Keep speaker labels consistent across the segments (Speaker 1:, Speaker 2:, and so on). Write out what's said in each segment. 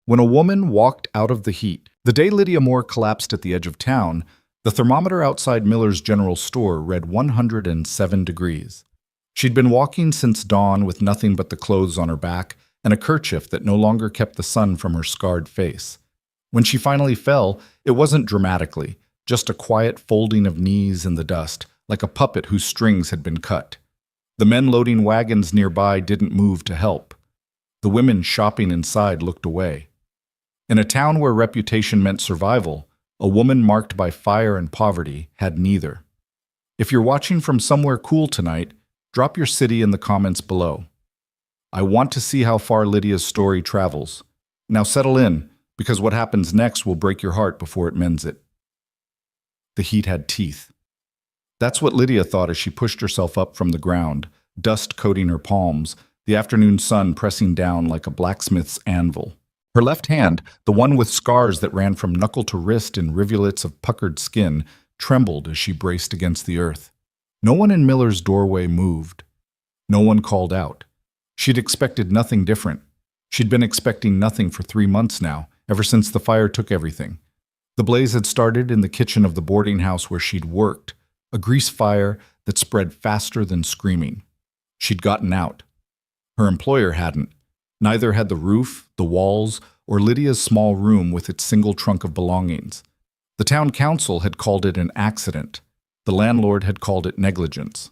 Speaker 1: when a woman walked out of the heat. The day Lydia Moore collapsed at the edge of town, the thermometer outside Miller's General Store read 107 degrees. She'd been walking since dawn with nothing but the clothes on her back and a kerchief that no longer kept the sun from her scarred face. When she finally fell, it wasn't dramatically, just a quiet folding of knees in the dust, like a puppet whose strings had been cut. The men loading wagons nearby didn't move to help. The women shopping inside looked away. In a town where reputation meant survival, a woman marked by fire and poverty had neither. If you're watching from somewhere cool tonight, drop your city in the comments below. I want to see how far Lydia's story travels. Now settle in, because what happens next will break your heart before it mends it. The heat had teeth. That's what Lydia thought as she pushed herself up from the ground, dust coating her palms, the afternoon sun pressing down like a blacksmith's anvil. Her left hand, the one with scars that ran from knuckle to wrist in rivulets of puckered skin, trembled as she braced against the earth. No one in Miller's doorway moved. No one called out. She'd expected nothing different. She'd been expecting nothing for 3 months now, ever since the fire took everything. The blaze had started in the kitchen of the boarding house where she'd worked, a grease fire that spread faster than screaming. She'd gotten out. Her employer hadn't. Neither had the roof, the walls, or Lydia's small room with its single trunk of belongings. The town council had called it an accident. The landlord had called it negligence.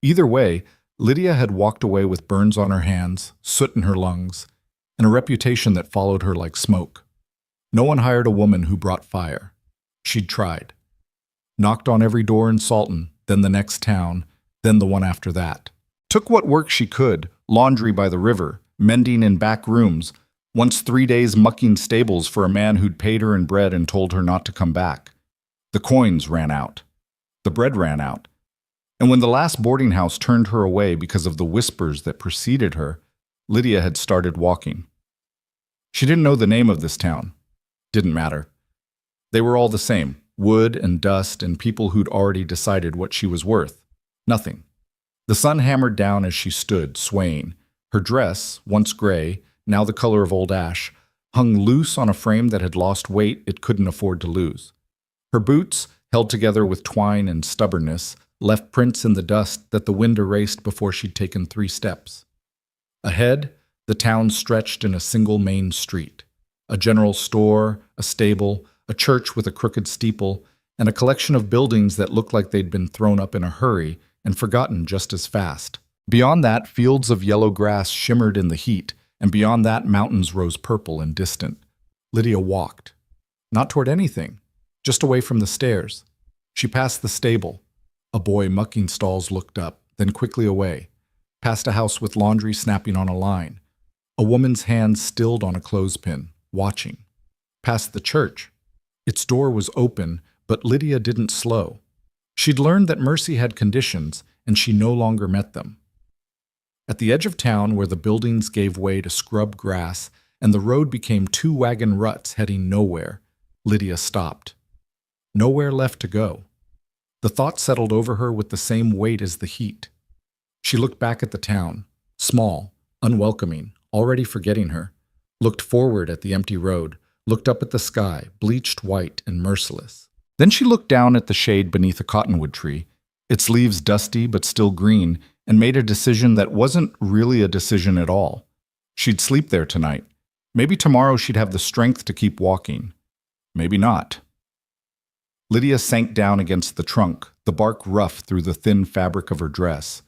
Speaker 1: Either way, Lydia had walked away with burns on her hands, soot in her lungs, and a reputation that followed her like smoke. No one hired a woman who brought fire. She'd tried. Knocked on every door in Salton, then the next town, then the one after that. Took what work she could, laundry by the river, mending in back rooms, once 3 days mucking stables for a man who'd paid her in bread and told her not to come back. The coins ran out. The bread ran out. And when the last boarding house turned her away because of the whispers that preceded her, Lydia had started walking. She didn't know the name of this town. Didn't matter. They were all the same, wood and dust and people who'd already decided what she was worth. Nothing. The sun hammered down as she stood, swaying. Her dress, once gray, now the color of old ash, hung loose on a frame that had lost weight it couldn't afford to lose. Her boots, held together with twine and stubbornness, left prints in the dust that the wind erased before she'd taken 3 steps. Ahead, the town stretched in a single main street. A general store, a stable, a church with a crooked steeple, and a collection of buildings that looked like they'd been thrown up in a hurry and forgotten just as fast. Beyond that, fields of yellow grass shimmered in the heat, and beyond that, mountains rose purple and distant. Lydia walked. Not toward anything, just away from the stairs. She passed the stable. A boy mucking stalls looked up, then quickly away. Past a house with laundry snapping on a line. A woman's hand stilled on a clothespin, watching. Past the church. Its door was open, but Lydia didn't slow. She'd learned that mercy had conditions, and she no longer met them. At the edge of town, where the buildings gave way to scrub grass and the road became 2 wagon ruts heading nowhere, Lydia stopped. Nowhere left to go. The thought settled over her with the same weight as the heat. She looked back at the town, small, unwelcoming, already forgetting her, looked forward at the empty road, looked up at the sky, bleached white and merciless. Then she looked down at the shade beneath a cottonwood tree, its leaves dusty but still green, and made a decision that wasn't really a decision at all. She'd sleep there tonight. Maybe tomorrow she'd have the strength to keep walking. Maybe not. Lydia sank down against the trunk, the bark rough through the thin fabric of her dress.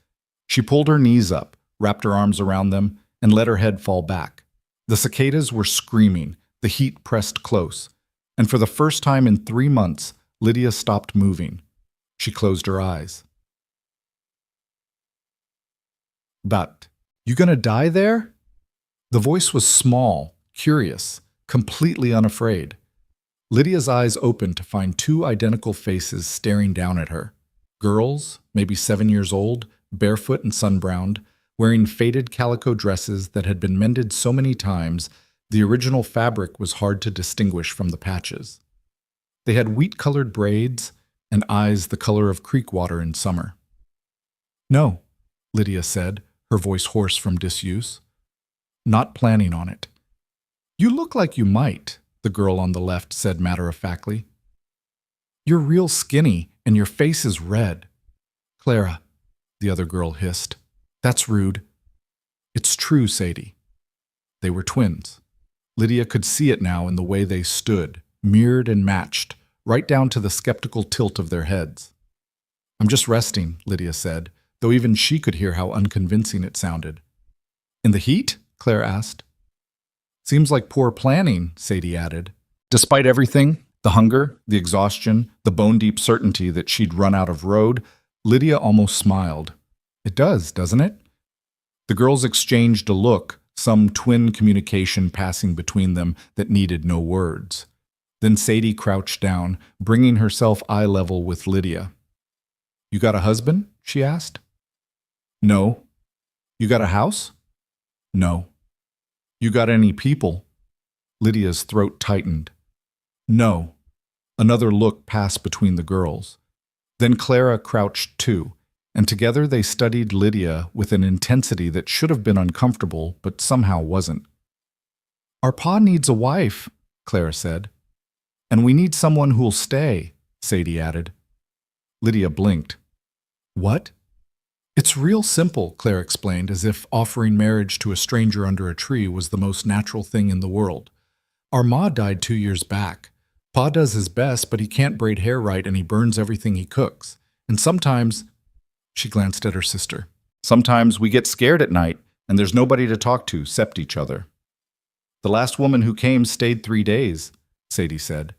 Speaker 1: She pulled her knees up, wrapped her arms around them, and let her head fall back. The cicadas were screaming, the heat pressed close, and for the first time in 3 months, Lydia stopped moving. She closed her eyes. "But, you gonna die there?" The voice was small, curious, completely unafraid. Lydia's eyes opened to find 2 identical faces staring down at her. Girls, maybe 7 years old, barefoot and sunbrowned, wearing faded calico dresses that had been mended so many times, the original fabric was hard to distinguish from the patches. They had wheat-colored braids and eyes the color of creek water in summer. "No," Lydia said, her voice hoarse from disuse. "Not planning on it." You look like you might, the girl on the left said matter-of-factly. You're real skinny, and your face is red. Clara, the other girl hissed. That's rude. It's true, Sadie. They were twins. Lydia could see it now in the way they stood, mirrored and matched, right down to the skeptical tilt of their heads. I'm just resting, Lydia said, though even she could hear how unconvincing it sounded. In the heat? Claire asked. Seems like poor planning, Sadie added. Despite everything, the hunger, the exhaustion, the bone-deep certainty that she'd run out of road, Lydia almost smiled. It does, doesn't it? The girls exchanged a look, some twin communication passing between them that needed no words. Then Sadie crouched down, bringing herself eye level with Lydia. You got a husband? She asked. No. You got a house? No. You got any people? Lydia's throat tightened. No. Another look passed between the girls. Then Clara crouched too, and together they studied Lydia with an intensity that should have been uncomfortable, but somehow wasn't. Our pa needs a wife, Clara said. And we need someone who'll stay, Sadie added. Lydia blinked. What? It's real simple, Claire explained, as if offering marriage to a stranger under a tree was the most natural thing in the world. Our ma died 2 years back. Pa does his best, but he can't braid hair right and he burns everything he cooks. And sometimes, she glanced at her sister, sometimes we get scared at night and there's nobody to talk to except each other. The last woman who came stayed 3 days, Sadie said.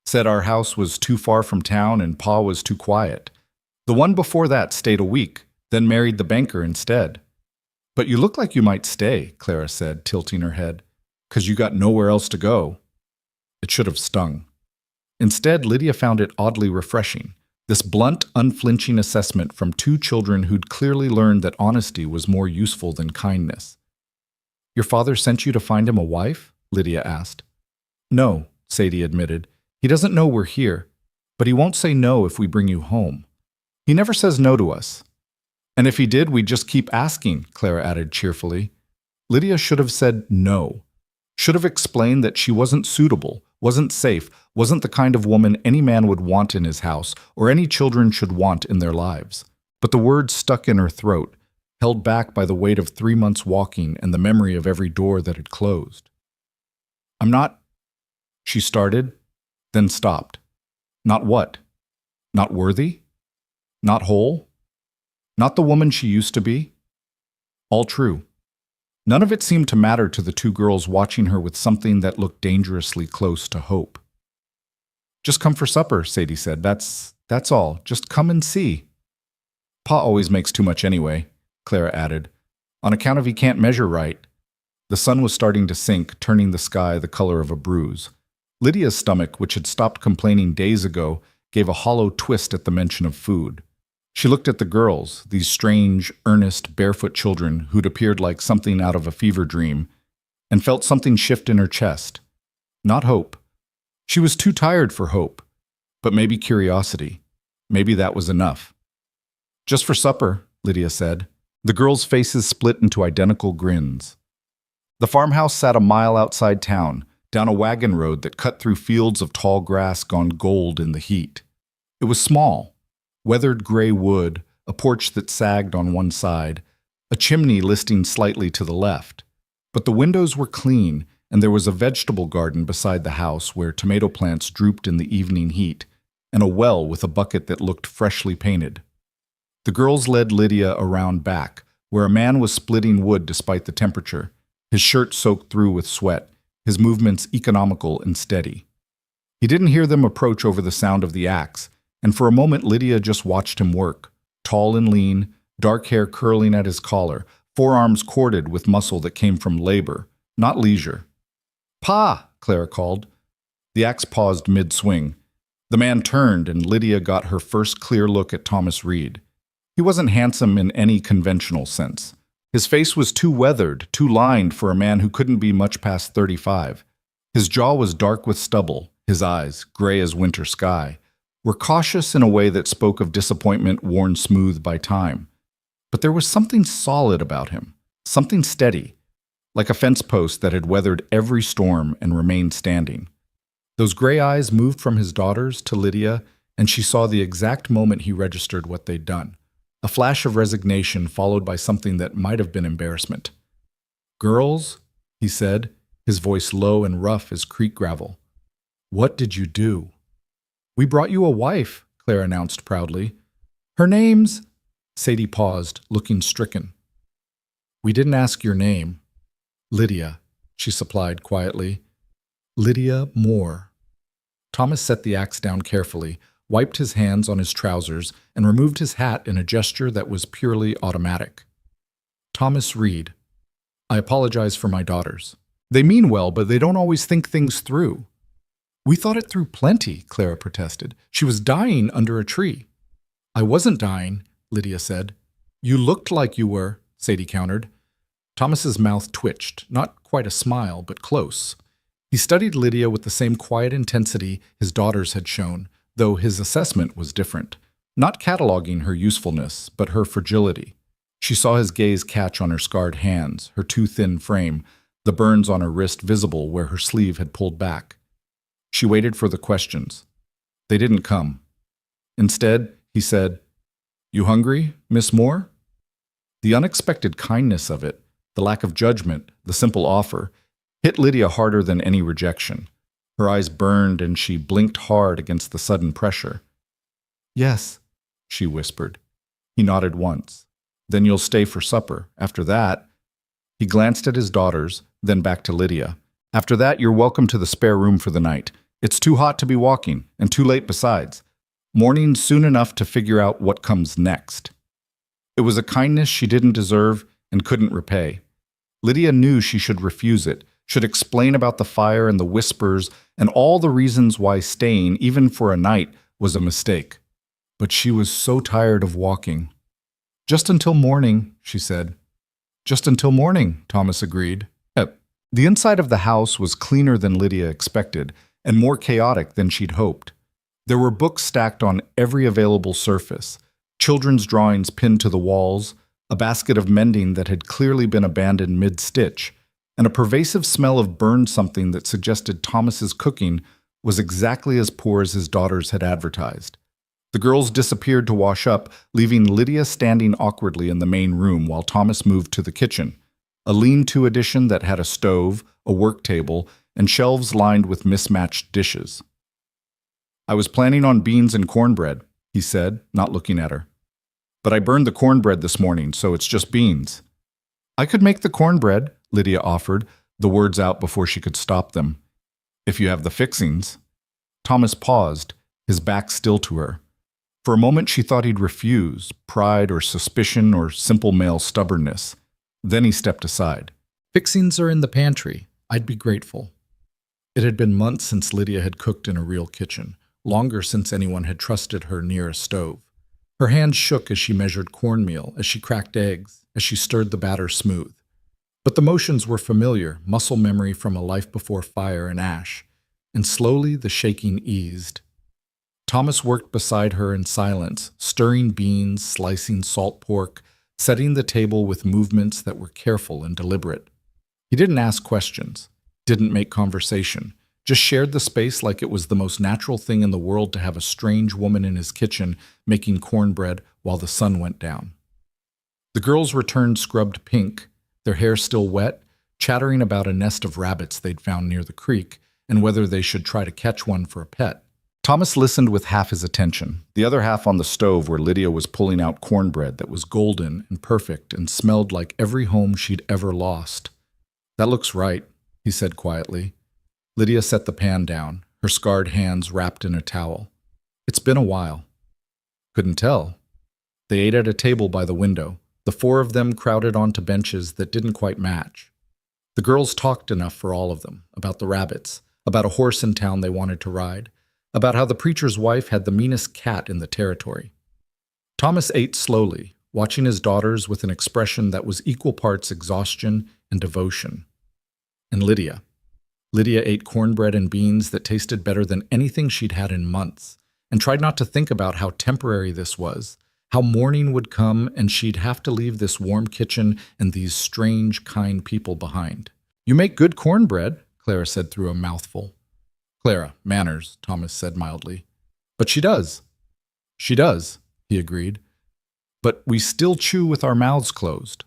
Speaker 1: Said our house was too far from town and Pa was too quiet. The one before that stayed a week, then married the banker instead. But you look like you might stay, Clara said, tilting her head, 'cause you got nowhere else to go. It should have stung. Instead, Lydia found it oddly refreshing, this blunt, unflinching assessment from two children who'd clearly learned that honesty was more useful than kindness. Your father sent you to find him a wife? Lydia asked. No, Sadie admitted. He doesn't know we're here, but he won't say no if we bring you home. He never says no to us. And if he did, we'd just keep asking, Clara added cheerfully. Lydia should have said no. Should have explained that she wasn't suitable, wasn't safe, wasn't the kind of woman any man would want in his house or any children should want in their lives. But the words stuck in her throat, held back by the weight of 3 months walking and the memory of every door that had closed. I'm not, she started, then stopped. Not what? Not worthy? Not whole? Not the woman she used to be? All true. None of it seemed to matter to the two girls watching her with something that looked dangerously close to hope. Just come for supper, Sadie said. That's all. Just come and see. Pa always makes too much anyway, Clara added, on account of he can't measure right. The sun was starting to sink, turning the sky the color of a bruise. Lydia's stomach, which had stopped complaining days ago, gave a hollow twist at the mention of food. She looked at the girls, these strange, earnest, barefoot children who'd appeared like something out of a fever dream, and felt something shift in her chest. Not hope. She was too tired for hope, but maybe curiosity. Maybe that was enough. Just for supper, Lydia said. The girls' faces split into identical grins. The farmhouse sat a mile outside town, down a wagon road that cut through fields of tall grass gone gold in the heat. It was small. Weathered gray wood, a porch that sagged on one side, a chimney listing slightly to the left. But the windows were clean, and there was a vegetable garden beside the house where tomato plants drooped in the evening heat, and a well with a bucket that looked freshly painted. The girls led Lydia around back, where a man was splitting wood despite the temperature, his shirt soaked through with sweat, his movements economical and steady. He didn't hear them approach over the sound of the axe, and for a moment Lydia just watched him work, tall and lean, dark hair curling at his collar, forearms corded with muscle that came from labor, not leisure. Pa! Clara called. The axe paused mid-swing. The man turned, and Lydia got her first clear look at Thomas Reed. He wasn't handsome in any conventional sense. His face was too weathered, too lined for a man who couldn't be much past 35. His jaw was dark with stubble, his eyes, gray as winter sky, were cautious in a way that spoke of disappointment worn smooth by time. But there was something solid about him, something steady, like a fence post that had weathered every storm and remained standing. Those gray eyes moved from his daughters to Lydia, and she saw the exact moment he registered what they'd done. A flash of resignation followed by something that might have been embarrassment. "Girls," he said, his voice low and rough as creek gravel. "What did you do?" "We brought you a wife," Claire announced proudly. "Her name's—" Sadie paused, looking stricken. "We didn't ask your name." "Lydia," she supplied quietly. "Lydia Moore." Thomas set the axe down carefully, wiped his hands on his trousers, and removed his hat in a gesture that was purely automatic. "Thomas Reed. I apologize for my daughters. They mean well, but they don't always think things through." "We thought it through plenty," Clara protested. "She was dying under a tree." "I wasn't dying," Lydia said. "You looked like you were," Sadie countered. Thomas's mouth twitched, not quite a smile, but close. He studied Lydia with the same quiet intensity his daughters had shown, though his assessment was different. Not cataloging her usefulness, but her fragility. She saw his gaze catch on her scarred hands, her too thin frame, the burns on her wrist visible where her sleeve had pulled back. She waited for the questions. They didn't come. Instead, he said, "You hungry, Miss Moore?" The unexpected kindness of it, the lack of judgment, the simple offer, hit Lydia harder than any rejection. Her eyes burned and she blinked hard against the sudden pressure. "Yes," she whispered. He nodded once. "Then you'll stay for supper. After that—" He glanced at his daughters, then back to Lydia. "After that, you're welcome to the spare room for the night. It's too hot to be walking, and too late besides. Morning's soon enough to figure out what comes next." It was a kindness she didn't deserve and couldn't repay. Lydia knew she should refuse it, should explain about the fire and the whispers and all the reasons why staying, even for a night, was a mistake. But she was so tired of walking. "Just until morning," she said. "Just until morning," Thomas agreed. The inside of the house was cleaner than Lydia expected, and more chaotic than she'd hoped. There were books stacked on every available surface, children's drawings pinned to the walls, a basket of mending that had clearly been abandoned mid-stitch, and a pervasive smell of burned something that suggested Thomas's cooking was exactly as poor as his daughters had advertised. The girls disappeared to wash up, leaving Lydia standing awkwardly in the main room while Thomas moved to the kitchen, a lean-to addition that had a stove, a work table, and shelves lined with mismatched dishes. "I was planning on beans and cornbread," he said, not looking at her. "But I burned the cornbread this morning, so it's just beans." "I could make the cornbread," Lydia offered, the words out before she could stop them. "If you have the fixings." Thomas paused, his back still to her. For a moment she thought he'd refuse, pride or suspicion or simple male stubbornness. Then he stepped aside. "Fixings are in the pantry. I'd be grateful." It had been months since Lydia had cooked in a real kitchen, longer since anyone had trusted her near a stove. Her hands shook as she measured cornmeal, as she cracked eggs, as she stirred the batter smooth. But the motions were familiar, muscle memory from a life before fire and ash, and slowly the shaking eased. Thomas worked beside her in silence, stirring beans, slicing salt pork, setting the table with movements that were careful and deliberate. He didn't ask questions, didn't make conversation, just shared the space like it was the most natural thing in the world to have a strange woman in his kitchen making cornbread while the sun went down. The girls returned scrubbed pink, their hair still wet, chattering about a nest of rabbits they'd found near the creek and whether they should try to catch one for a pet. Thomas listened with half his attention, the other half on the stove where Lydia was pulling out cornbread that was golden and perfect and smelled like every home she'd ever lost. "That looks right," he said quietly. Lydia set the pan down, her scarred hands wrapped in a towel. "It's been a while." "Couldn't tell." They ate at a table by the window, the four of them crowded onto benches that didn't quite match. The girls talked enough for all of them, about the rabbits, about a horse in town they wanted to ride, about how the preacher's wife had the meanest cat in the territory. Thomas ate slowly, watching his daughters with an expression that was equal parts exhaustion and devotion. And Lydia. Lydia ate cornbread and beans that tasted better than anything she'd had in months, and tried not to think about how temporary this was, How morning would come and she'd have to leave this warm kitchen and these strange, kind people behind. "You make good cornbread," Clara said through a mouthful. "Clara, manners," Thomas said mildly. "But she does." "She does," he agreed. "But we still chew with our mouths closed."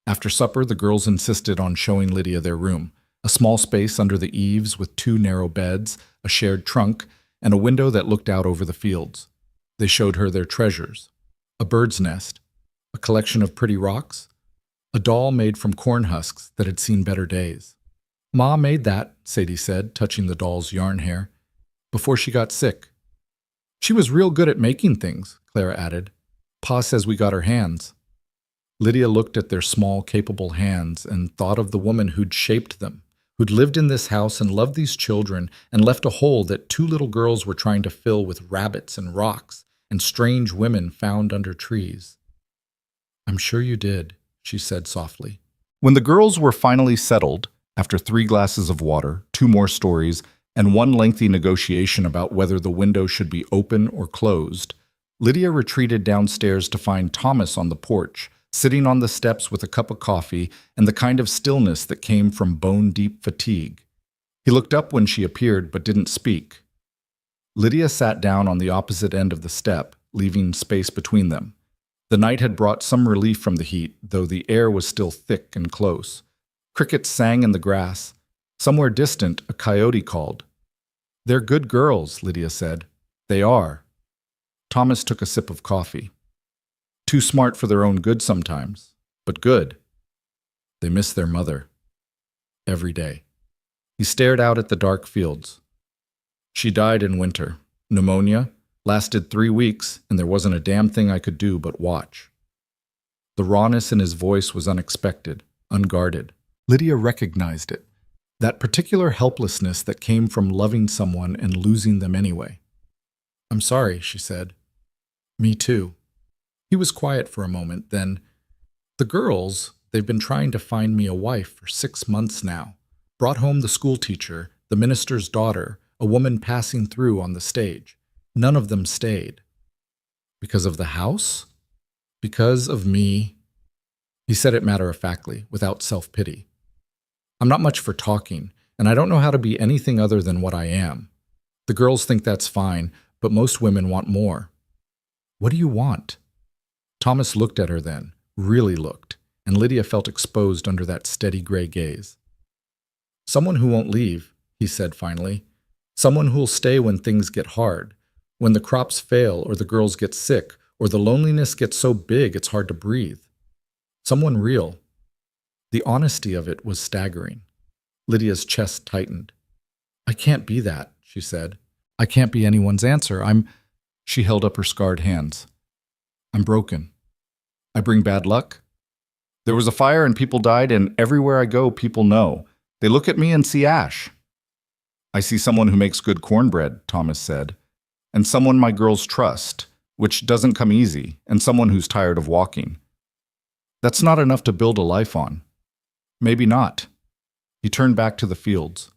Speaker 1: After supper, the girls insisted on showing Lydia their room, a small space under the eaves with 2 narrow beds, a shared trunk, and a window that looked out over the fields. They showed her their treasures: a bird's nest, a collection of pretty rocks, a doll made from corn husks that had seen better days. "Ma made that," Sadie said, touching the doll's yarn hair, "before she got sick." "She was real good at making things," Clara added. "Pa says we got her hands." Lydia looked at their small, capable hands and thought of the woman who'd shaped them, who'd lived in this house and loved these children and left a hole that 2 little girls were trying to fill with rabbits and rocks and strange women found under trees. "I'm sure you did," she said softly. When the girls were finally settled, after 3 glasses of water, 2 more stories, and 1 lengthy negotiation about whether the window should be open or closed, Lydia retreated downstairs to find Thomas on the porch, sitting on the steps with a cup of coffee and the kind of stillness that came from bone-deep fatigue. He looked up when she appeared but didn't speak. Lydia sat down on the opposite end of the step, leaving space between them. The night had brought some relief from the heat, though the air was still thick and close. Crickets sang in the grass. Somewhere distant, a coyote called. "They're good girls," Lydia said. "They are." Thomas took a sip of coffee. "Too smart for their own good sometimes, but good. They miss their mother. Every day." He stared out at the dark fields. "She died in winter. Pneumonia. Lasted 3 weeks, and there wasn't a damn thing I could do but watch." The rawness in his voice was unexpected, unguarded. Lydia recognized it. That particular helplessness that came from loving someone and losing them anyway. "I'm sorry," she said. "Me too." He was quiet for a moment, then, "The girls, they've been trying to find me a wife for 6 months now. Brought home the school teacher, the minister's daughter, a woman passing through on the stage. None of them stayed." "Because of the house?" "Because of me." He said it matter-of-factly, without self-pity. "I'm not much for talking, and I don't know how to be anything other than what I am. The girls think that's fine, but most women want more." "What do you want?" Thomas looked at her then, really looked, and Lydia felt exposed under that steady gray gaze. "Someone who won't leave," he said finally. "Someone who'll stay when things get hard, when the crops fail or the girls get sick or the loneliness gets so big it's hard to breathe. Someone real." The honesty of it was staggering. Lydia's chest tightened. "I can't be that," she said. "I can't be anyone's answer. She held up her scarred hands. "I'm broken. I bring bad luck. There was a fire and people died, and everywhere I go, people know. They look at me and see ash." "I see someone who makes good cornbread," Thomas said, "and someone my girls trust, which doesn't come easy, and someone who's tired of walking. That's not enough to build a life on." "Maybe not." He turned back to the fields.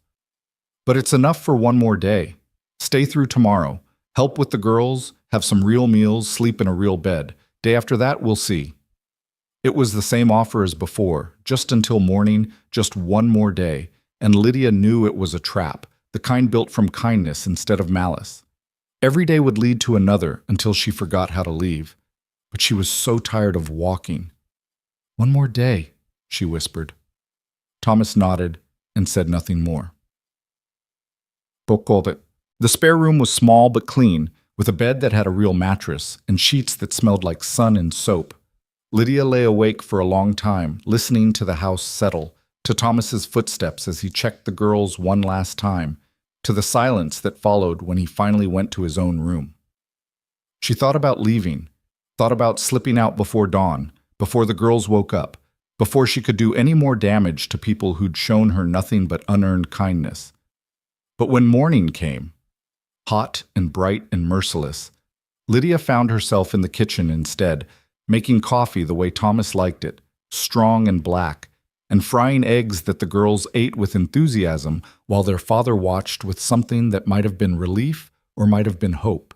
Speaker 1: "But it's enough for 1 more day. Stay through tomorrow. Help with the girls, have some real meals, sleep in a real bed. Day after that, we'll see." It was the same offer as before, just until morning, just 1 more day, and Lydia knew it was a trap, the kind built from kindness instead of malice. Every day would lead to another until she forgot how to leave, but she was so tired of walking. "1 more day," she whispered. Thomas nodded and said nothing more. The spare room was small but clean, with a bed that had a real mattress and sheets that smelled like sun and soap. Lydia lay awake for a long time, listening to the house settle, to Thomas's footsteps as he checked the girls one last time, to the silence that followed when he finally went to his own room. She thought about leaving, thought about slipping out before dawn, before the girls woke up, before she could do any more damage to people who'd shown her nothing but unearned kindness. But when morning came, hot and bright and merciless, Lydia found herself in the kitchen instead, making coffee the way Thomas liked it, strong and black, and frying eggs that the girls ate with enthusiasm while their father watched with something that might have been relief or might have been hope.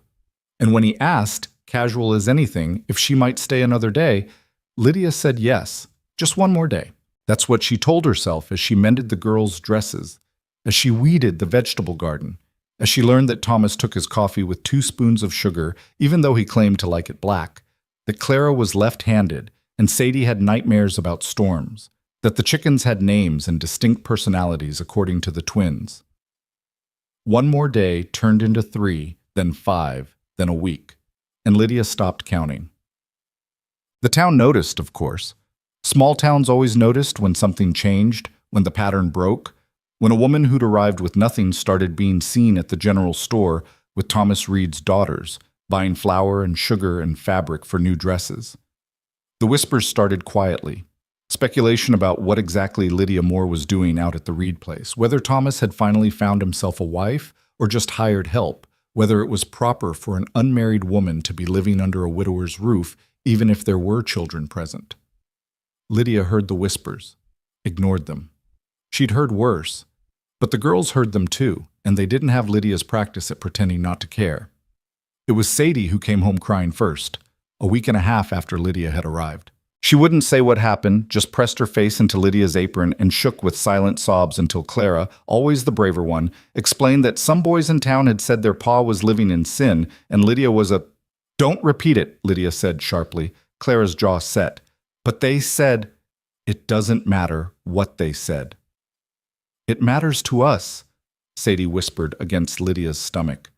Speaker 1: And when he asked, casual as anything, if she might stay another day, Lydia said yes, just one more day. That's what she told herself as she mended the girls' dresses, as she weeded the vegetable garden, as she learned that Thomas took his coffee with 2 spoons of sugar, even though he claimed to like it black, that Clara was left-handed and Sadie had nightmares about storms, that the chickens had names and distinct personalities according to the twins. One more day turned into 3, then 5, then a week, and Lydia stopped counting. The town noticed, of course. Small towns always noticed when something changed, when the pattern broke, when a woman who'd arrived with nothing started being seen at the general store with Thomas Reed's daughters, buying flour and sugar and fabric for new dresses. The whispers started quietly. Speculation about what exactly Lydia Moore was doing out at the Reed place, whether Thomas had finally found himself a wife or just hired help, whether it was proper for an unmarried woman to be living under a widower's roof even if there were children present. Lydia heard the whispers, ignored them. She'd heard worse, but the girls heard them too, and they didn't have Lydia's practice at pretending not to care. It was Sadie who came home crying first, a week and a half after Lydia had arrived. She wouldn't say what happened, just pressed her face into Lydia's apron and shook with silent sobs until Clara, always the braver one, explained that some boys in town had said their pa was living in sin and Lydia was a— "Don't repeat it," Lydia said sharply, Clara's jaw set. "But they said—" "It doesn't matter what they said." "It matters to us," Sadie whispered against Lydia's stomach.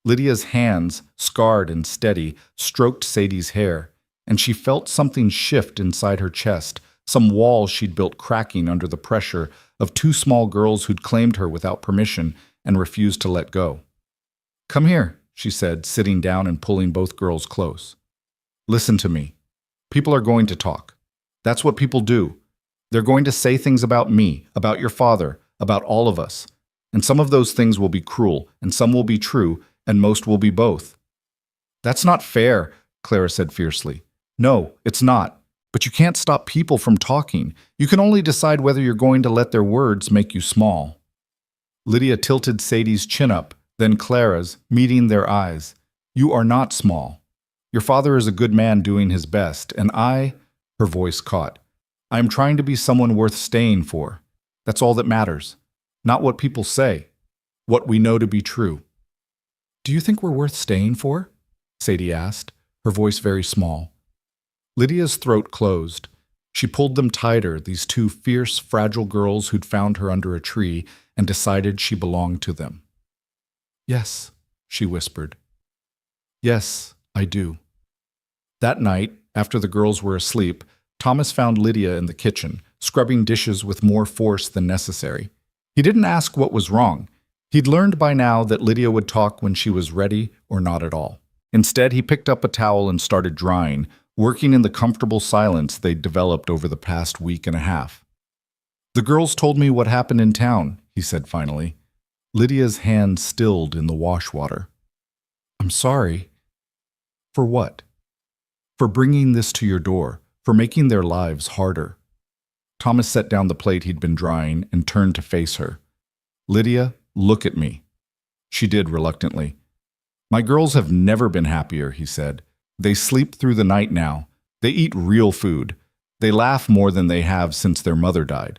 Speaker 1: Lydia's hands, scarred and steady, stroked Sadie's hair, and she felt something shift inside her chest, some wall she'd built cracking under the pressure of 2 small girls who'd claimed her without permission and refused to let go. "Come here," she said, sitting down and pulling both girls close. "Listen to me. People are going to talk. That's what people do. They're going to say things about me, about your father, about all of us. And some of those things will be cruel, and some will be true, and most will be both." "That's not fair," Clara said fiercely. "No, it's not. But you can't stop people from talking. You can only decide whether you're going to let their words make you small." Lydia tilted Sadie's chin up, then Clara's, meeting their eyes. "You are not small. Your father is a good man doing his best, and her voice caught, "I am trying to be someone worth staying for. That's all that matters. Not what people say. What we know to be true." "Do you think we're worth staying for?" Sadie asked, her voice very small. Lydia's throat closed. She pulled them tighter, these 2 fierce, fragile girls who'd found her under a tree and decided she belonged to them. "Yes," she whispered. "Yes, I do." That night, after the girls were asleep, Thomas found Lydia in the kitchen, scrubbing dishes with more force than necessary. He didn't ask what was wrong. He'd learned by now that Lydia would talk when she was ready or not at all. Instead, he picked up a towel and started drying, working in the comfortable silence they'd developed over the past week and a half. "The girls told me what happened in town," he said finally. Lydia's hand stilled in the wash water. "I'm sorry." "For what?" "For bringing this to your door, for making their lives harder." Thomas set down the plate he'd been drying and turned to face her. "Lydia, look at me." She did reluctantly. "My girls have never been happier," he said. "They sleep through the night now. They eat real food. They laugh more than they have since their mother died.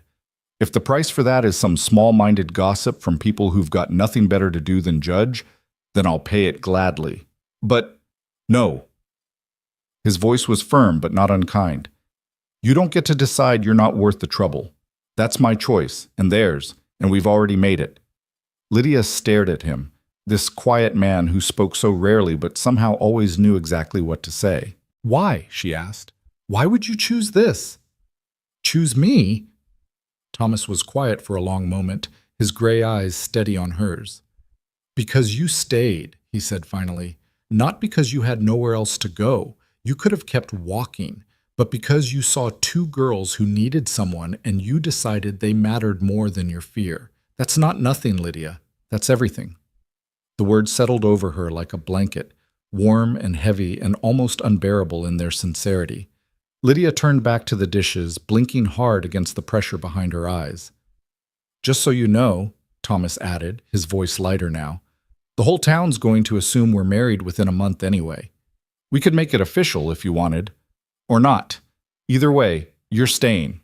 Speaker 1: If the price for that is some small-minded gossip from people who've got nothing better to do than judge, then I'll pay it gladly. But no." His voice was firm but not unkind. "You don't get to decide you're not worth the trouble. That's my choice, and theirs, and we've already made it." Lydia stared at him, this quiet man who spoke so rarely but somehow always knew exactly what to say. "Why?" she asked. "Why would you choose this?" "Choose me?" Thomas was quiet for a long moment, his gray eyes steady on hers. "Because you stayed," he said finally. "Not because you had nowhere else to go. You could have kept walking. But because you saw 2 girls who needed someone and you decided they mattered more than your fear. That's not nothing, Lydia. That's everything." The words settled over her like a blanket, warm and heavy and almost unbearable in their sincerity. Lydia turned back to the dishes, blinking hard against the pressure behind her eyes. "Just so you know," Thomas added, his voice lighter now, "the whole town's going to assume we're married within a month anyway. We could make it official if you wanted. Or not. Either way, you're staying.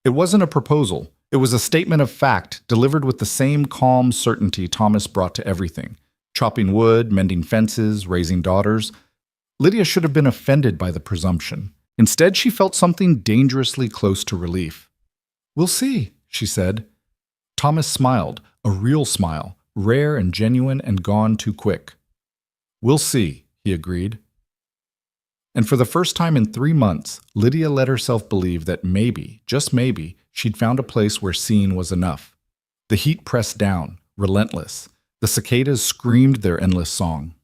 Speaker 1: It wasn't a proposal. It was a statement of fact delivered with the same calm certainty Thomas brought to everything. Chopping wood, mending fences, raising daughters. Lydia should have been offended by the presumption. Instead, she felt something dangerously close to relief. "We'll see," she said. Thomas smiled, a real smile, rare and genuine and gone too quick. "We'll see," he agreed. And for the first time in 3 months, Lydia let herself believe that maybe, just maybe, she'd found a place where seeing was enough. The heat pressed down, relentless. The cicadas screamed their endless song.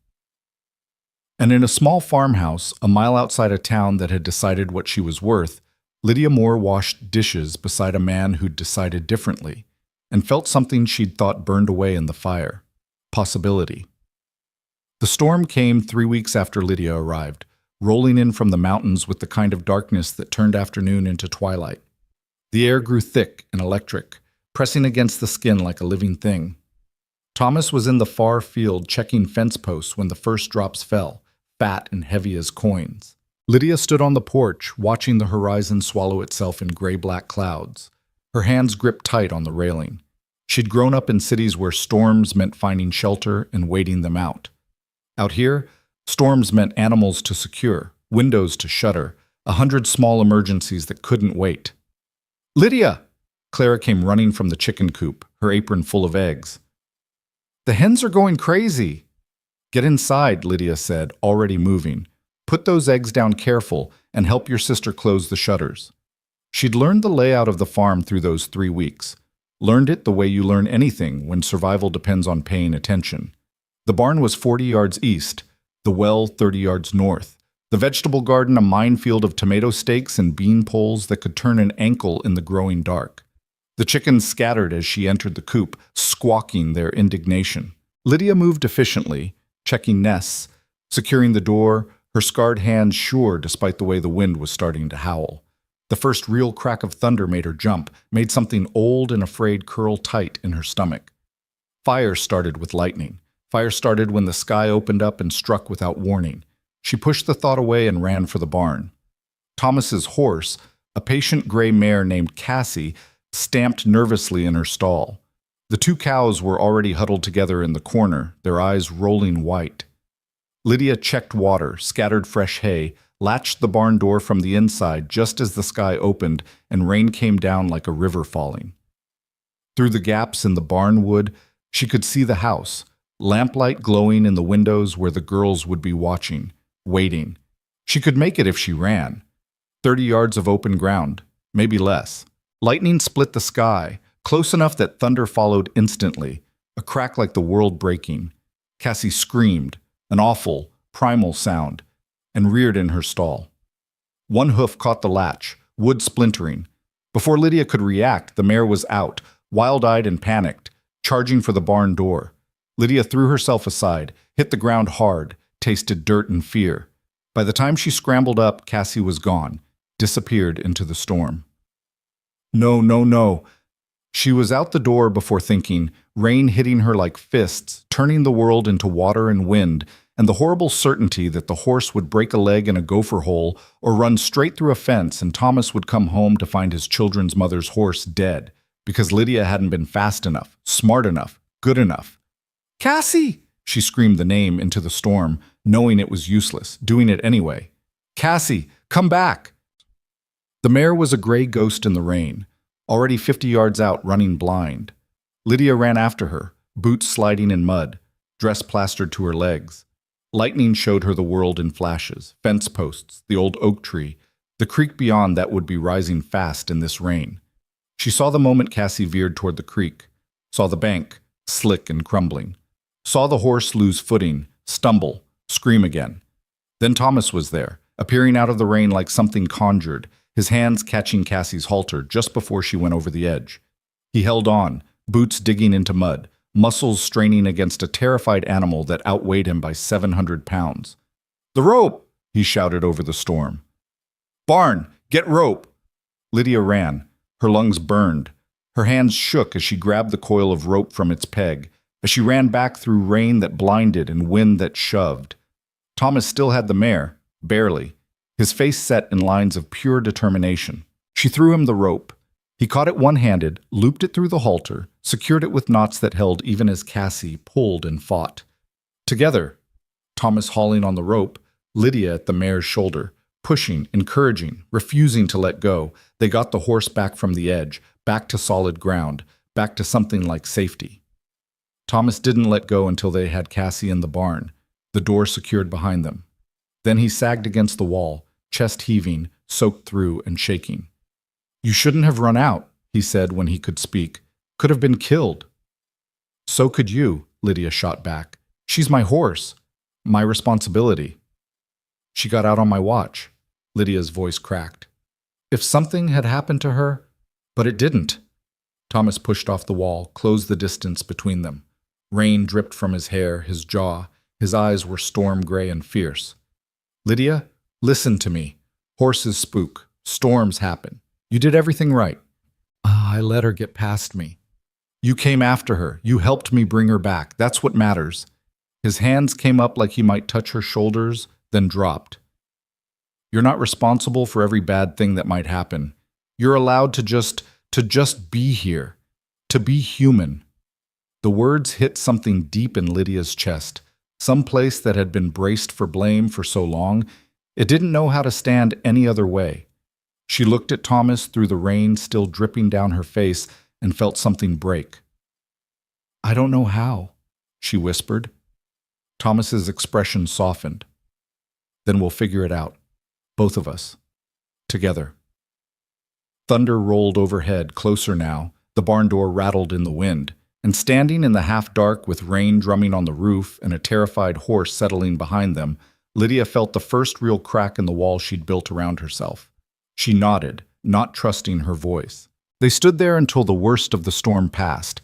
Speaker 1: And in a small farmhouse, a mile outside a town that had decided what she was worth, Lydia Moore washed dishes beside a man who'd decided differently, and felt something she'd thought burned away in the fire. Possibility. The storm came 3 weeks after Lydia arrived, rolling in from the mountains with the kind of darkness that turned afternoon into twilight. The air grew thick and electric, pressing against the skin like a living thing. Thomas was in the far field checking fence posts when the first drops fell, fat and heavy as coins. Lydia stood on the porch, watching the horizon swallow itself in gray-black clouds. Her hands gripped tight on the railing. She'd grown up in cities where storms meant finding shelter and waiting them out. Out here, storms meant animals to secure, windows to shutter, 100 small emergencies that couldn't wait. "Lydia!" Clara came running from the chicken coop, her apron full of eggs. "The hens are going crazy." "Get inside," Lydia said, already moving. "Put those eggs down careful and help your sister close the shutters." She'd learned the layout of the farm through those 3 weeks. Learned it the way you learn anything when survival depends on paying attention. The barn was 40 yards east, the well 30 yards north, the vegetable garden a minefield of tomato stakes and bean poles that could turn an ankle in the growing dark. The chickens scattered as she entered the coop, squawking their indignation. Lydia moved efficiently, checking nests, securing the door, her scarred hands sure despite the way the wind was starting to howl. The first real crack of thunder made her jump, made something old and afraid curl tight in her stomach. Fire started with lightning. Fire started when the sky opened up and struck without warning. She pushed the thought away and ran for the barn. Thomas's horse, a patient gray mare named Cassie, stamped nervously in her stall. The 2 cows were already huddled together in the corner, their eyes rolling white. Lydia checked water, scattered fresh hay, latched the barn door from the inside just as the sky opened and rain came down like a river falling. Through the gaps in the barn wood, she could see the house, lamplight glowing in the windows where the girls would be watching, waiting. She could make it if she ran. 30 yards of open ground, maybe less. Lightning split the sky, close enough that thunder followed instantly, a crack like the world breaking. Cassie screamed, an awful, primal sound, and reared in her stall. One hoof caught the latch, wood splintering. Before Lydia could react, the mare was out, wild-eyed and panicked, charging for the barn door. Lydia threw herself aside, hit the ground hard, tasted dirt and fear. By the time she scrambled up, Cassie was gone, disappeared into the storm. No, no, no. She was out the door before thinking, rain hitting her like fists, turning the world into water and wind, and the horrible certainty that the horse would break a leg in a gopher hole or run straight through a fence and Thomas would come home to find his children's mother's horse dead because Lydia hadn't been fast enough, smart enough, good enough. "Cassie!" She screamed the name into the storm, knowing it was useless, doing it anyway. "Cassie, come back!" The mare was a gray ghost in the rain, already 50 yards out running blind. Lydia ran after her, boots sliding in mud, dress plastered to her legs. Lightning showed her the world in flashes, fence posts, the old oak tree, the creek beyond that would be rising fast in this rain. She saw the moment Cassie veered toward the creek, saw the bank, slick and crumbling, saw the horse lose footing, stumble, scream again. Then Thomas was there, appearing out of the rain like something conjured, his hands catching Cassie's halter just before she went over the edge. He held on, boots digging into mud, muscles straining against a terrified animal that outweighed him by 700 pounds. "The rope!" he shouted over the storm. "Barn, get rope!" Lydia ran. Her lungs burned. Her hands shook as she grabbed the coil of rope from its peg, as she ran back through rain that blinded and wind that shoved. Thomas still had the mare, barely, his face set in lines of pure determination. She threw him the rope. He caught it one-handed, looped it through the halter, secured it with knots that held even as Cassie pulled and fought. Together, Thomas hauling on the rope, Lydia at the mare's shoulder, pushing, encouraging, refusing to let go, they got the horse back from the edge, back to solid ground, back to something like safety. Thomas didn't let go until they had Cassie in the barn, the door secured behind them. Then he sagged against the wall, chest heaving, soaked through and shaking. "You shouldn't have run out," he said when he could speak. "Could have been killed." "So could you," Lydia shot back. "She's my horse. My responsibility." "She got out on my watch," Lydia's voice cracked. "If something had happened to her, but it didn't." Thomas pushed off the wall, closed the distance between them. Rain dripped from his hair, his jaw. His eyes were storm gray and fierce. "Lydia, listen to me. Horses spook. Storms happen. You did everything right." "I let her get past me." "You came after her. You helped me bring her back. That's what matters." His hands came up like he might touch her shoulders, then dropped. "You're not responsible for every bad thing that might happen. You're allowed to just be here, to be human." The words hit something deep in Lydia's chest, some place that had been braced for blame for so long, it didn't know how to stand any other way. She looked at Thomas through the rain still dripping down her face and felt something break. "I don't know how," she whispered. Thomas's expression softened. "Then we'll figure it out. Both of us. Together." Thunder rolled overhead, closer now. The barn door rattled in the wind. And standing in the half-dark with rain drumming on the roof and a terrified horse settling behind them, Lydia felt the first real crack in the wall she'd built around herself. She nodded, not trusting her voice. They stood there until the worst of the storm passed,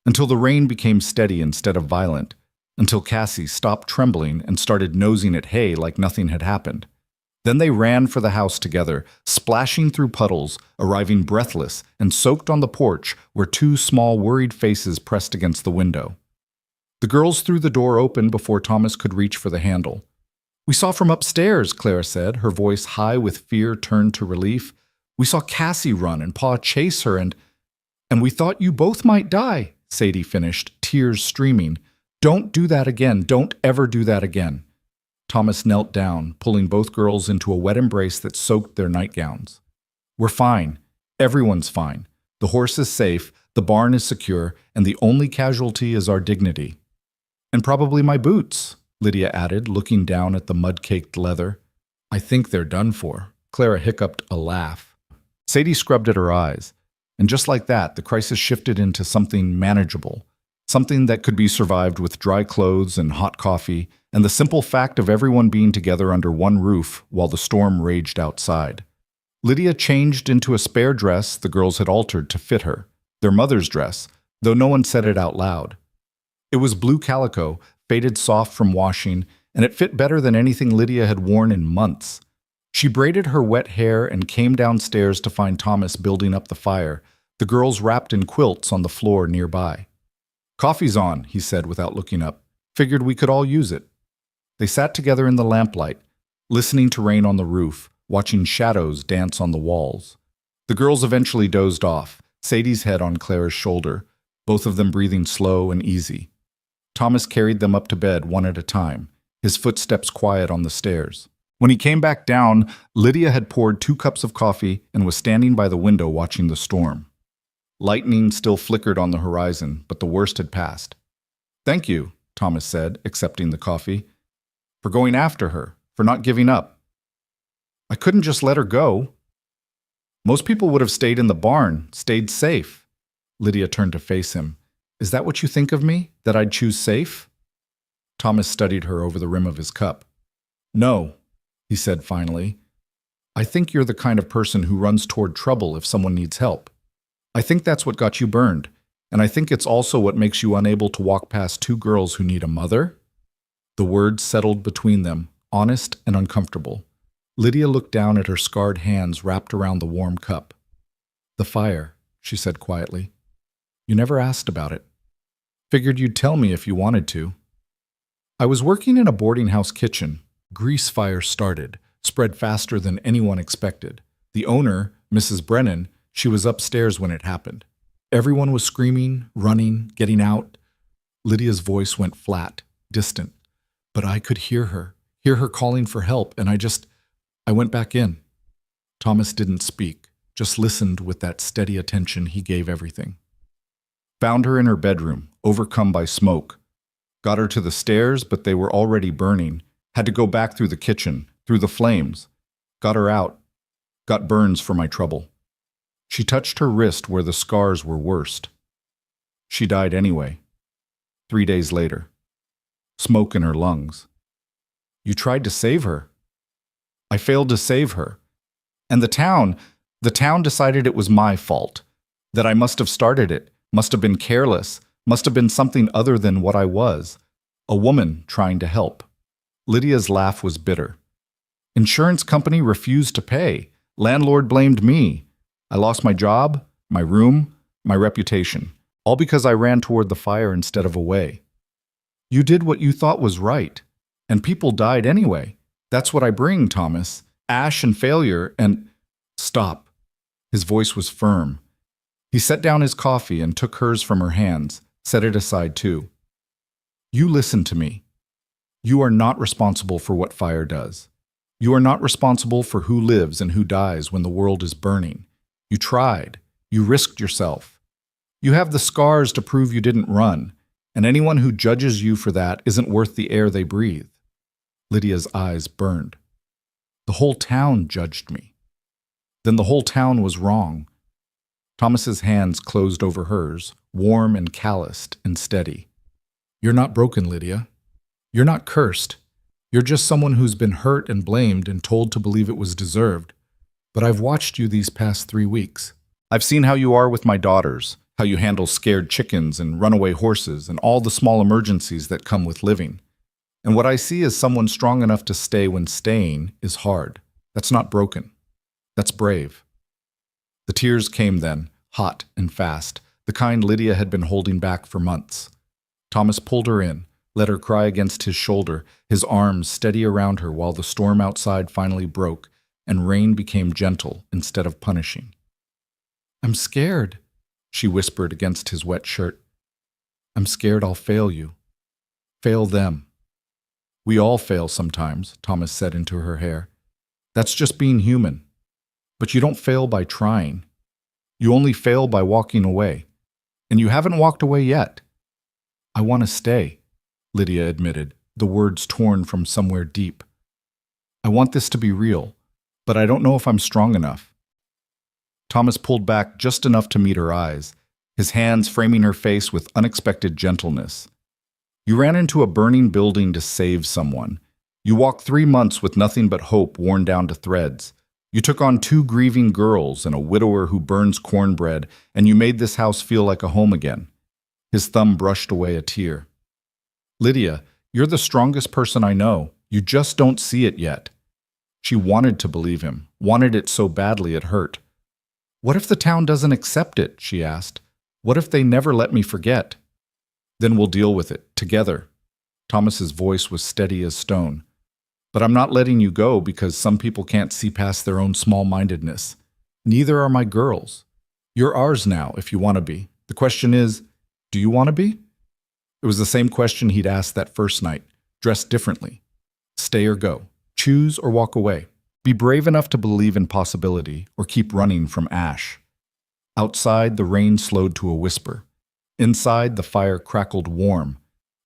Speaker 1: until the rain became steady instead of violent, until Cassie stopped trembling and started nosing at hay like nothing had happened. Then they ran for the house together, splashing through puddles, arriving breathless and soaked on the porch where two small worried faces pressed against the window. The girls threw the door open before Thomas could reach for the handle. "We saw from upstairs," Clara said, her voice high with fear turned to relief. "We saw Cassie run and Pa chase her and we thought you both might die," Sadie finished, tears streaming. "Don't do that again. Don't ever do that again." Thomas knelt down, pulling both girls into a wet embrace that soaked their nightgowns. "We're fine. Everyone's fine. The horse is safe, the barn is secure, and the only casualty is our dignity." "And probably my boots," Lydia added, looking down at the mud-caked leather. "I think they're done for." Clara hiccuped a laugh. Sadie scrubbed at her eyes, and just like that, the crisis shifted into something manageable, something that could be survived with dry clothes and hot coffee, and the simple fact of everyone being together under one roof while the storm raged outside. Lydia changed into a spare dress the girls had altered to fit her, their mother's dress, though no one said it out loud. It was blue calico, faded soft from washing, and it fit better than anything Lydia had worn in months. She braided her wet hair and came downstairs to find Thomas building up the fire, the girls wrapped in quilts on the floor nearby. "Coffee's on," he said without looking up. "Figured we could all use it." They sat together in the lamplight, listening to rain on the roof, watching shadows dance on the walls. The girls eventually dozed off, Sadie's head on Clara's shoulder, both of them breathing slow and easy. Thomas carried them up to bed one at a time, his footsteps quiet on the stairs. When he came back down, Lydia had poured 2 cups of coffee and was standing by the window watching the storm. Lightning still flickered on the horizon, but the worst had passed. "Thank you," Thomas said, accepting the coffee. "For going after her, for not giving up. I couldn't just let her go. Most people would have stayed in the barn, stayed safe." Lydia turned to face him. "Is that what you think of me, that I'd choose safe?" Thomas studied her over the rim of his cup. "No," he said finally. "I think you're the kind of person who runs toward trouble if someone needs help. I think that's what got you burned, and I think it's also what makes you unable to walk past 2 girls who need a mother." The words settled between them, honest and uncomfortable. Lydia looked down at her scarred hands wrapped around the warm cup. "The fire," she said quietly. "You never asked about it. Figured you'd tell me if you wanted to." "I was working in a boarding house kitchen. Grease fire started, spread faster than anyone expected. The owner, Mrs. Brennan, she was upstairs when it happened. Everyone was screaming, running, getting out. Lydia's voice went flat, distant. But I could hear her calling for help, and I went back in. Thomas didn't speak, just listened with that steady attention he gave everything. Found her in her bedroom, overcome by smoke. Got her to the stairs, but they were already burning. Had to go back through the kitchen, through the flames. Got her out. Got burns for my trouble. She touched her wrist where the scars were worst. She died anyway. 3 days later. Smoke in her lungs. You tried to save her. I failed to save her. And the town decided it was my fault. That I must have started it, must have been careless, must have been something other than what I was. A woman trying to help. Lydia's laugh was bitter. Insurance company refused to pay. Landlord blamed me. I lost my job, my room, my reputation, all because I ran toward the fire instead of away. You did what you thought was right, and people died anyway. That's what I bring, Thomas. Ash and failure and— Stop. His voice was firm. He set down his coffee and took hers from her hands, set it aside too. You listen to me. You are not responsible for what fire does. You are not responsible for who lives and who dies when the world is burning. You tried. You risked yourself. You have the scars to prove you didn't run, and anyone who judges you for that isn't worth the air they breathe. Lydia's eyes burned. The whole town judged me. Then the whole town was wrong. Thomas's hands closed over hers, warm and calloused and steady. You're not broken, Lydia. You're not cursed. You're just someone who's been hurt and blamed and told to believe it was deserved. But I've watched you these past 3 weeks. I've seen how you are with my daughters, how you handle scared chickens and runaway horses and all the small emergencies that come with living. And what I see is someone strong enough to stay when staying is hard. That's not broken. That's brave. The tears came then, hot and fast, the kind Lydia had been holding back for months. Thomas pulled her in, let her cry against his shoulder, his arms steady around her while the storm outside finally broke and rain became gentle instead of punishing. I'm scared, she whispered against his wet shirt. I'm scared I'll fail you. Fail them. We all fail sometimes, Thomas said into her hair. That's just being human. But you don't fail by trying. You only fail by walking away. And you haven't walked away yet. I want to stay, Lydia admitted, the words torn from somewhere deep. I want this to be real, but I don't know if I'm strong enough. Thomas pulled back just enough to meet her eyes, his hands framing her face with unexpected gentleness. You ran into a burning building to save someone. You walked 3 months with nothing but hope worn down to threads. You took on 2 grieving girls and a widower who burns cornbread, and you made this house feel like a home again. His thumb brushed away a tear. Lydia, you're the strongest person I know. You just don't see it yet. She wanted to believe him, wanted it so badly it hurt. What if the town doesn't accept it, she asked. What if they never let me forget? Then we'll deal with it, together. Thomas's voice was steady as stone. But I'm not letting you go because some people can't see past their own small-mindedness. Neither are my girls. You're ours now, if you want to be. The question is, do you want to be? It was the same question he'd asked that first night, dressed differently. Stay or go. Choose or walk away. Be brave enough to believe in possibility or keep running from ash. Outside, the rain slowed to a whisper. Inside, the fire crackled warm.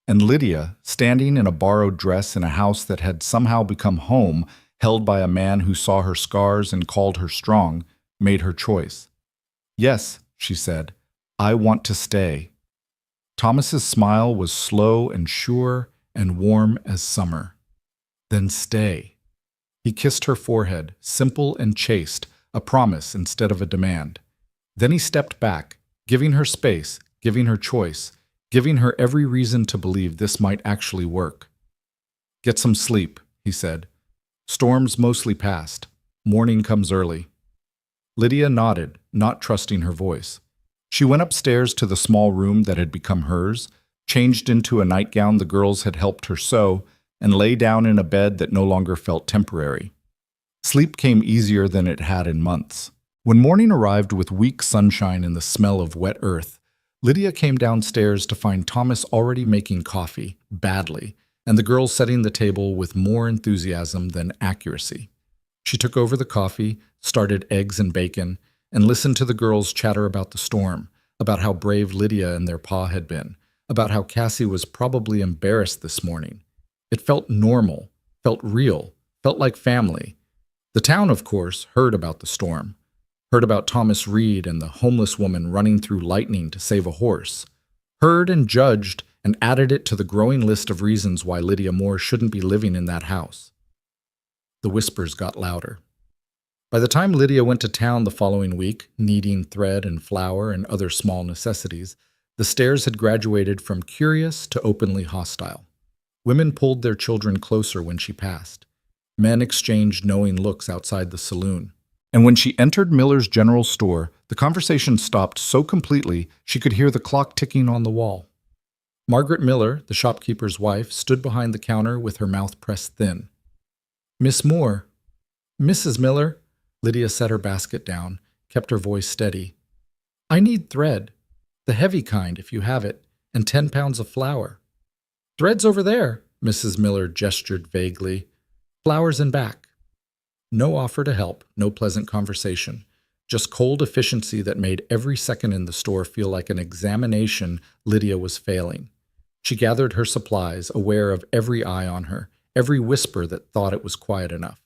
Speaker 1: And Lydia, standing in a borrowed dress in a house that had somehow become home, held by a man who saw her scars and called her strong, made her choice. Yes, she said, I want to stay. Thomas's smile was slow and sure and warm as summer. Then stay. He kissed her forehead, simple and chaste, a promise instead of a demand. Then he stepped back, giving her space, giving her choice, giving her every reason to believe this might actually work. Get some sleep, he said. Storm's mostly past. Morning comes early. Lydia nodded, not trusting her voice. She went upstairs to the small room that had become hers, changed into a nightgown the girls had helped her sew, and lay down in a bed that no longer felt temporary. Sleep came easier than it had in months. When morning arrived with weak sunshine and the smell of wet earth, Lydia came downstairs to find Thomas already making coffee, badly, and the girls setting the table with more enthusiasm than accuracy. She took over the coffee, started eggs and bacon, and listened to the girls chatter about the storm, about how brave Lydia and their pa had been, about how Cassie was probably embarrassed this morning. It felt normal, felt real, felt like family. The town, of course, heard about the storm, heard about Thomas Reed and the homeless woman running through lightning to save a horse, heard and judged and added it to the growing list of reasons why Lydia Moore shouldn't be living in that house. The whispers got louder. By the time Lydia went to town the following week, needing thread and flour and other small necessities, the stares had graduated from curious to openly hostile. Women pulled their children closer when she passed. Men exchanged knowing looks outside the saloon. And when she entered Miller's general store, the conversation stopped so completely she could hear the clock ticking on the wall. Margaret Miller, the shopkeeper's wife, stood behind the counter with her mouth pressed thin. "Miss Moore." "Mrs. Miller." Lydia set her basket down, kept her voice steady. "I need thread. The heavy kind, if you have it, and 10 pounds of flour." "Thread's over there," Mrs. Miller gestured vaguely. "Flour's in back." No offer to help, no pleasant conversation. Just cold efficiency that made every second in the store feel like an examination Lydia was failing. She gathered her supplies, aware of every eye on her, every whisper that thought it was quiet enough.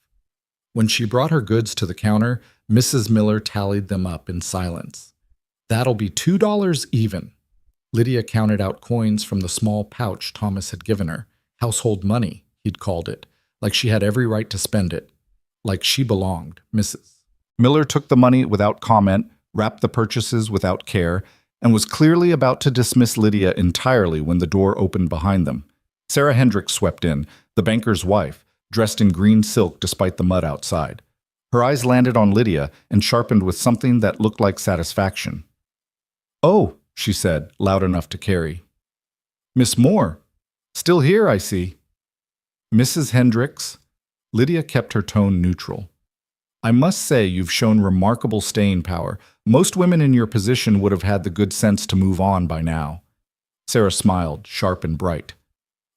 Speaker 1: When she brought her goods to the counter, Mrs. Miller tallied them up in silence. "That'll be $2 even." Lydia counted out coins from the small pouch Thomas had given her. Household money, he'd called it, like she had every right to spend it. Like she belonged, Mrs. Miller took the money without comment, wrapped the purchases without care, and was clearly about to dismiss Lydia entirely when the door opened behind them. Sarah Hendricks swept in, the banker's wife, dressed in green silk despite the mud outside. Her eyes landed on Lydia and sharpened with something that looked like satisfaction. "Oh," she said, loud enough to carry. "Miss Moore. Still here, I see." "Mrs. Hendricks." Lydia kept her tone neutral. "I must say you've shown remarkable staying power. Most women in your position would have had the good sense to move on by now." Sarah smiled, sharp and bright.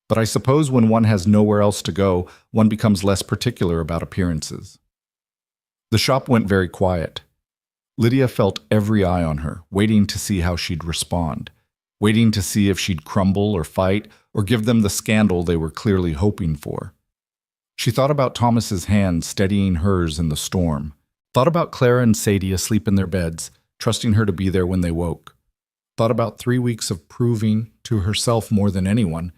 Speaker 1: "But I suppose when one has nowhere else to go, one becomes less particular about appearances." The shop went very quiet. Lydia felt every eye on her, waiting to see how she'd respond, waiting to see if she'd crumble or fight or give them the scandal they were clearly hoping for. She thought about Thomas's hand steadying hers in the storm, thought about Clara and Sadie asleep in their beds, trusting her to be there when they woke, thought about 3 weeks of proving, to herself more than anyone,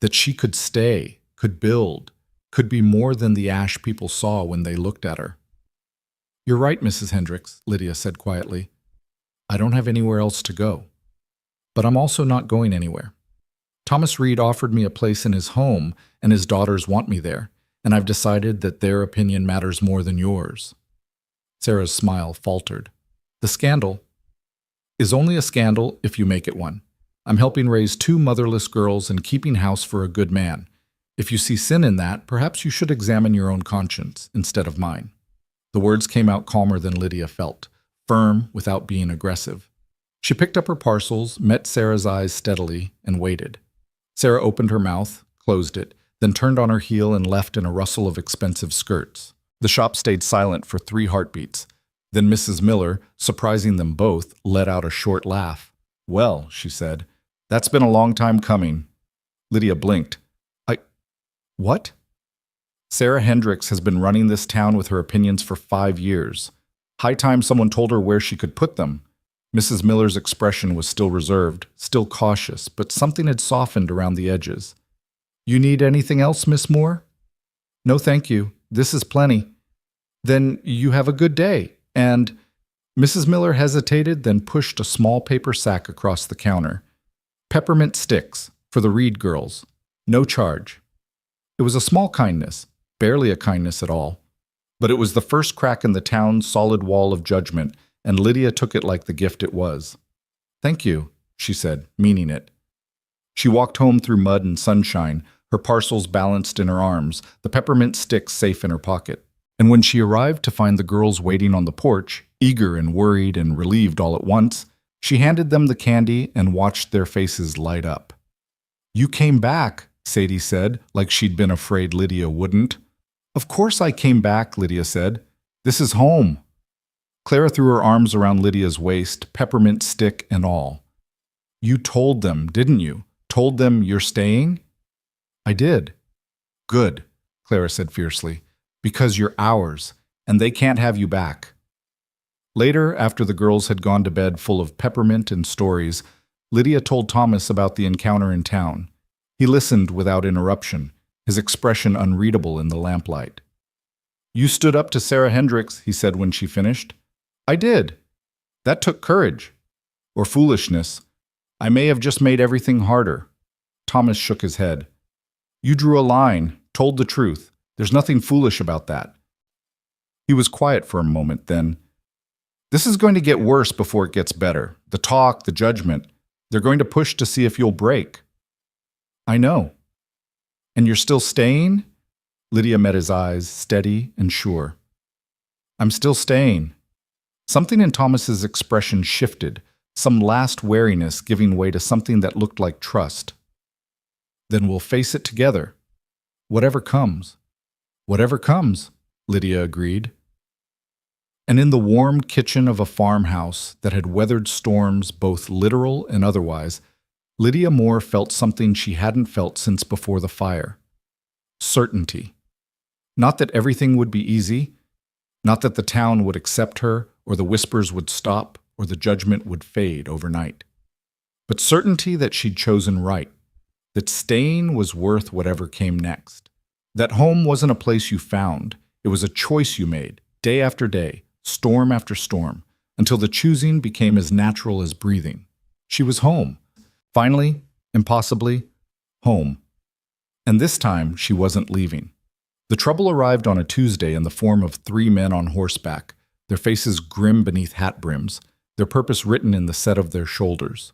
Speaker 1: that she could stay, could build, could be more than the ash people saw when they looked at her. "You're right, Mrs. Hendricks," Lydia said quietly. "I don't have anywhere else to go. But I'm also not going anywhere. Thomas Reed offered me a place in his home, and his daughters want me there, and I've decided that their opinion matters more than yours." Sarah's smile faltered. "The scandal is only a scandal if you make it one. I'm helping raise 2 motherless girls and keeping house for a good man. If you see sin in that, perhaps you should examine your own conscience instead of mine." The words came out calmer than Lydia felt, firm without being aggressive. She picked up her parcels, met Sarah's eyes steadily, and waited. Sarah opened her mouth, closed it, then turned on her heel and left in a rustle of expensive skirts. The shop stayed silent for 3 heartbeats. Then Mrs. Miller, surprising them both, let out a short laugh. "Well," she said, "that's been a long time coming." Lydia blinked. What?" "Sarah Hendricks has been running this town with her opinions for 5 years. High time someone told her where she could put them." Mrs. Miller's expression was still reserved, still cautious, but something had softened around the edges. "You need anything else, Miss Moore?" "No, thank you. This is plenty." "Then you have a good day, and—" Mrs. Miller hesitated, then pushed a small paper sack across the counter. "Peppermint sticks, for the Reed girls. No charge." It was a small kindness, barely a kindness at all. But it was the first crack in the town's solid wall of judgment, and Lydia took it like the gift it was. "Thank you," she said, meaning it. She walked home through mud and sunshine, her parcels balanced in her arms, the peppermint stick safe in her pocket. And when she arrived to find the girls waiting on the porch, eager and worried and relieved all at once, she handed them the candy and watched their faces light up. "You came back," Sadie said, like she'd been afraid Lydia wouldn't. "Of course I came back," Lydia said. "This is home." Clara threw her arms around Lydia's waist, peppermint stick and all. "You told them, didn't you? Told them you're staying?" "I did." "Good," Clara said fiercely, "because you're ours, and they can't have you back." Later, after the girls had gone to bed full of peppermint and stories, Lydia told Thomas about the encounter in town. He listened without interruption, his expression unreadable in the lamplight. "You stood up to Sarah Hendricks," he said when she finished. "I did. That took courage. Or foolishness. I may have just made everything harder." Thomas shook his head. "You drew a line, told the truth. There's nothing foolish about that." He was quiet for a moment, then, "This is going to get worse before it gets better. The talk, the judgment. They're going to push to see if you'll break." "I know." "And you're still staying?" Lydia met his eyes, steady and sure. "I'm still staying." Something in Thomas's expression shifted, some last wariness giving way to something that looked like trust. "Then we'll face it together. Whatever comes." "Whatever comes," Lydia agreed. And in the warm kitchen of a farmhouse that had weathered storms both literal and otherwise, Lydia Moore felt something she hadn't felt since before the fire. Certainty. Not that everything would be easy, not that the town would accept her, or the whispers would stop, or the judgment would fade overnight. But certainty that she'd chosen right, that staying was worth whatever came next. That home wasn't a place you found, it was a choice you made, day after day, storm after storm, until the choosing became as natural as breathing. She was home. Finally, impossibly, home. And this time, she wasn't leaving. The trouble arrived on a Tuesday in the form of 3 men on horseback, their faces grim beneath hat brims, their purpose written in the set of their shoulders.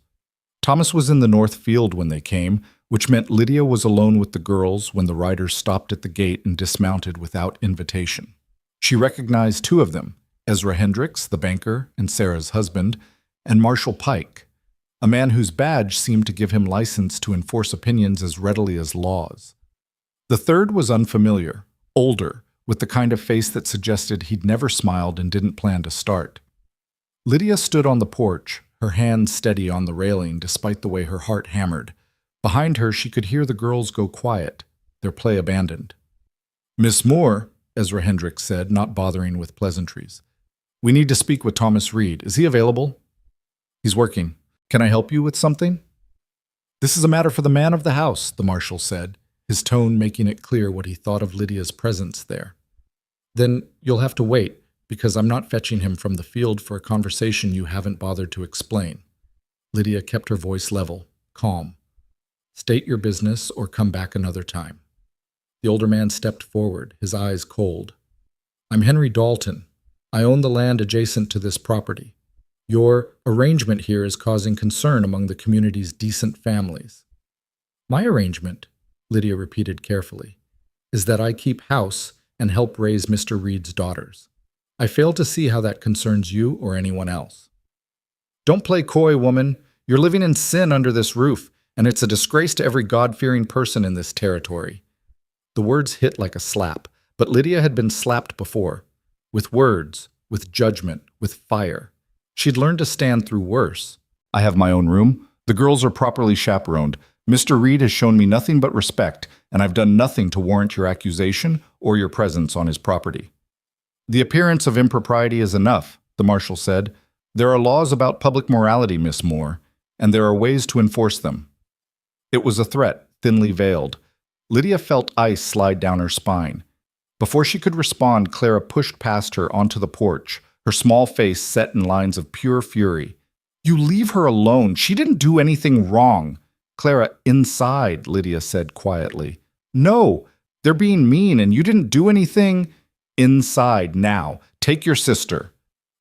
Speaker 1: Thomas was in the north field when they came, which meant Lydia was alone with the girls when the riders stopped at the gate and dismounted without invitation. She recognized 2 of them, Ezra Hendricks, the banker and Sarah's husband, and Marshall Pike, a man whose badge seemed to give him license to enforce opinions as readily as laws. The third was unfamiliar, older, with the kind of face that suggested he'd never smiled and didn't plan to start. Lydia stood on the porch, her hand steady on the railing despite the way her heart hammered. Behind her, she could hear the girls go quiet, their play abandoned. "Miss Moore," Ezra Hendricks said, not bothering with pleasantries. "We need to speak with Thomas Reed. Is he available?" "He's working. Can I help you with something?" "This is a matter for the man of the house," the marshal said, his tone making it clear what he thought of Lydia's presence there. "Then you'll have to wait, because I'm not fetching him from the field for a conversation you haven't bothered to explain." Lydia kept her voice level, calm. "State your business or come back another time." The older man stepped forward, his eyes cold. "I'm Henry Dalton. I own the land adjacent to this property. Your arrangement here is causing concern among the community's decent families." "My arrangement," Lydia repeated carefully, "is that I keep house and help raise Mr. Reed's daughters. I fail to see how that concerns you or anyone else." "Don't play coy, woman. You're living in sin under this roof, and it's a disgrace to every God-fearing person in this territory." The words hit like a slap, but Lydia had been slapped before. With words, with judgment, with fire. She'd learned to stand through worse. "I have my own room. The girls are properly chaperoned. Mr. Reed has shown me nothing but respect, and I've done nothing to warrant your accusation or your presence on his property." "The appearance of impropriety is enough," the marshal said. "There are laws about public morality, Miss Moore, and there are ways to enforce them." It was a threat, thinly veiled. Lydia felt ice slide down her spine. Before she could respond, Clara pushed past her onto the porch, her small face set in lines of pure fury. "You leave her alone. She didn't do anything wrong." "Clara, inside," Lydia said quietly. "No, they're being mean, and you didn't do anything." "Inside, now. Take your sister."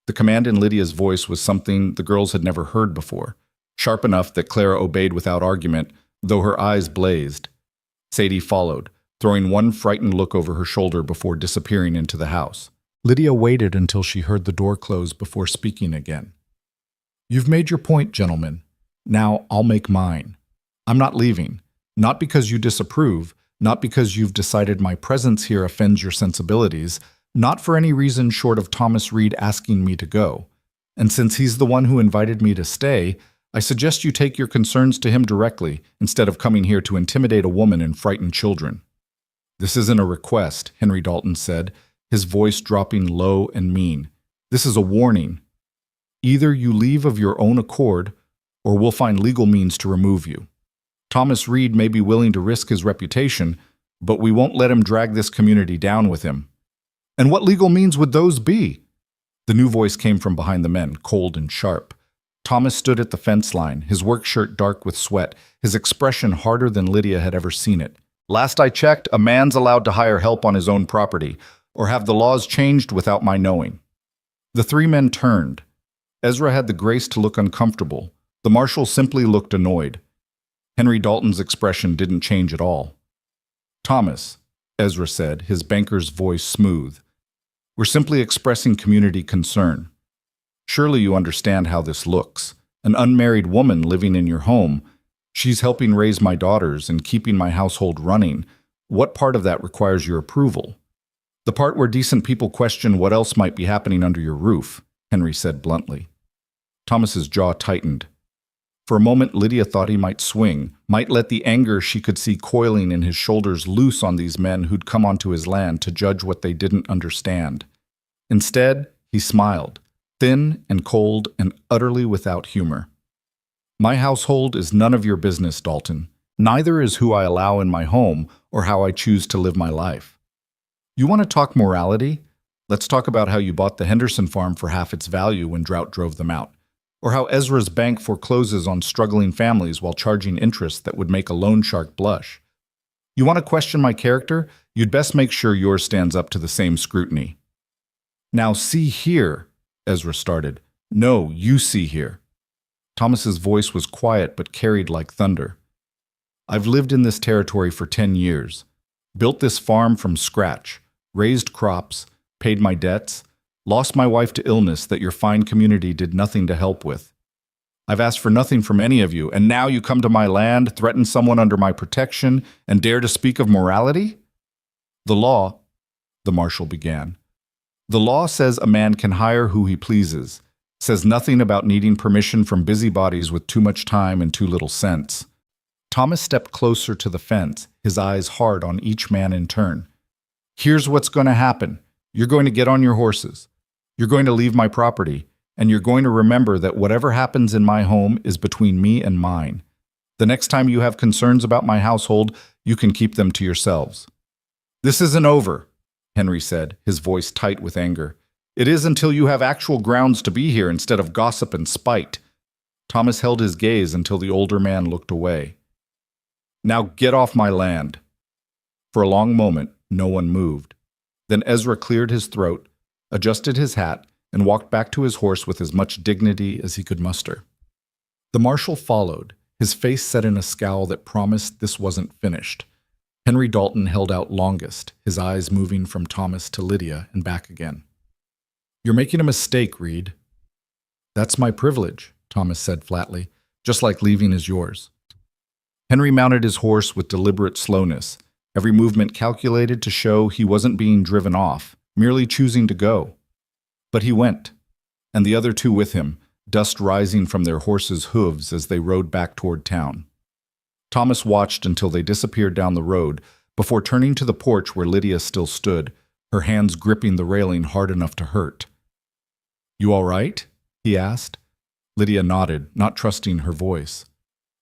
Speaker 1: The command in Lydia's voice was something the girls had never heard before, sharp enough that Clara obeyed without argument, though her eyes blazed. Sadie followed, throwing one frightened look over her shoulder before disappearing into the house. Lydia waited until she heard the door close before speaking again. "You've made your point, gentlemen. Now I'll make mine. I'm not leaving. Not because you disapprove, not because you've decided my presence here offends your sensibilities, not for any reason short of Thomas Reed asking me to go. And since he's the one who invited me to stay, I suggest you take your concerns to him directly instead of coming here to intimidate a woman and frighten children." "This isn't a request," Henry Dalton said, his voice dropping low and mean. "This is a warning. Either you leave of your own accord, or we'll find legal means to remove you. Thomas Reed may be willing to risk his reputation, but we won't let him drag this community down with him." "And what legal means would those be?" The new voice came from behind the men, cold and sharp. Thomas stood at the fence line, his work shirt dark with sweat, his expression harder than Lydia had ever seen it. "Last I checked, a man's allowed to hire help on his own property, or have the laws changed without my knowing." The three men turned. Ezra had the grace to look uncomfortable. The marshal simply looked annoyed. Henry Dalton's expression didn't change at all. "Thomas," Ezra said, his banker's voice smooth, "we're simply expressing community concern. Surely you understand how this looks. An unmarried woman living in your home. She's helping raise my daughters and keeping my household running. What part of that requires your approval?" "The part where decent people question what else might be happening under your roof," Henry said bluntly. Thomas's jaw tightened. For a moment, Lydia thought he might swing, might let the anger she could see coiling in his shoulders loose on these men who'd come onto his land to judge what they didn't understand. Instead, he smiled, thin and cold and utterly without humor. "My household is none of your business, Dalton. Neither is who I allow in my home or how I choose to live my life. You want to talk morality? Let's talk about how you bought the Henderson farm for half its value when drought drove them out. Or how Ezra's bank forecloses on struggling families while charging interest that would make a loan shark blush. You want to question my character? You'd best make sure yours stands up to the same scrutiny." "Now see here," Ezra started. "No, you see here." Thomas's voice was quiet but carried like thunder. "I've lived in this territory for 10 years, built this farm from scratch, raised crops, paid my debts, lost my wife to illness that your fine community did nothing to help with. I've asked for nothing from any of you, and now you come to my land, threaten someone under my protection, and dare to speak of morality?" "The law," the marshal began. "The law says a man can hire who he pleases, says nothing about needing permission from busybodies with too much time and too little sense." Thomas stepped closer to the fence, his eyes hard on each man in turn. "Here's what's going to happen. You're going to get on your horses. You're going to leave my property, and you're going to remember that whatever happens in my home is between me and mine. The next time you have concerns about my household, you can keep them to yourselves." "This isn't over," Henry said, his voice tight with anger. "It is until you have actual grounds to be here instead of gossip and spite." Thomas held his gaze until the older man looked away. "Now get off my land." For a long moment, no one moved. Then Ezra cleared his throat, adjusted his hat, and walked back to his horse with as much dignity as he could muster. The marshal followed, his face set in a scowl that promised this wasn't finished. Henry Dalton held out longest, his eyes moving from Thomas to Lydia and back again. "You're making a mistake, Reed." "That's my privilege," Thomas said flatly, "just like leaving is yours." Henry mounted his horse with deliberate slowness, every movement calculated to show he wasn't being driven off, merely choosing to go. But he went, and the other two with him, dust rising from their horses' hooves as they rode back toward town. Thomas watched until they disappeared down the road before turning to the porch where Lydia still stood, her hands gripping the railing hard enough to hurt. "You all right?" he asked. Lydia nodded, not trusting her voice.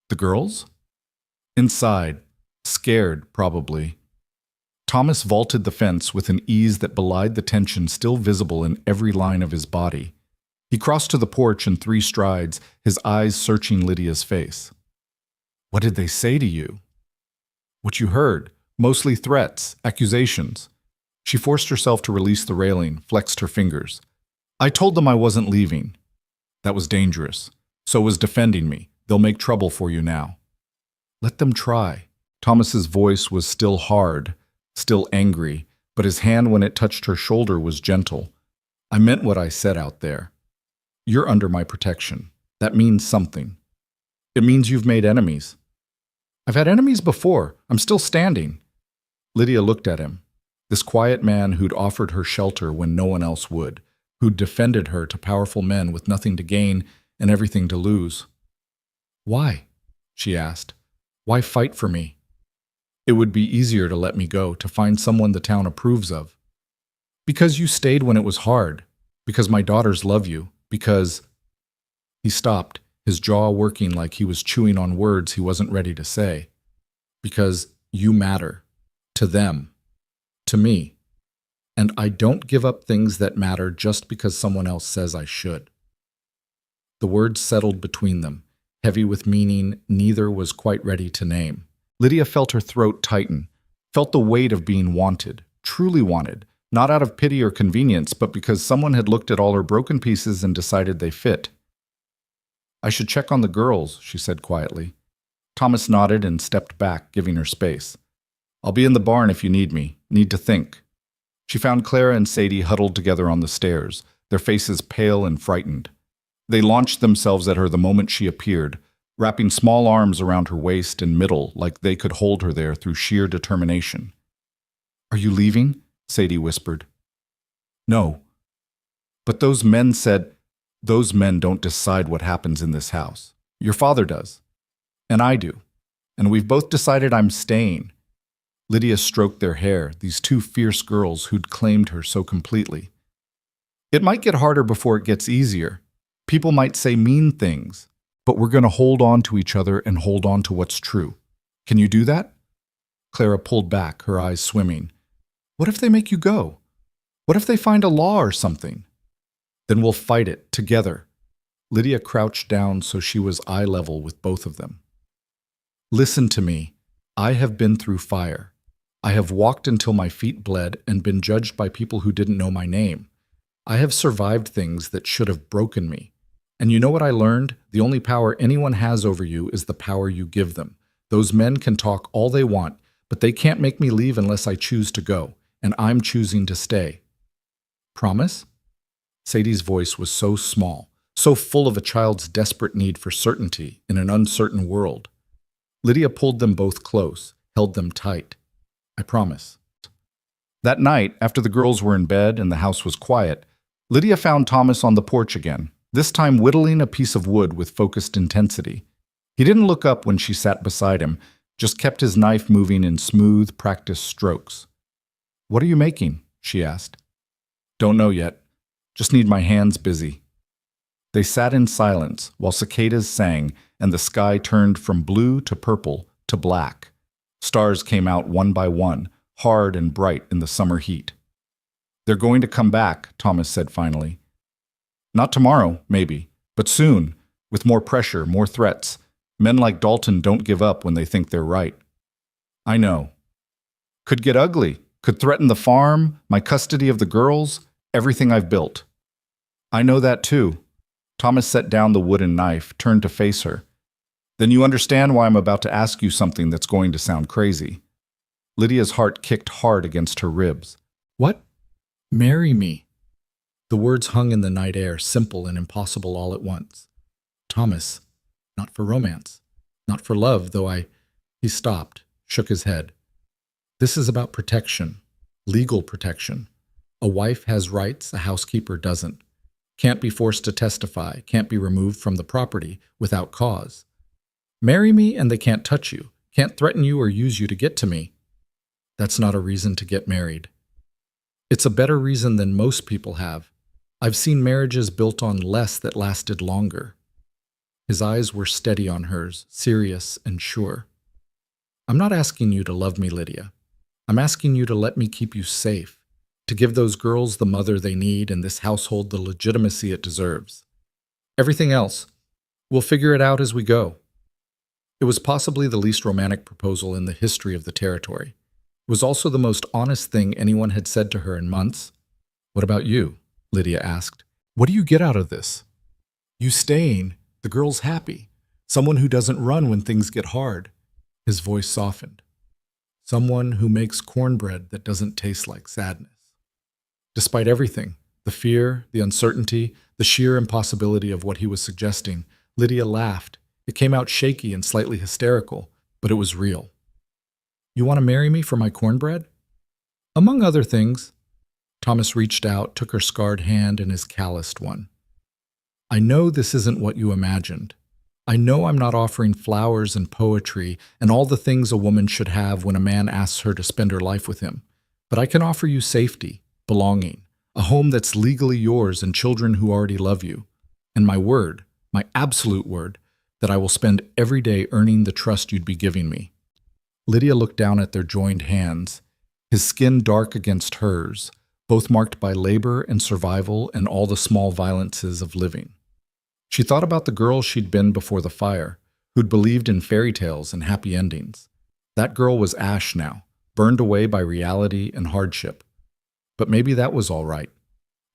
Speaker 1: "The girls?" "Inside. Scared, probably." Thomas vaulted the fence with an ease that belied the tension still visible in every line of his body. He crossed to the porch in 3 strides, his eyes searching Lydia's face. "What did they say to you?" "What you heard. Mostly threats, accusations." She forced herself to release the railing, flexed her fingers. "I told them I wasn't leaving. That was dangerous. So was defending me. They'll make trouble for you now." "Let them try." Thomas's voice was still hard, still angry, but his hand when it touched her shoulder was gentle. I meant what I said out there. You're under my protection. That means something. It means you've made enemies. I've had enemies before. I'm still standing. Lydia looked at him. This quiet man who'd offered her shelter when no one else would, who'd defended her to powerful men with nothing to gain and everything to lose. Why? She asked. Why fight for me? It would be easier to let me go, to find someone the town approves of. Because you stayed when it was hard. Because my daughters love you. Because... He stopped, his jaw working like he was chewing on words he wasn't ready to say. Because you matter. To them. To me. And I don't give up things that matter just because someone else says I should. The words settled between them, heavy with meaning neither was quite ready to name. Lydia felt her throat tighten, felt the weight of being wanted, truly wanted, not out of pity or convenience, but because someone had looked at all her broken pieces and decided they fit. I should check on the girls, she said quietly. Thomas nodded and stepped back, giving her space. I'll be in the barn if you need me. Need to think. She found Clara and Sadie huddled together on the stairs, their faces pale and frightened. They launched themselves at her the moment she appeared, wrapping small arms around her waist and middle like they could hold her there through sheer determination. Are you leaving? Sadie whispered. No. But those men said, those men don't decide what happens in this house. Your father does. And I do. And we've both decided I'm staying. Lydia stroked their hair, these two fierce girls who'd claimed her so completely. It might get harder before it gets easier. People might say mean things, but we're going to hold on to each other and hold on to what's true. Can you do that? Clara pulled back, her eyes swimming. What if they make you go? What if they find a law or something? Then we'll fight it, together. Lydia crouched down so she was eye level with both of them. Listen to me. I have been through fire. I have walked until my feet bled and been judged by people who didn't know my name. I have survived things that should have broken me. And you know what I learned? The only power anyone has over you is the power you give them. Those men can talk all they want, but they can't make me leave unless I choose to go, and I'm choosing to stay. Promise? Sadie's voice was so small, so full of a child's desperate need for certainty in an uncertain world. Lydia pulled them both close, held them tight. I promise. That night, after the girls were in bed and the house was quiet, Lydia found Thomas on the porch again, this time whittling a piece of wood with focused intensity. He didn't look up when she sat beside him, just kept his knife moving in smooth, practiced strokes. What are you making? She asked. Don't know yet. Just need my hands busy. They sat in silence while cicadas sang and the sky turned from blue to purple to black. Stars came out one by one, hard and bright in the summer heat. They're going to come back, Thomas said finally. Not tomorrow, maybe, but soon, with more pressure, more threats. Men like Dalton don't give up when they think they're right. I know. Could get ugly, could threaten the farm, my custody of the girls, everything I've built. I know that too. Thomas set down the wooden knife, turned to face her. Then you understand why I'm about to ask you something that's going to sound crazy. Lydia's heart kicked hard against her ribs. What? Marry me. The words hung in the night air, simple and impossible all at once. Thomas, not for romance, not for love, though He stopped, shook his head. This is about protection, legal protection. A wife has rights a housekeeper doesn't. Can't be forced to testify, can't be removed from the property without cause. Marry me and they can't touch you, can't threaten you or use you to get to me. That's not a reason to get married. It's a better reason than most people have. I've seen marriages built on less that lasted longer. His eyes were steady on hers, serious and sure. I'm not asking you to love me, Lydia. I'm asking you to let me keep you safe, to give those girls the mother they need and this household the legitimacy it deserves. Everything else, we'll figure it out as we go. It was possibly the least romantic proposal in the history of the territory. It was also the most honest thing anyone had said to her in months. What about you? Lydia asked. What do you get out of this? You staying, the girl's happy, someone who doesn't run when things get hard. His voice softened. Someone who makes cornbread that doesn't taste like sadness. Despite everything, the fear, the uncertainty, the sheer impossibility of what he was suggesting, Lydia laughed. It came out shaky and slightly hysterical, but it was real. You want to marry me for my cornbread? Among other things. Thomas reached out, took her scarred hand in his calloused one. I know this isn't what you imagined. I know I'm not offering flowers and poetry and all the things a woman should have when a man asks her to spend her life with him. But I can offer you safety, belonging, a home that's legally yours and children who already love you. And my word, my absolute word, that I will spend every day earning the trust you'd be giving me. Lydia looked down at their joined hands, his skin dark against hers, both marked by labor and survival and all the small violences of living. She thought about the girl she'd been before the fire, who'd believed in fairy tales and happy endings. That girl was ash now, burned away by reality and hardship. But maybe that was all right.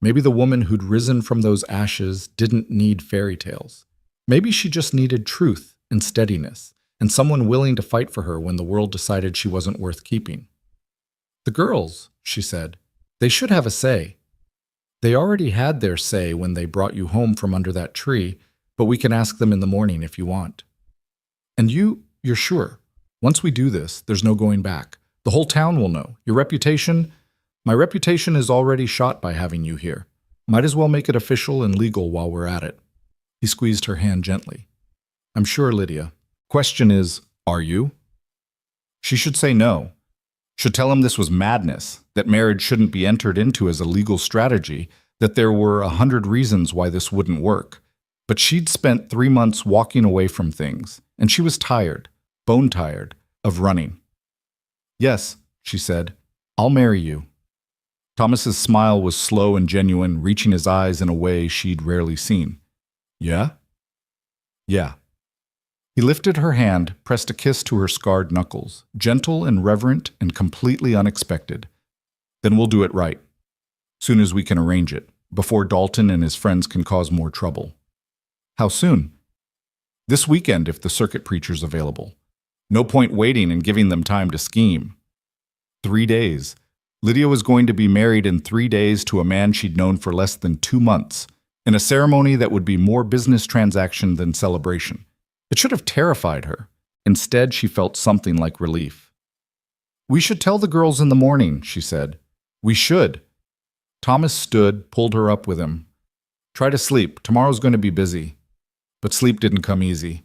Speaker 1: Maybe the woman who'd risen from those ashes didn't need fairy tales. Maybe she just needed truth and steadiness, and someone willing to fight for her when the world decided she wasn't worth keeping. The girls, she said, they should have a say. They already had their say when they brought you home from under that tree, but we can ask them in the morning if you want. And you're sure. Once we do this, there's no going back. The whole town will know. My reputation is already shot by having you here. Might as well make it official and legal while we're at it. He squeezed her hand gently. I'm sure, Lydia. Question is, are you? She should say no. Should tell him this was madness, that marriage shouldn't be entered into as a legal strategy, that there were 100 reasons why this wouldn't work. But she'd spent 3 months walking away from things, and she was tired, bone tired, of running. Yes, she said, I'll marry you. Thomas's smile was slow and genuine, reaching his eyes in a way she'd rarely seen. Yeah? Yeah. He lifted her hand, pressed a kiss to her scarred knuckles, gentle and reverent and completely unexpected. Then we'll do it right. Soon as we can arrange it, before Dalton and his friends can cause more trouble. How soon? This weekend if the circuit preacher's available. No point waiting and giving them time to scheme. 3 days. Lydia was going to be married in 3 days to a man she'd known for less than 2 months, in a ceremony that would be more business transaction than celebration. It should have terrified her. Instead, she felt something like relief. We should tell the girls in the morning, she said. We should. Thomas stood, pulled her up with him. Try to sleep. Tomorrow's going to be busy. But sleep didn't come easy.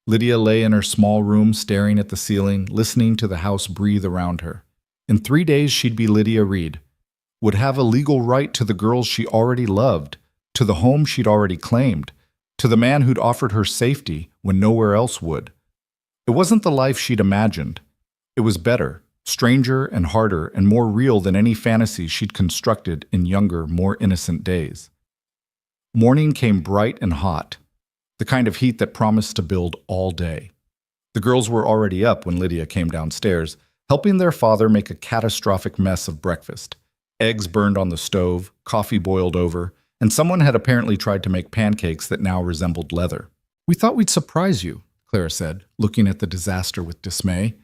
Speaker 1: Lydia lay in her small room staring at the ceiling, listening to the house breathe around her. In 3 days, she'd be Lydia Reed, would have a legal right to the girls she already loved, to the home she'd already claimed, to the man who'd offered her safety when nowhere else would. It wasn't the life she'd imagined. It was better, stranger and harder and more real than any fantasy she'd constructed in younger, more innocent days. Morning came bright and hot, the kind of heat that promised to build all day. The girls were already up when Lydia came downstairs, helping their father make a catastrophic mess of breakfast. Eggs burned on the stove, coffee boiled over, and someone had apparently tried to make pancakes that now resembled leather. We thought we'd surprise you, Clara said, looking at the disaster with dismay.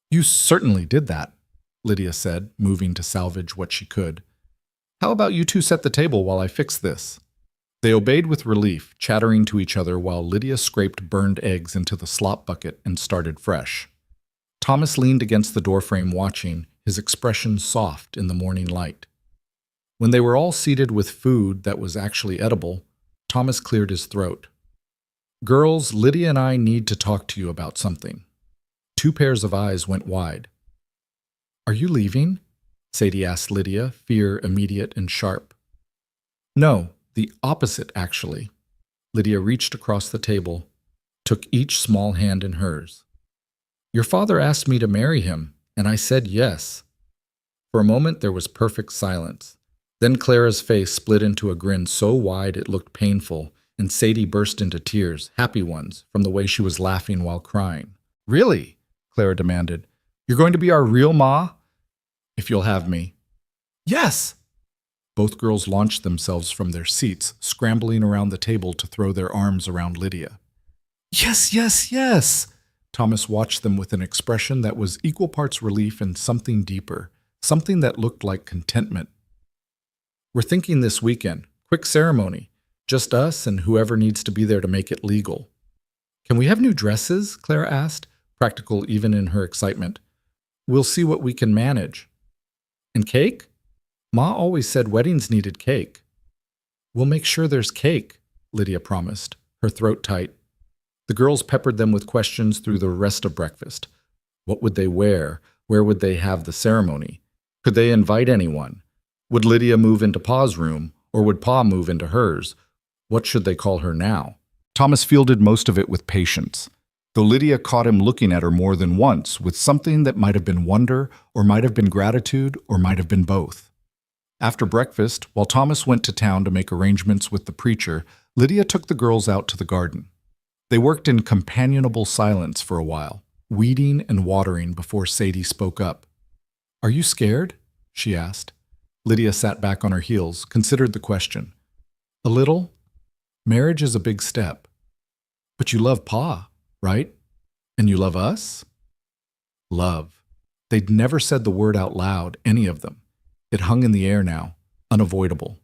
Speaker 1: You certainly did that, Lydia said, moving to salvage what she could. How about you two set the table while I fix this? They obeyed with relief, chattering to each other while Lydia scraped burned eggs into the slop bucket and started fresh. Thomas leaned against the doorframe watching, his expression soft in the morning light. When they were all seated with food that was actually edible, Thomas cleared his throat. Girls, Lydia and I need to talk to you about something. 2 pairs of eyes went wide. Are you leaving? Sadie asked Lydia, fear immediate and sharp. No, the opposite, actually. Lydia reached across the table, took each small hand in hers. Your father asked me to marry him, and I said yes. For a moment there was perfect silence. Then Clara's face split into a grin so wide it looked painful, and Sadie burst into tears, happy ones, from the way she was laughing while crying. Really? Clara demanded. You're going to be our real ma? If you'll have me. Yes! Both girls launched themselves from their seats, scrambling around the table to throw their arms around Lydia. Yes, yes, yes! Thomas watched them with an expression that was equal parts relief and something deeper, something that looked like contentment. "We're thinking this weekend. Quick ceremony. Just us and whoever needs to be there to make it legal." "Can we have new dresses?" Clara asked, practical even in her excitement. "We'll see what we can manage." "And cake?" "Ma always said weddings needed cake." "We'll make sure there's cake," Lydia promised, her throat tight. The girls peppered them with questions through the rest of breakfast. What would they wear? Where would they have the ceremony? Could they invite anyone? Would Lydia move into Pa's room, or would Pa move into hers? What should they call her now? Thomas fielded most of it with patience, though Lydia caught him looking at her more than once with something that might have been wonder, or might have been gratitude, or might have been both. After breakfast, while Thomas went to town to make arrangements with the preacher, Lydia took the girls out to the garden. They worked in companionable silence for a while, weeding and watering before Sadie spoke up. "Are you scared?" she asked. Lydia sat back on her heels, considered the question. "A little. Marriage is a big step. But you love Pa, right? And you love us?" Love. They'd never said the word out loud, any of them. It hung in the air now, unavoidable.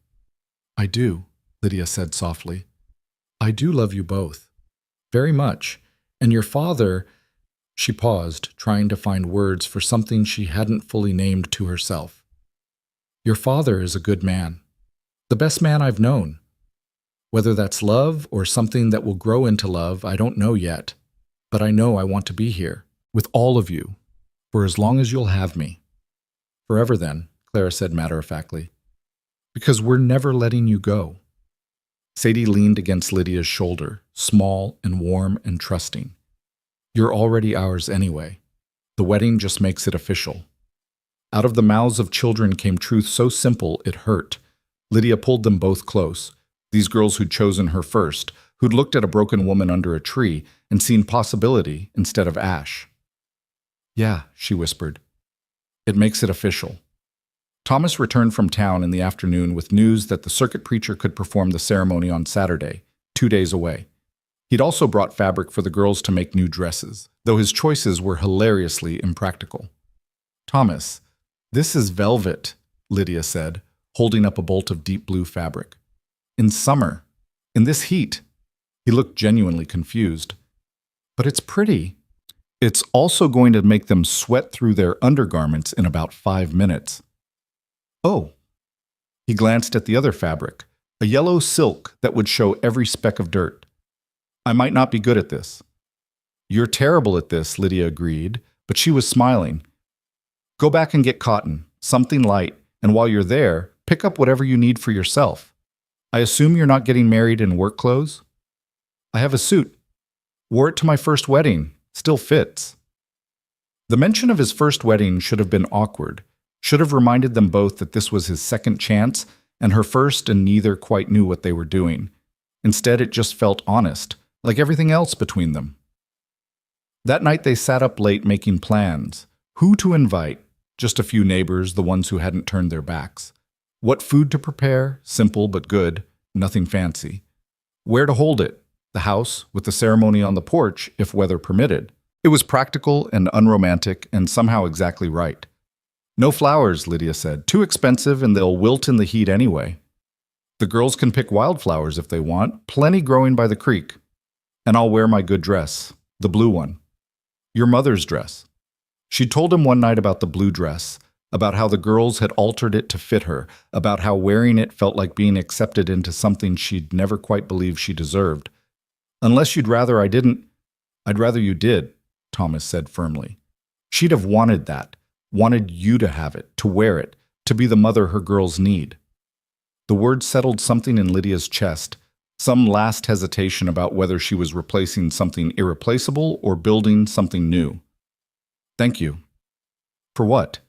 Speaker 1: "I do," Lydia said softly. "I do love you both. Very much. And your father—" She paused, trying to find words for something she hadn't fully named to herself. "Your father is a good man. The best man I've known. Whether that's love or something that will grow into love, I don't know yet. But I know I want to be here, with all of you, for as long as you'll have me." "Forever then," Clara said matter-of-factly. "Because we're never letting you go." Sadie leaned against Lydia's shoulder, small and warm and trusting. "You're already ours anyway. The wedding just makes it official." Out of the mouths of children came truth so simple it hurt. Lydia pulled them both close, these girls who'd chosen her first, who'd looked at a broken woman under a tree and seen possibility instead of ash. "Yeah," she whispered. "It makes it official." Thomas returned from town in the afternoon with news that the circuit preacher could perform the ceremony on Saturday, 2 days away. He'd also brought fabric for the girls to make new dresses, though his choices were hilariously impractical. "Thomas, this is velvet," Lydia said, holding up a bolt of deep blue fabric. "In summer. In this heat." He looked genuinely confused. "But it's pretty." "It's also going to make them sweat through their undergarments in about 5 minutes. "Oh." He glanced at the other fabric, a yellow silk that would show every speck of dirt. "I might not be good at this." "You're terrible at this," Lydia agreed, but she was smiling. "Go back and get cotton, something light, and while you're there, pick up whatever you need for yourself. I assume you're not getting married in work clothes?" "I have a suit. Wore it to my first wedding. Still fits." The mention of his first wedding should have been awkward, should have reminded them both that this was his second chance and her first, and neither quite knew what they were doing. Instead, it just felt honest, like everything else between them. That night they sat up late making plans. Who to invite? Just a few neighbors, the ones who hadn't turned their backs. What food to prepare? Simple but good, nothing fancy. Where to hold it? The house, with the ceremony on the porch, if weather permitted. It was practical and unromantic and somehow exactly right. "No flowers," Lydia said. "Too expensive and they'll wilt in the heat anyway. The girls can pick wildflowers if they want, plenty growing by the creek. And I'll wear my good dress, the blue one. Your mother's dress." She told him one night about the blue dress, about how the girls had altered it to fit her, about how wearing it felt like being accepted into something she'd never quite believed she deserved. "Unless you'd rather I didn't, I'd rather you did," Thomas said firmly. She'd have wanted that. Wanted you to have it, to wear it, to be the mother her girls need. The word settled something in Lydia's chest, some last hesitation about whether she was replacing something irreplaceable or building something new. "Thank you." "For what?"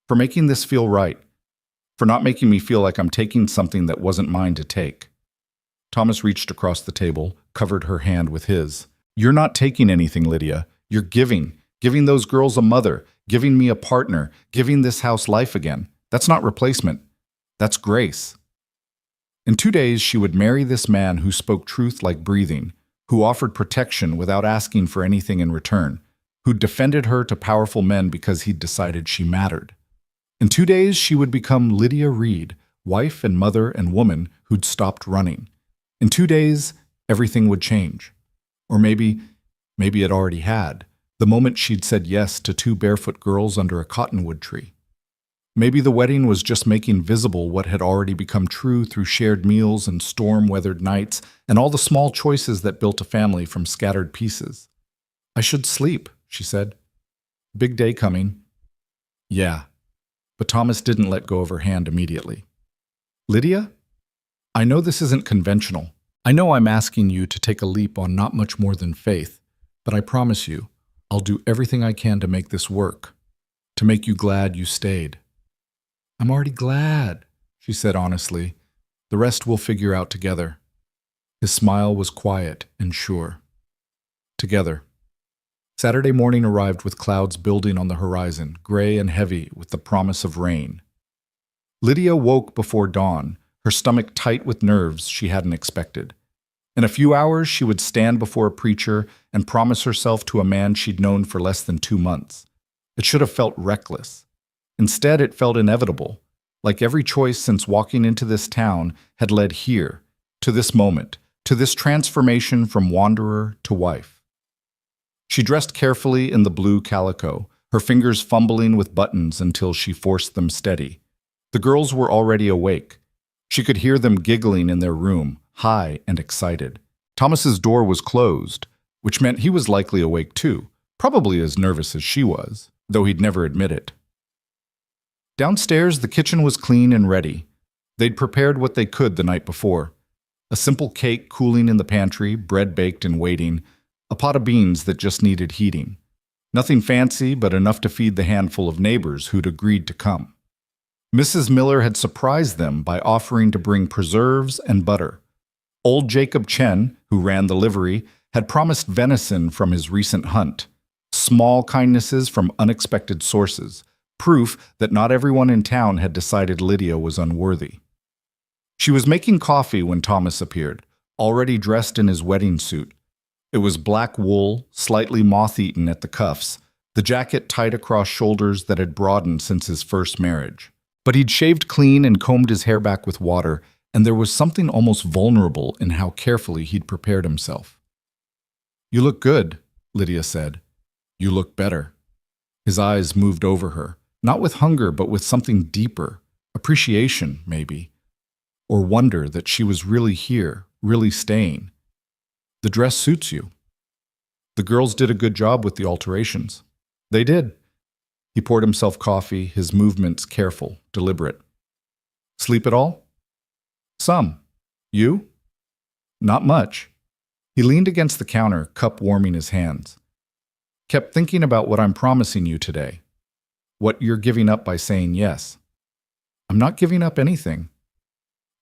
Speaker 1: "For making this feel right. For not making me feel like I'm taking something that wasn't mine to take." Thomas reached across the table, covered her hand with his. "You're not taking anything, Lydia. You're giving. Giving those girls a mother. Giving me a partner, giving this house life again. That's not replacement. That's grace. In 2 days, she would marry this man who spoke truth like breathing, who offered protection without asking for anything in return, who defended her to powerful men because he'd decided she mattered. In 2 days, she would become Lydia Reed, wife and mother and woman who'd stopped running. In 2 days, everything would change. Or maybe it already had, the moment she'd said yes to 2 barefoot girls under a cottonwood tree. Maybe the wedding was just making visible what had already become true through shared meals and storm-weathered nights and all the small choices that built a family from scattered pieces. "I should sleep," she said. "Big day coming." "Yeah." But Thomas didn't let go of her hand immediately. "Lydia, I know this isn't conventional. I know I'm asking you to take a leap on not much more than faith, but I promise you, I'll do everything I can to make this work, to make you glad you stayed." "I'm already glad," she said honestly. "The rest we'll figure out together." His smile was quiet and sure. Together. Saturday morning arrived with clouds building on the horizon, gray and heavy with the promise of rain. Lydia woke before dawn, her stomach tight with nerves she hadn't expected. In a few hours, she would stand before a preacher and promise herself to a man she'd known for less than 2 months. It should have felt reckless. Instead, it felt inevitable, like every choice since walking into this town had led here, to this moment, to this transformation from wanderer to wife. She dressed carefully in the blue calico, her fingers fumbling with buttons until she forced them steady. The girls were already awake. She could hear them giggling in their room, high and excited. Thomas's door was closed, which meant he was likely awake too, probably as nervous as she was, though he'd never admit it. Downstairs, the kitchen was clean and ready. They'd prepared what they could the night before. A simple cake cooling in the pantry, bread baked and waiting, a pot of beans that just needed heating. Nothing fancy, but enough to feed the handful of neighbors who'd agreed to come. Mrs. Miller had surprised them by offering to bring preserves and butter. Old Jacob Chen, who ran the livery, had promised venison from his recent hunt. Small kindnesses from unexpected sources, proof that not everyone in town had decided Lydia was unworthy. She was making coffee when Thomas appeared, already dressed in his wedding suit. It was black wool, slightly moth-eaten at the cuffs, the jacket tight across shoulders that had broadened since his first marriage. But he'd shaved clean and combed his hair back with water, and there was something almost vulnerable in how carefully he'd prepared himself. "You look good," Lydia said. "You look better." His eyes moved over her, not with hunger but with something deeper, appreciation, maybe, or wonder that she was really here, really staying. "The dress suits you." The girls did a good job with the alterations. They did. He poured himself coffee, his movements careful, deliberate. "Sleep at all?" "Some. You?" "Not much." He leaned against the counter, cup warming his hands. "Kept thinking about what I'm promising you today. What you're giving up by saying yes." "I'm not giving up anything."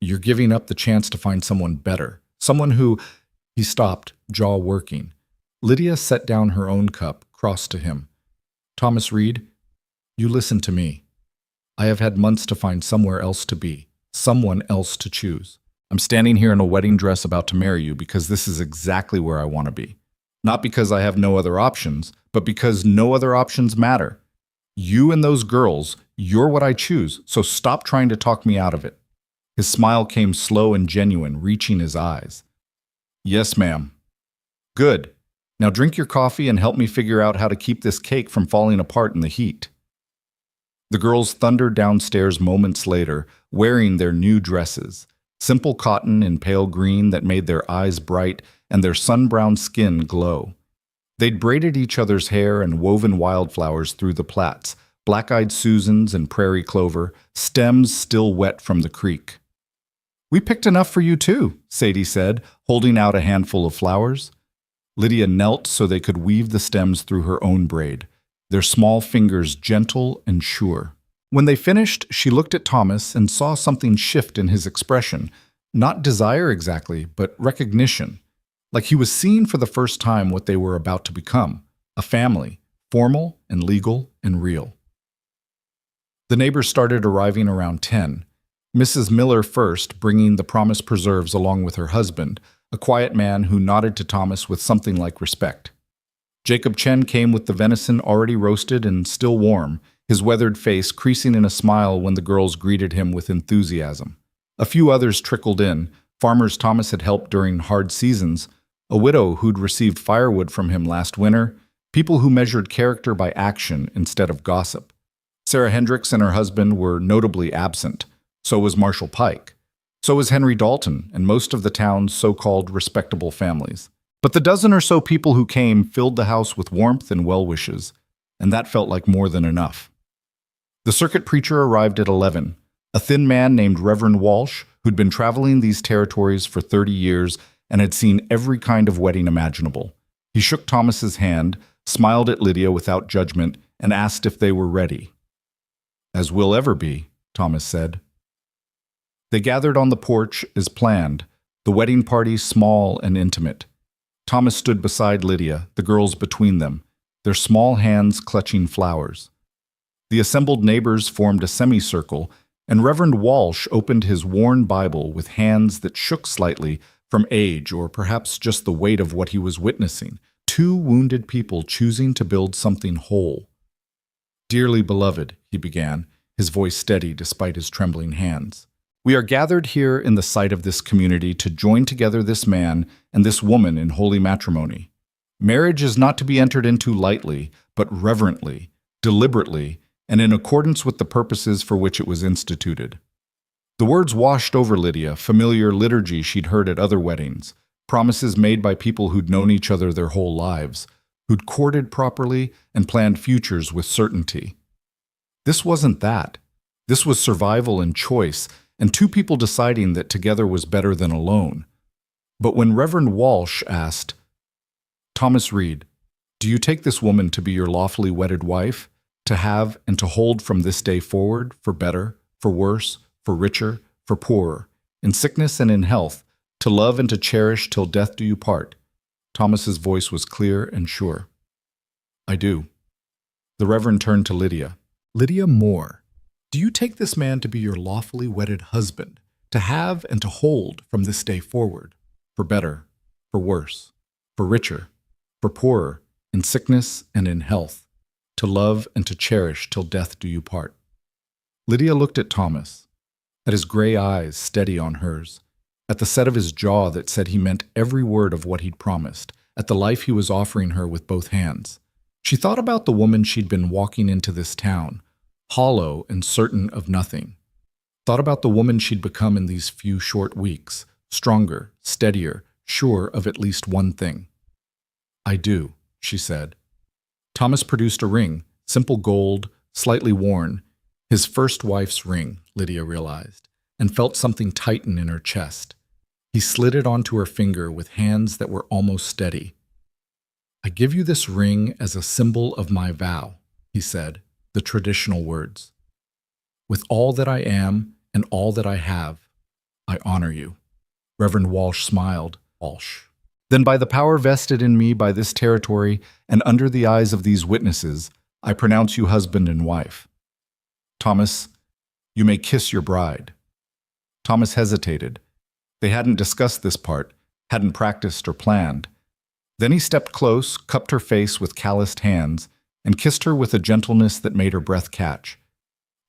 Speaker 1: "You're giving up the chance to find someone better. Someone who—" He stopped, jaw working. Lydia set down her own cup, crossed to him. "Thomas Reed, you listen to me. I have had months to find somewhere else to be, someone else to choose. I'm standing here in a wedding dress about to marry you because this is exactly where I want to be. Not because I have no other options, but because no other options matter. You and those girls, you're what I choose, so stop trying to talk me out of it." His smile came slow and genuine, reaching his eyes. "Yes, ma'am." "Good. Now drink your coffee and help me figure out how to keep this cake from falling apart in the heat." The girls thundered downstairs moments later, wearing their new dresses, simple cotton in pale green that made their eyes bright and their sun-browned skin glow. They'd braided each other's hair and woven wildflowers through the plaits, black-eyed Susans and prairie clover, stems still wet from the creek. "We picked enough for you too," Sadie said, holding out a handful of flowers. Lydia knelt so they could weave the stems through her own braid, their small fingers gentle and sure. When they finished, she looked at Thomas and saw something shift in his expression, not desire exactly, but recognition, like he was seeing for the first time what they were about to become, a family, formal and legal and real. The neighbors started arriving around 10. Mrs. Miller first, bringing the promised preserves along with her husband, a quiet man who nodded to Thomas with something like respect. Jacob Chen came with the venison already roasted and still warm, his weathered face creasing in a smile when the girls greeted him with enthusiasm. A few others trickled in, farmers Thomas had helped during hard seasons, a widow who'd received firewood from him last winter, people who measured character by action instead of gossip. Sarah Hendricks and her husband were notably absent. So was Marshall Pike. So was Henry Dalton and most of the town's so-called respectable families. But the dozen or so people who came filled the house with warmth and well wishes, and that felt like more than enough. The circuit preacher arrived at 11, a thin man named Reverend Walsh, who'd been traveling these territories for 30 years and had seen every kind of wedding imaginable. He shook Thomas's hand, smiled at Lydia without judgment, and asked if they were ready. "As we'll ever be," Thomas said. They gathered on the porch as planned, the wedding party small and intimate. Thomas stood beside Lydia, the girls between them, their small hands clutching flowers. The assembled neighbors formed a semicircle, and Reverend Walsh opened his worn Bible with hands that shook slightly from age or perhaps just the weight of what he was witnessing. Two wounded people choosing to build something whole. "Dearly beloved," he began, his voice steady despite his trembling hands. "We are gathered here in the sight of this community to join together this man and this woman in holy matrimony. Marriage is not to be entered into lightly, but reverently, deliberately, and in accordance with the purposes for which it was instituted." The words washed over Lydia, familiar liturgy she'd heard at other weddings, promises made by people who'd known each other their whole lives, who'd courted properly and planned futures with certainty. This wasn't that. This was survival and choice, and two people deciding that together was better than alone. But when Reverend Walsh asked, "Thomas Reed, do you take this woman to be your lawfully wedded wife, to have and to hold from this day forward, for better, for worse, for richer, for poorer, in sickness and in health, to love and to cherish till death do you part?" Thomas's voice was clear and sure. "I do." The Reverend turned to Lydia. "Lydia Moore, do you take this man to be your lawfully wedded husband, to have and to hold from this day forward, for better, for worse, for richer, for poorer, in sickness and in health, to love and to cherish till death do you part?" Lydia looked at Thomas, at his gray eyes steady on hers, at the set of his jaw that said he meant every word of what he'd promised, at the life he was offering her with both hands. She thought about the woman she'd been walking into this town, hollow and certain of nothing. Thought about the woman she'd become in these few short weeks, stronger, steadier, sure of at least one thing. "I do," she said. Thomas produced a ring, simple gold, slightly worn, his first wife's ring, Lydia realized, and felt something tighten in her chest. He slid it onto her finger with hands that were almost steady. "I give you this ring as a symbol of my vow," he said, the traditional words. "With all that I am and all that I have, I honor you." Reverend Walsh smiled. "Walsh. Then by the power vested in me by this territory and under the eyes of these witnesses, I pronounce you husband and wife. Thomas, you may kiss your bride." Thomas hesitated. They hadn't discussed this part, hadn't practiced or planned. Then he stepped close, cupped her face with calloused hands, and kissed her with a gentleness that made her breath catch.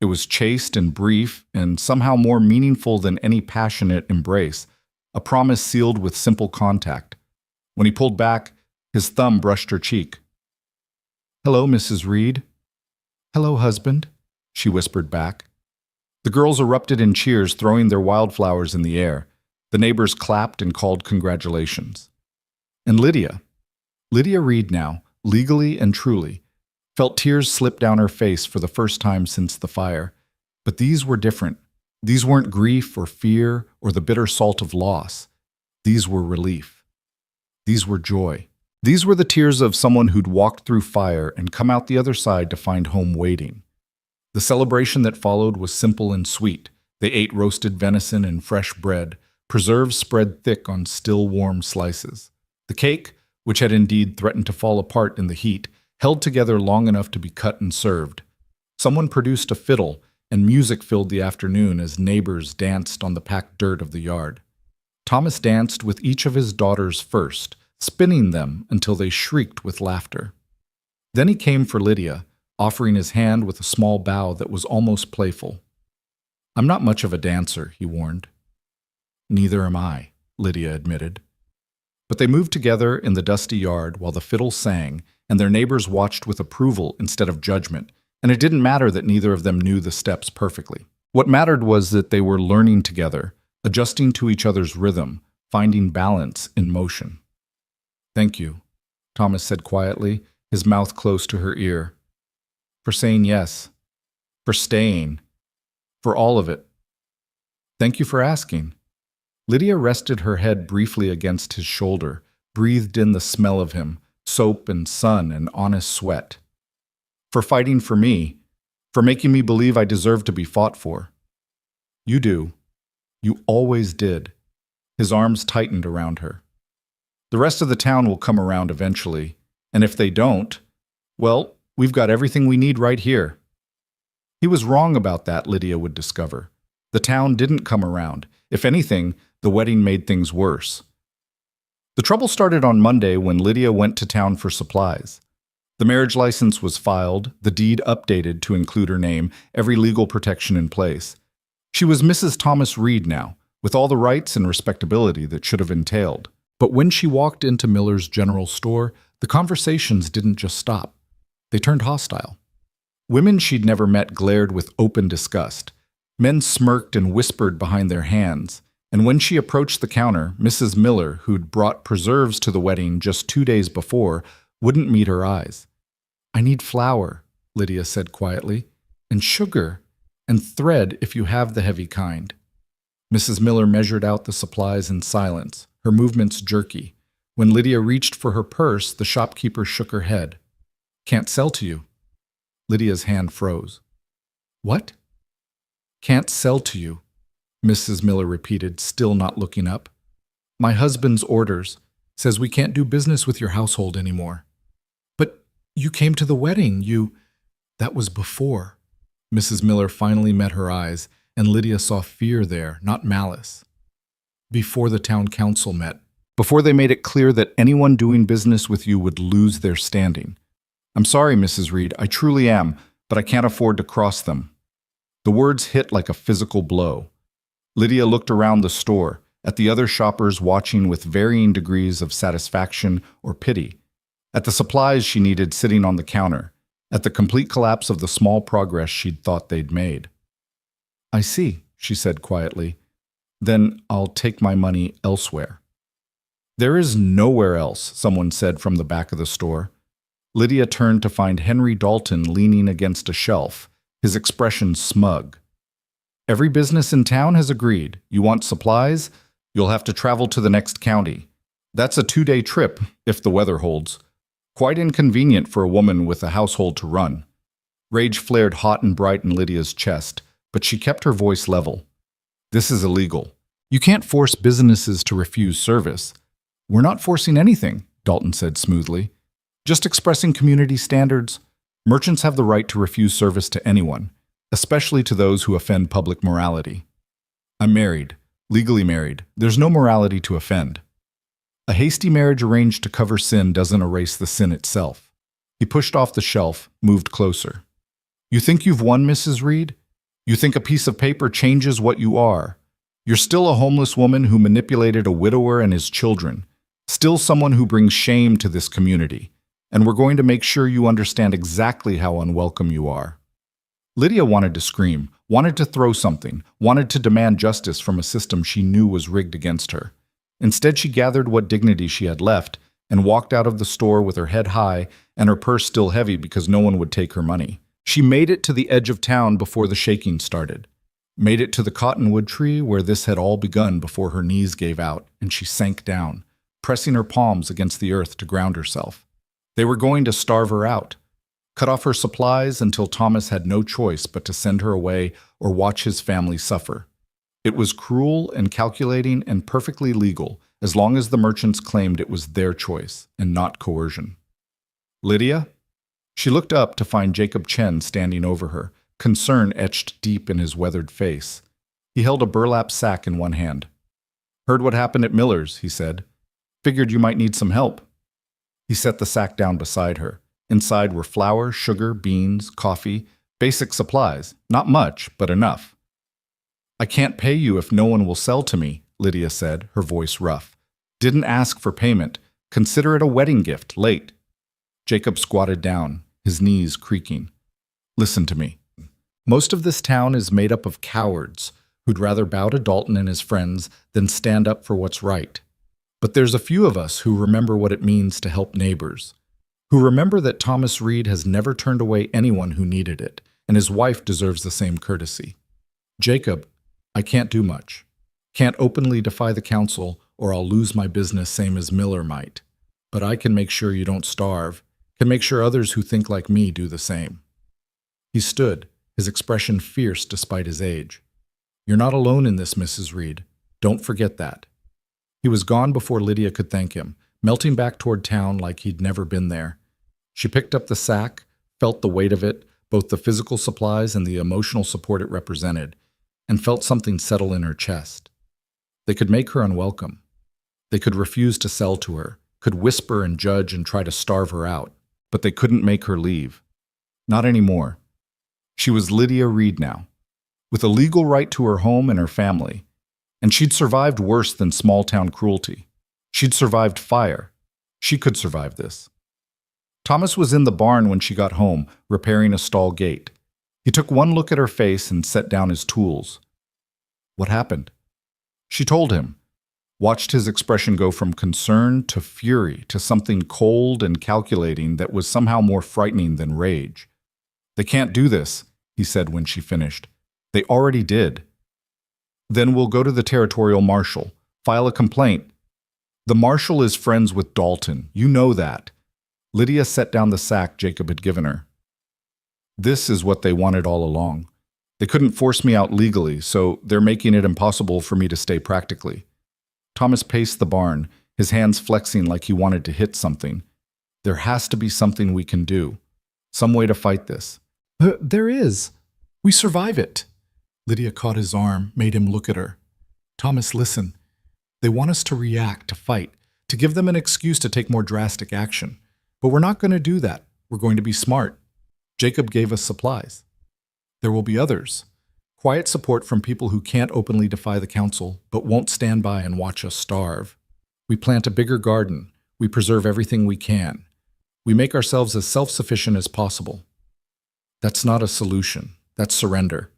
Speaker 1: It was chaste and brief, and somehow more meaningful than any passionate embrace, a promise sealed with simple contact. When he pulled back, his thumb brushed her cheek. "Hello, Mrs. Reed." "Hello, husband," she whispered back. The girls erupted in cheers, throwing their wildflowers in the air. The neighbors clapped and called congratulations. And Lydia Reed now, legally and truly, felt tears slip down her face for the first time since the fire. But these were different. These weren't grief or fear or the bitter salt of loss. These were relief. These were joy. These were the tears of someone who'd walked through fire and come out the other side to find home waiting. The celebration that followed was simple and sweet. They ate roasted venison and fresh bread, preserves spread thick on still warm slices. The cake, which had indeed threatened to fall apart in the heat, held together long enough to be cut and served. Someone produced a fiddle, and music filled the afternoon as neighbors danced on the packed dirt of the yard. Thomas danced with each of his daughters first, spinning them until they shrieked with laughter. Then he came for Lydia, offering his hand with a small bow that was almost playful. "I'm not much of a dancer," he warned. "Neither am I," Lydia admitted. But they moved together in the dusty yard while the fiddle sang, and their neighbors watched with approval instead of judgment, and it didn't matter that neither of them knew the steps perfectly. What mattered was that they were learning together, adjusting to each other's rhythm, finding balance in motion. "Thank you," Thomas said quietly, his mouth close to her ear. "For saying yes. For staying. For all of it. Thank you for asking." Lydia rested her head briefly against his shoulder, breathed in the smell of him, soap and sun and honest sweat. "For fighting for me. For making me believe I deserve to be fought for." "You do. You always did." His arms tightened around her. "The rest of the town will come around eventually, and if they don't, well, we've got everything we need right here." He was wrong about that, Lydia would discover. The town didn't come around. If anything, the wedding made things worse. The trouble started on Monday when Lydia went to town for supplies. The marriage license was filed, the deed updated to include her name, every legal protection in place. She was Mrs. Thomas Reed now, with all the rights and respectability that should have entailed. But when she walked into Miller's general store, the conversations didn't just stop. They turned hostile. Women she'd never met glared with open disgust. Men smirked and whispered behind their hands. And when she approached the counter, Mrs. Miller, who'd brought preserves to the wedding just 2 days before, wouldn't meet her eyes. "I need flour," Lydia said quietly, "and sugar, and thread if you have the heavy kind." Mrs. Miller measured out the supplies in silence, her movements jerky. When Lydia reached for her purse, the shopkeeper shook her head. "Can't sell to you." Lydia's hand froze. "What?" "Can't sell to you," Mrs. Miller repeated, still not looking up. "My husband's orders. Says we can't do business with your household anymore." "But you came to the wedding, That was before." Mrs. Miller finally met her eyes, and Lydia saw fear there, not malice. "Before the town council met. Before they made it clear that anyone doing business with you would lose their standing. I'm sorry, Mrs. Reed, I truly am, but I can't afford to cross them." The words hit like a physical blow. Lydia looked around the store, at the other shoppers watching with varying degrees of satisfaction or pity, at the supplies she needed sitting on the counter, at the complete collapse of the small progress she'd thought they'd made. "I see," she said quietly. "Then I'll take my money elsewhere." "There is nowhere else," someone said from the back of the store. Lydia turned to find Henry Dalton leaning against a shelf, his expression smug. "Every business in town has agreed. You want supplies? You'll have to travel to the next county. That's a 2-day trip, if the weather holds. Quite inconvenient for a woman with a household to run." Rage flared hot and bright in Lydia's chest, but she kept her voice level. "This is illegal. You can't force businesses to refuse service." "We're not forcing anything," Dalton said smoothly. "Just expressing community standards. Merchants have the right to refuse service to anyone, especially to those who offend public morality. I'm married, legally married. There's no morality to offend. A hasty marriage arranged to cover sin doesn't erase the sin itself." He pushed off the shelf, moved closer. "You think you've won, Mrs. Reed? You think a piece of paper changes what you are? You're still a homeless woman who manipulated a widower and his children, still someone who brings shame to this community, and we're going to make sure you understand exactly how unwelcome you are." Lydia wanted to scream, wanted to throw something, wanted to demand justice from a system she knew was rigged against her. Instead, she gathered what dignity she had left and walked out of the store with her head high and her purse still heavy because no one would take her money. She made it to the edge of town before the shaking started. Made it to the cottonwood tree where this had all begun before her knees gave out and she sank down, pressing her palms against the earth to ground herself. They were going to starve her out, cut off her supplies until Thomas had no choice but to send her away or watch his family suffer. It was cruel and calculating and perfectly legal as long as the merchants claimed it was their choice and not coercion. "Lydia?" She looked up to find Jacob Chen standing over her, concern etched deep in his weathered face. He held a burlap sack in one hand. Heard what happened at Miller's, he said. Figured you might need some help. He set the sack down beside her. Inside were flour, sugar, beans, coffee, basic supplies. Not much, but enough. I can't pay you if no one will sell to me, Lydia said, her voice rough. Didn't ask for payment. Consider it a wedding gift, late. Jacob squatted down, his knees creaking. Listen to me. Most of this town is made up of cowards who'd rather bow to Dalton and his friends than stand up for what's right. But there's a few of us who remember what it means to help neighbors, who remember that Thomas Reed has never turned away anyone who needed it, and his wife deserves the same courtesy. Jacob, I can't do much. Can't openly defy the council, or I'll lose my business same as Miller might. But I can make sure you don't starve, can make sure others who think like me do the same. He stood, his expression fierce despite his age. You're not alone in this, Mrs. Reed. Don't forget that. He was gone before Lydia could thank him, melting back toward town like he'd never been there. She picked up the sack, felt the weight of it, both the physical supplies and the emotional support it represented, and felt something settle in her chest. They could make her unwelcome. They could refuse to sell to her, could whisper and judge and try to starve her out, but they couldn't make her leave. Not anymore. She was Lydia Reed now, with a legal right to her home and her family, and she'd survived worse than small-town cruelty. She'd survived fire. She could survive this. Thomas was in the barn when she got home, repairing a stall gate. He took one look at her face and set down his tools. What happened? She told him, watched his expression go from concern to fury to something cold and calculating that was somehow more frightening than rage. They can't do this, he said when she finished. They already did. Then we'll go to the territorial marshal, file a complaint. The marshal is friends with Dalton, you know that. Lydia set down the sack Jacob had given her. This is what they wanted all along. They couldn't force me out legally, so they're making it impossible for me to stay practically. Thomas paced the barn, his hands flexing like he wanted to hit something. There has to be something we can do. Some way to fight this. There is. We survive it. Lydia caught his arm, made him look at her. Thomas, listen. They want us to react, to fight, to give them an excuse to take more drastic action. But we're not going to do that. We're going to be smart. Jacob gave us supplies. There will be others. Quiet support from people who can't openly defy the council, but won't stand by and watch us starve. We plant a bigger garden. We preserve everything we can. We make ourselves as self-sufficient as possible. That's not a solution. That's surrender.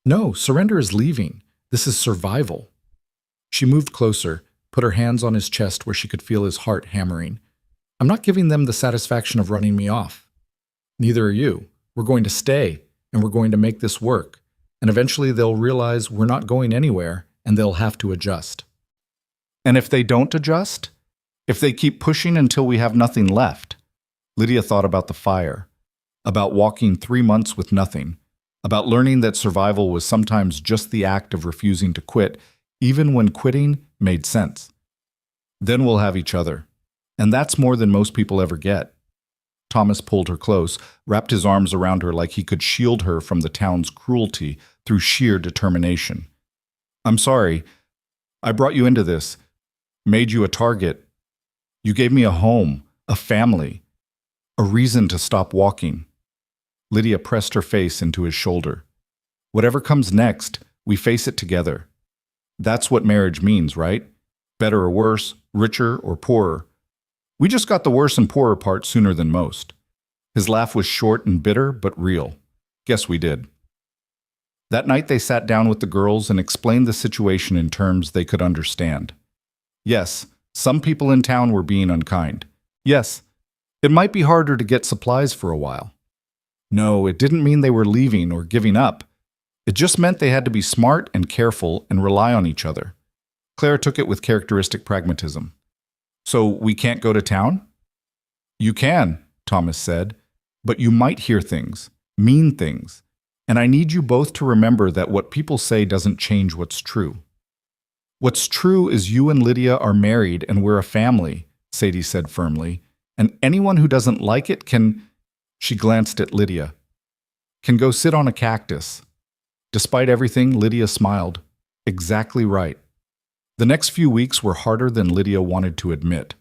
Speaker 1: No, surrender is leaving. This is survival. She moved closer, put her hands on his chest where she could feel his heart hammering. I'm not giving them the satisfaction of running me off. Neither are you. We're going to stay, and we're going to make this work. And eventually they'll realize we're not going anywhere, and they'll have to adjust. And if they don't adjust? If they keep pushing until we have nothing left? Lydia thought about the fire, about walking 3 months with nothing, about learning that survival was sometimes just the act of refusing to quit, even when quitting made sense. Then we'll have each other. And that's more than most people ever get. Thomas pulled her close, wrapped his arms around her like he could shield her from the town's cruelty through sheer determination. I'm sorry. I brought you into this, made you a target. You gave me a home, a family, a reason to stop walking. Lydia pressed her face into his shoulder. Whatever comes next, we face it together. That's what marriage means, right? Better or worse, richer or poorer. We just got the worse and poorer part sooner than most. His laugh was short and bitter, but real. Guess we did. That night they sat down with the girls and explained the situation in terms they could understand. Yes, some people in town were being unkind. Yes, it might be harder to get supplies for a while. No, it didn't mean they were leaving or giving up. It just meant they had to be smart and careful and rely on each other. Claire took it with characteristic pragmatism. So we can't go to town? You can, Thomas said, but you might hear things, mean things, and I need you both to remember that what people say doesn't change what's true. What's true is you and Lydia are married and we're a family, Sadie said firmly, and anyone who doesn't like it can, she glanced at Lydia, can go sit on a cactus. Despite everything, Lydia smiled. Exactly right. The next few weeks were harder than Lydia wanted to admit.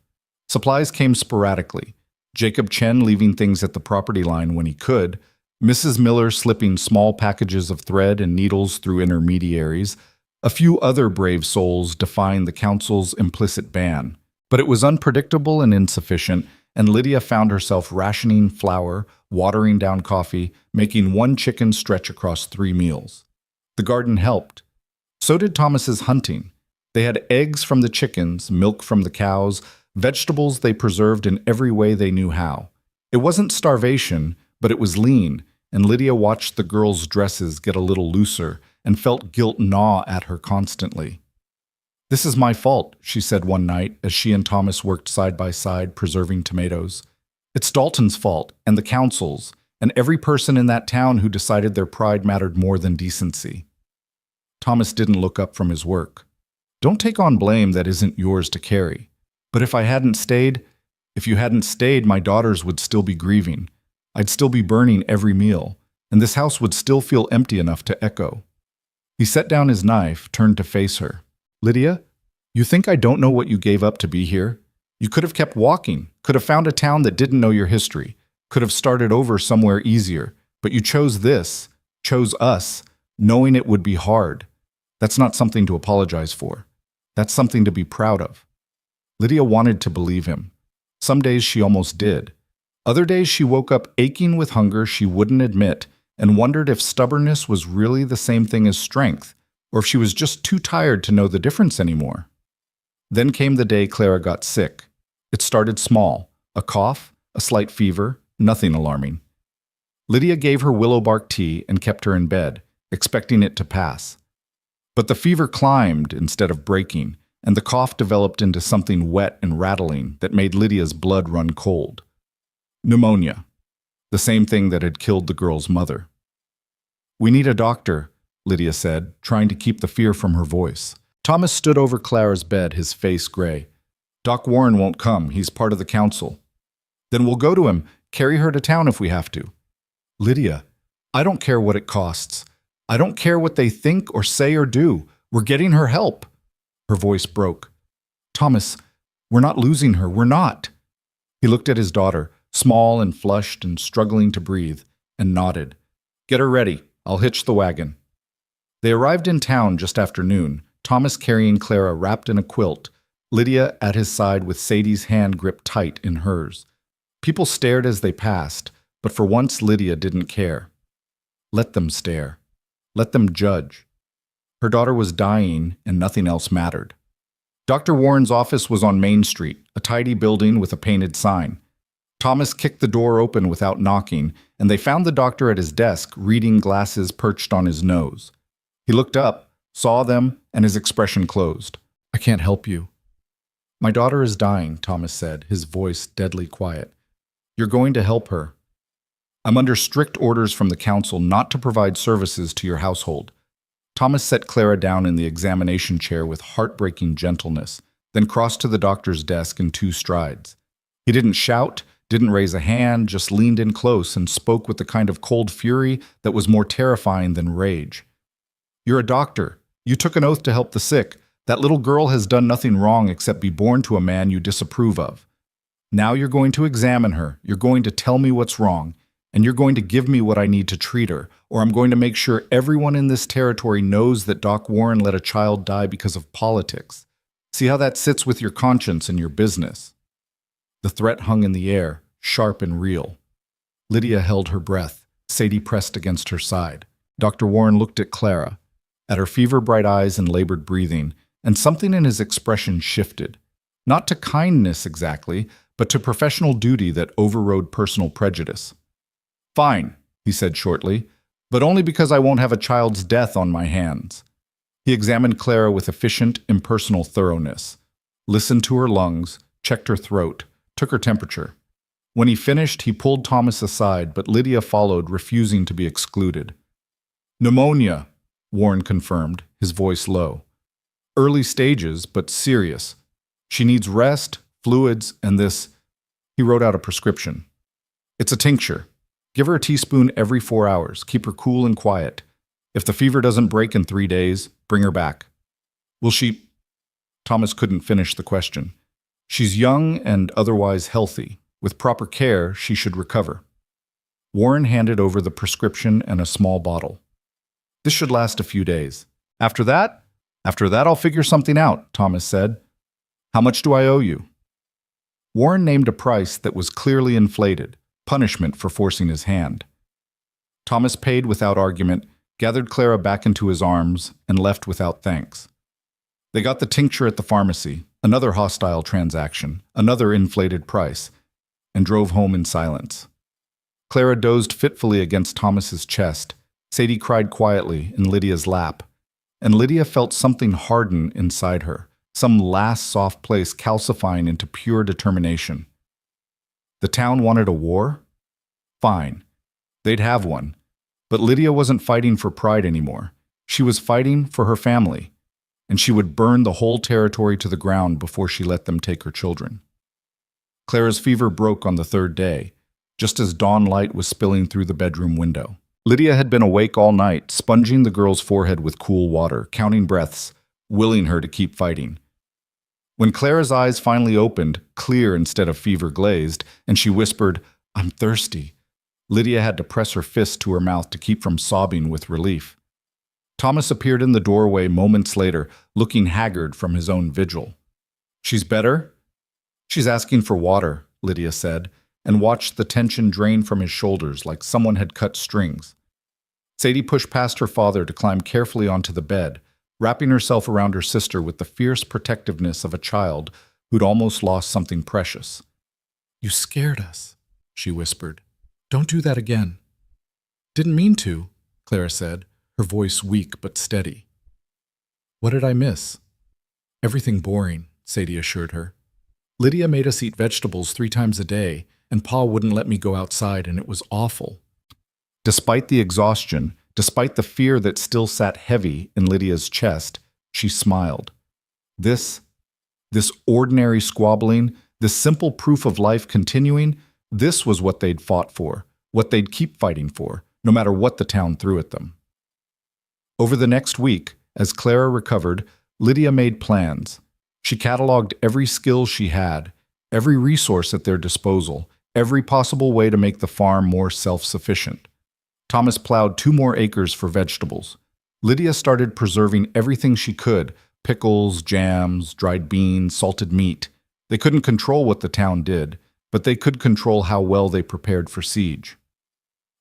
Speaker 1: Supplies came sporadically. Jacob Chen leaving things at the property line when he could, Mrs. Miller slipping small packages of thread and needles through intermediaries, a few other brave souls defying the council's implicit ban. But it was unpredictable and insufficient, and Lydia found herself rationing flour, watering down coffee, making one chicken stretch across 3 meals. The garden helped. So did Thomas's hunting. They had eggs from the chickens, milk from the cows, vegetables they preserved in every way they knew how. It wasn't starvation, but it was lean, and Lydia watched the girls' dresses get a little looser and felt guilt gnaw at her constantly. "This is my fault," she said one night as she and Thomas worked side by side preserving tomatoes. "It's Dalton's fault, and the council's, and every person in that town who decided their pride mattered more than decency." Thomas didn't look up from his work. "Don't take on blame that isn't yours to carry. But if you hadn't stayed, my daughters would still be grieving. I'd still be burning every meal, and this house would still feel empty enough to echo." He set down his knife, turned to face her. "Lydia, you think I don't know what you gave up to be here? You could have kept walking, could have found a town that didn't know your history, could have started over somewhere easier, but you chose this, chose us, knowing it would be hard. That's not something to apologize for. That's something to be proud of." Lydia wanted to believe him. Some days she almost did. Other days she woke up aching with hunger she wouldn't admit and wondered if stubbornness was really the same thing as strength, or if she was just too tired to know the difference anymore. Then came the day Clara got sick. It started small, a cough, a slight fever, nothing alarming. Lydia gave her willow bark tea and kept her in bed, expecting it to pass. But the fever climbed instead of breaking, and the cough developed into something wet and rattling that made Lydia's blood run cold. Pneumonia, the same thing that had killed the girl's mother. "We need a doctor," Lydia said, trying to keep the fear from her voice. Thomas stood over Clara's bed, his face gray. "Doc Warren won't come. He's part of the council." "Then we'll go to him. Carry her to town if we have to." "Lydia, I don't care what it costs. I don't care what they think or say or do. We're getting her help." Her voice broke. "Thomas, we're not losing her. We're not." He looked at his daughter, small and flushed and struggling to breathe, and nodded. "Get her ready. I'll hitch the wagon." They arrived in town just after noon, Thomas carrying Clara wrapped in a quilt, Lydia at his side with Sadie's hand gripped tight in hers. People stared as they passed, but for once Lydia didn't care. Let them stare. Let them judge. Her daughter was dying, and nothing else mattered. Dr. Warren's office was on Main Street, a tidy building with a painted sign. Thomas kicked the door open without knocking, and they found the doctor at his desk, reading glasses perched on his nose. He looked up, saw them, and his expression closed. "I can't help you." "My daughter is dying," Thomas said, his voice deadly quiet. "You're going to help her. I'm under strict orders from the council not to provide services to your household." Thomas set Clara down in the examination chair with heartbreaking gentleness, then crossed to the doctor's desk in 2 strides. He didn't shout, didn't raise a hand, just leaned in close and spoke with the kind of cold fury that was more terrifying than rage. "You're a doctor. You took an oath to help the sick. That little girl has done nothing wrong except be born to a man you disapprove of. Now you're going to examine her. You're going to tell me what's wrong. And you're going to give me what I need to treat her, or I'm going to make sure everyone in this territory knows that Doc Warren let a child die because of politics. See how that sits with your conscience and your business." The threat hung in the air, sharp and real. Lydia held her breath. Sadie pressed against her side. Dr. Warren looked at Clara, at her fever-bright eyes and labored breathing, and something in his expression shifted. Not to kindness exactly, but to professional duty that overrode personal prejudice. "Fine," he said shortly, "but only because I won't have a child's death on my hands." He examined Clara with efficient, impersonal thoroughness, listened to her lungs, checked her throat, took her temperature. When he finished, he pulled Thomas aside, but Lydia followed, refusing to be excluded. "Pneumonia," Warren confirmed, his voice low. "Early stages, but serious. She needs rest, fluids, and this." He wrote out a prescription. "It's a tincture. Give her a teaspoon every 4 hours. Keep her cool and quiet. If the fever doesn't break in 3 days, bring her back." "Will she..." Thomas couldn't finish the question. She's young and otherwise healthy. With proper care, she should recover. Warren handed over the prescription and a small bottle. This should last a few days. After that, I'll figure something out, Thomas said. How much do I owe you? Warren named a price that was clearly inflated, punishment for forcing his hand. Thomas paid without argument, gathered Clara back into his arms, and left without thanks. They got the tincture at the pharmacy, another hostile transaction, another inflated price, and drove home in silence. Clara dozed fitfully against Thomas's chest. Sadie cried quietly in Lydia's lap, and Lydia felt something harden inside her, some last soft place calcifying into pure determination. The town wanted a war? Fine. They'd have one. But Lydia wasn't fighting for pride anymore. She was fighting for her family, and she would burn the whole territory to the ground before she let them take her children. Clara's fever broke on the third day, just as dawn light was spilling through the bedroom window. Lydia had been awake all night, sponging the girl's forehead with cool water, counting breaths, willing her to keep fighting. When Clara's eyes finally opened, clear instead of fever-glazed, and she whispered, "I'm thirsty," Lydia had to press her fist to her mouth to keep from sobbing with relief. Thomas appeared in the doorway moments later, looking haggard from his own vigil. "She's better?" "She's asking for water," Lydia said, and watched the tension drain from his shoulders like someone had cut strings. Sadie pushed past her father to climb carefully onto the bed, wrapping herself around her sister with the fierce protectiveness of a child who'd almost lost something precious. "You scared us," she whispered. "Don't do that again." "Didn't mean to," Clara said, her voice weak but steady. "What did I miss?" "Everything boring," Sadie assured her. "Lydia made us eat vegetables 3 times a day, and Pa wouldn't let me go outside, and it was awful." Despite the exhaustion, despite the fear that still sat heavy in Lydia's chest, she smiled. This ordinary squabbling, this simple proof of life continuing, this was what they'd fought for, what they'd keep fighting for, no matter what the town threw at them. Over the next week, as Clara recovered, Lydia made plans. She cataloged every skill she had, every resource at their disposal, every possible way to make the farm more self-sufficient. Thomas plowed 2 more acres for vegetables. Lydia started preserving everything she could: pickles, jams, dried beans, salted meat. They couldn't control what the town did, but they could control how well they prepared for siege.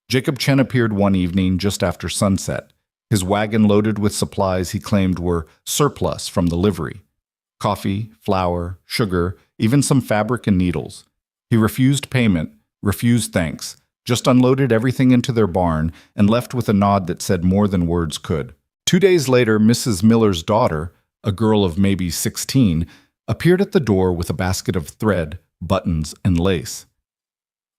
Speaker 1: Jacob Chen appeared one evening just after sunset, his wagon loaded with supplies he claimed were surplus from the livery: coffee, flour, sugar, even some fabric and needles. He refused payment, refused thanks, just unloaded everything into their barn and left with a nod that said more than words could. 2 days later, Mrs. Miller's daughter, a girl of maybe 16, appeared at the door with a basket of thread, buttons, and lace.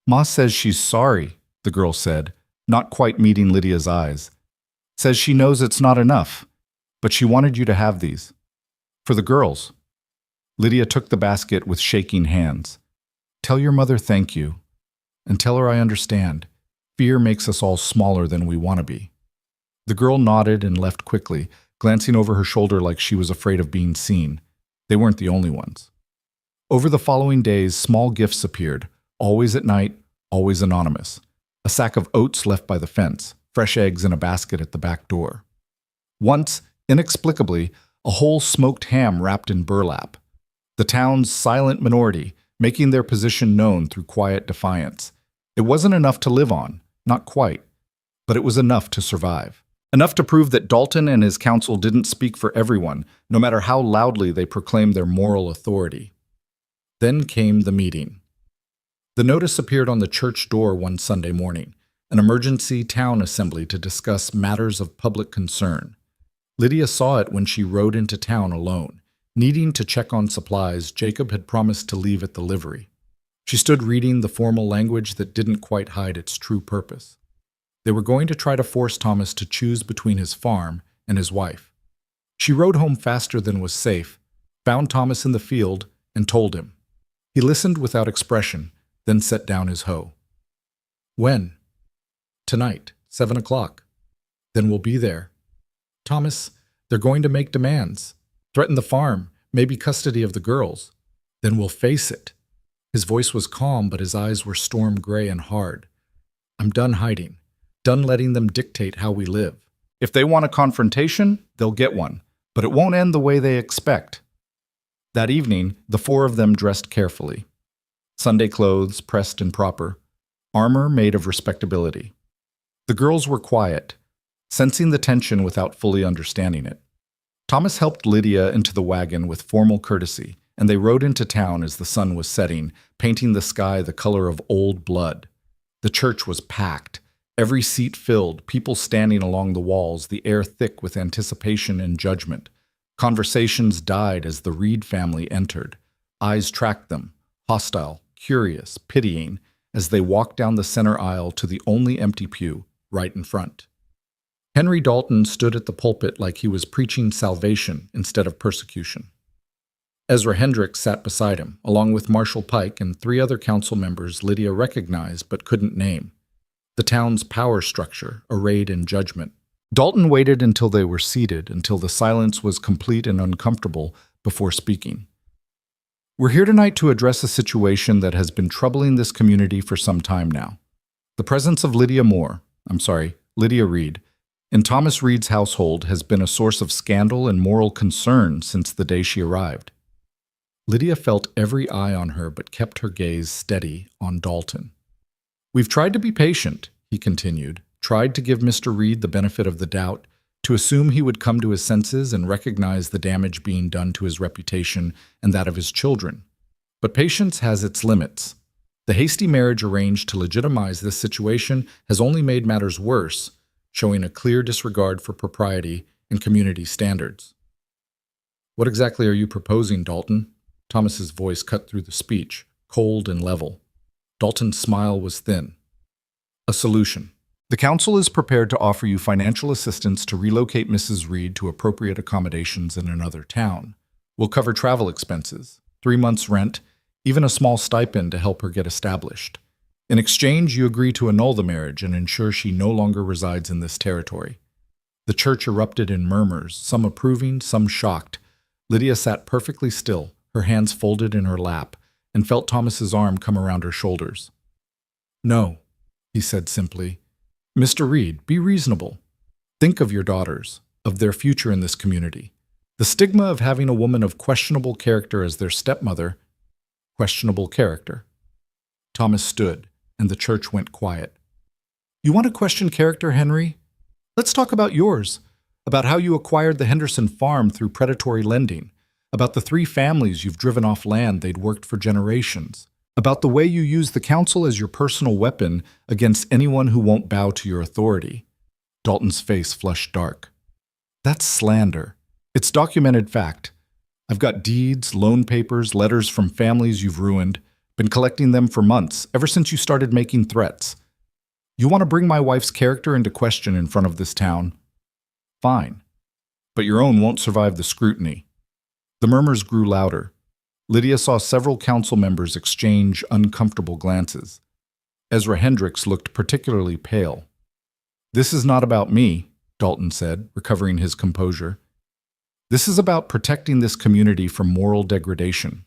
Speaker 1: "Ma says she's sorry," the girl said, not quite meeting Lydia's eyes. "Says she knows it's not enough, but she wanted you to have these. For the girls." Lydia took the basket with shaking hands. "Tell your mother thank you. And tell her I understand. Fear makes us all smaller than we want to be." The girl nodded and left quickly, glancing over her shoulder like she was afraid of being seen. They weren't the only ones. Over the following days, small gifts appeared, always at night, always anonymous. A sack of oats left by the fence, fresh eggs in a basket at the back door. Once, inexplicably, a whole smoked ham wrapped in burlap. The town's silent minority, making their position known through quiet defiance. It wasn't enough to live on, not quite, but it was enough to survive. Enough to prove that Dalton and his council didn't speak for everyone, no matter how loudly they proclaimed their moral authority. Then came the meeting. The notice appeared on the church door one Sunday morning, an emergency town assembly to discuss matters of public concern. Lydia saw it when she rode into town alone. Needing to check on supplies, Jacob had promised to leave at the livery. She stood reading the formal language that didn't quite hide its true purpose. They were going to try to force Thomas to choose between his farm and his wife. She rode home faster than was safe, found Thomas in the field, and told him. He listened without expression, then set down his hoe. "When?" "Tonight, 7 o'clock. "Then we'll be there." "Thomas, they're going to make demands. Threaten the farm, maybe custody of the girls. Then we'll face it. His voice was calm, but his eyes were storm gray and hard. I'm done hiding, done letting them dictate how we live. If they want a confrontation, they'll get one, but it won't end the way they expect. That evening, the four of them dressed carefully. Sunday clothes, pressed and proper, armor made of respectability. The girls were quiet, sensing the tension without fully understanding it. Thomas helped Lydia into the wagon with formal courtesy, and they rode into town as the sun was setting, painting the sky the color of old blood. The church was packed, every seat filled, people standing along the walls, the air thick with anticipation and judgment. Conversations died as the Reed family entered. Eyes tracked them, hostile, curious, pitying, as they walked down the center aisle to the only empty pew, right in front. Henry Dalton stood at the pulpit like he was preaching salvation instead of persecution. Ezra Hendricks sat beside him, along with Marshall Pike and 3 other council members Lydia recognized but couldn't name. The town's power structure, arrayed in judgment. Dalton waited until they were seated, until the silence was complete and uncomfortable, before speaking. We're here tonight to address a situation that has been troubling this community for some time now. The presence of Lydia Reed, in Thomas Reed's household has been a source of scandal and moral concern since the day she arrived. Lydia felt every eye on her but kept her gaze steady on Dalton. We've tried to be patient, he continued, tried to give Mr. Reed the benefit of the doubt, to assume he would come to his senses and recognize the damage being done to his reputation and that of his children. But patience has its limits. The hasty marriage arranged to legitimize this situation has only made matters worse, showing a clear disregard for propriety and community standards. What exactly are you proposing, Dalton? Thomas's voice cut through the speech, cold and level. Dalton's smile was thin. A solution. The council is prepared to offer you financial assistance to relocate Mrs. Reed to appropriate accommodations in another town. We'll cover travel expenses, 3 months' rent, even a small stipend to help her get established. In exchange, you agree to annul the marriage and ensure she no longer resides in this territory. The church erupted in murmurs, some approving, some shocked. Lydia sat perfectly still, her hands folded in her lap, and felt Thomas's arm come around her shoulders. No, he said simply. Mr. Reed, be reasonable. Think of your daughters, of their future in this community. The stigma of having a woman of questionable character as their stepmother, questionable character. Thomas stood, and the church went quiet. You want to question character, Henry? Let's talk about yours, about how you acquired the Henderson farm through predatory lending, about the 3 families you've driven off land they'd worked for generations, about the way you use the council as your personal weapon against anyone who won't bow to your authority. Dalton's face flushed dark. That's slander. It's documented fact. I've got deeds, loan papers, letters from families you've ruined, been collecting them for months, ever since you started making threats. You want to bring my wife's character into question in front of this town? Fine. But your own won't survive the scrutiny. The murmurs grew louder. Lydia saw several council members exchange uncomfortable glances. Ezra Hendricks looked particularly pale. This is not about me, Dalton said, recovering his composure. This is about protecting this community from moral degradation.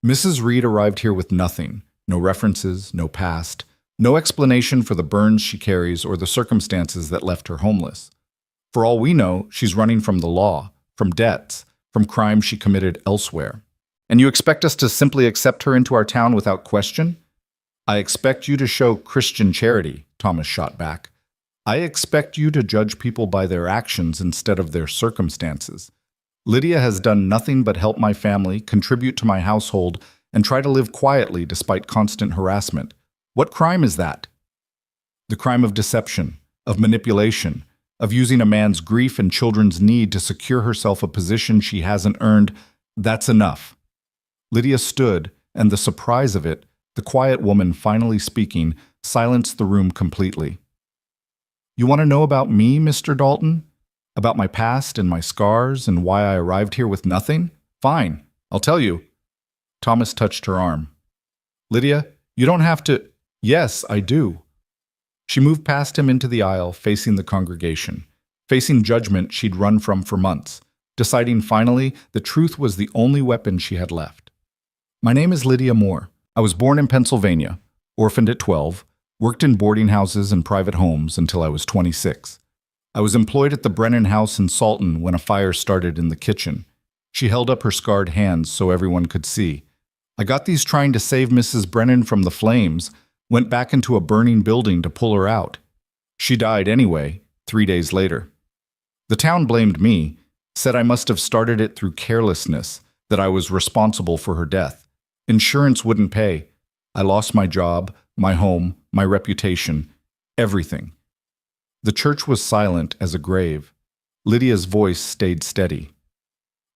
Speaker 1: Mrs. Reed arrived here with nothing, no references, no past, no explanation for the burns she carries or the circumstances that left her homeless. For all we know, she's running from the law, from debts, from crimes she committed elsewhere. And you expect us to simply accept her into our town without question? I expect you to show Christian charity, Thomas shot back. I expect you to judge people by their actions instead of their circumstances. Lydia has done nothing but help my family, contribute to my household, and try to live quietly despite constant harassment. What crime is that? The crime of deception, of manipulation, of using a man's grief and children's need to secure herself a position she hasn't earned. That's enough. Lydia stood, and the surprise of it, the quiet woman finally speaking, silenced the room completely. You want to know about me, Mr. Dalton? About my past and my scars and why I arrived here with nothing? Fine, I'll tell you. Thomas touched her arm. Lydia, you don't have to. Yes, I do. She moved past him into the aisle, facing the congregation, facing judgment she'd run from for months, deciding finally the truth was the only weapon she had left. My name is Lydia Moore. I was born in Pennsylvania, orphaned at 12, worked in boarding houses and private homes until I was 26. I was employed at the Brennan House in Salton when a fire started in the kitchen. She held up her scarred hands so everyone could see. I got these trying to save Mrs. Brennan from the flames, went back into a burning building to pull her out. She died anyway, 3 days later. The town blamed me, said I must have started it through carelessness, that I was responsible for her death. Insurance wouldn't pay. I lost my job, my home, my reputation, everything. The church was silent as a grave. Lydia's voice stayed steady.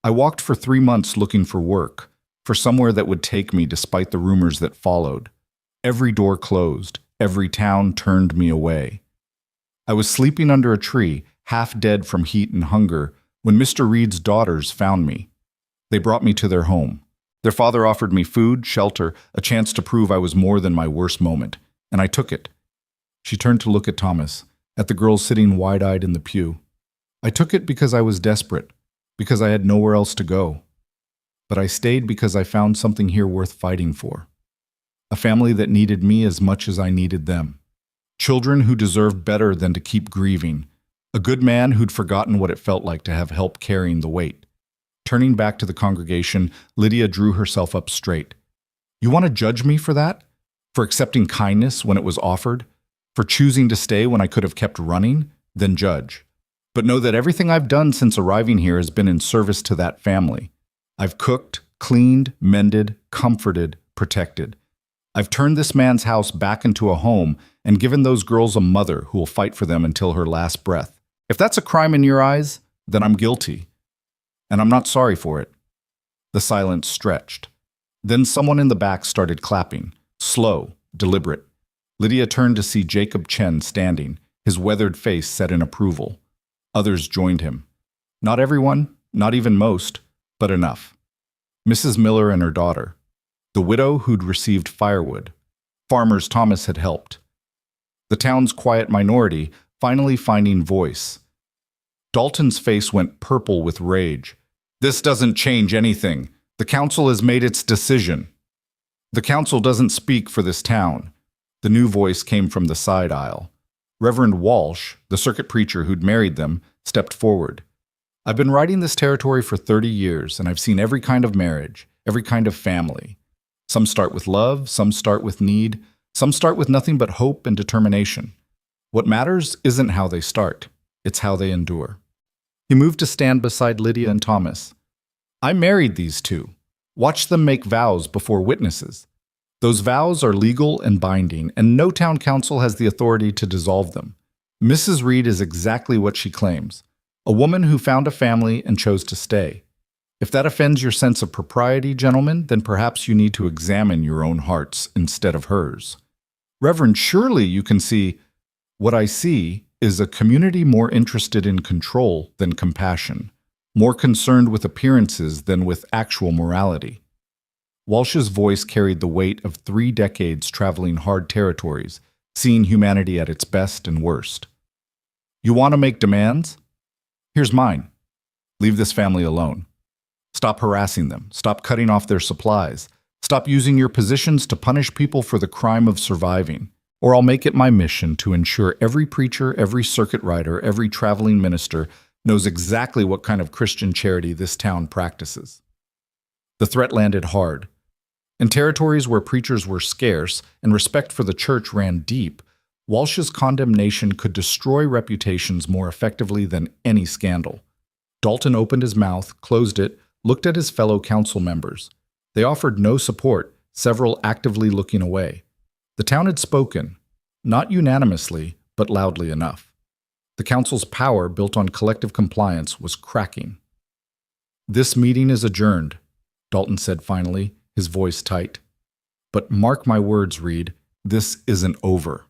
Speaker 1: I walked for 3 months looking for work, for somewhere that would take me despite the rumors that followed. Every door closed, every town turned me away. I was sleeping under a tree, half dead from heat and hunger, when Mr. Reed's daughters found me. They brought me to their home. Their father offered me food, shelter, a chance to prove I was more than my worst moment, and I took it. She turned to look at Thomas, at the girl sitting wide-eyed in the pew. I took it because I was desperate, because I had nowhere else to go. But I stayed because I found something here worth fighting for. A family that needed me as much as I needed them. Children who deserved better than to keep grieving. A good man who'd forgotten what it felt like to have help carrying the weight. Turning back to the congregation, Lydia drew herself up straight. You want to judge me for that? For accepting kindness when it was offered? For choosing to stay when I could have kept running? Then judge. But know that everything I've done since arriving here has been in service to that family. I've cooked, cleaned, mended, comforted, protected. I've turned this man's house back into a home and given those girls a mother who will fight for them until her last breath. If that's a crime in your eyes, then I'm guilty. And I'm not sorry for it. The silence stretched. Then someone in the back started clapping, slow, deliberate. Lydia turned to see Jacob Chen standing, his weathered face set in approval. Others joined him. Not everyone, not even most, but enough. Mrs. Miller and her daughter. The widow who'd received firewood. Farmers Thomas had helped. The town's quiet minority finally finding voice. Dalton's face went purple with rage. This doesn't change anything. The council has made its decision. The council doesn't speak for this town. The new voice came from the side aisle. Reverend Walsh, the circuit preacher who'd married them, stepped forward. I've been riding this territory for 30 years, and I've seen every kind of marriage, every kind of family. Some start with love, some start with need, some start with nothing but hope and determination. What matters isn't how they start, it's how they endure. He moved to stand beside Lydia and Thomas. I married these two. Watch them make vows before witnesses. Those vows are legal and binding, and no town council has the authority to dissolve them. Mrs. Reed is exactly what she claims, a woman who found a family and chose to stay. If that offends your sense of propriety, gentlemen, then perhaps you need to examine your own hearts instead of hers. Reverend, surely you can see. What I see is a community more interested in control than compassion, more concerned with appearances than with actual morality. Walsh's voice carried the weight of 3 decades traveling hard territories, seeing humanity at its best and worst. You want to make demands? Here's mine. Leave this family alone. Stop harassing them. Stop cutting off their supplies. Stop using your positions to punish people for the crime of surviving. Or I'll make it my mission to ensure every preacher, every circuit rider, every traveling minister knows exactly what kind of Christian charity this town practices. The threat landed hard. In territories where preachers were scarce and respect for the church ran deep, Walsh's condemnation could destroy reputations more effectively than any scandal. Dalton opened his mouth, closed it, looked at his fellow council members. They offered no support, several actively looking away. The town had spoken, not unanimously, but loudly enough. The council's power, built on collective compliance, was cracking. This meeting is adjourned, Dalton said finally, his voice tight. But mark my words, Reed, this isn't over.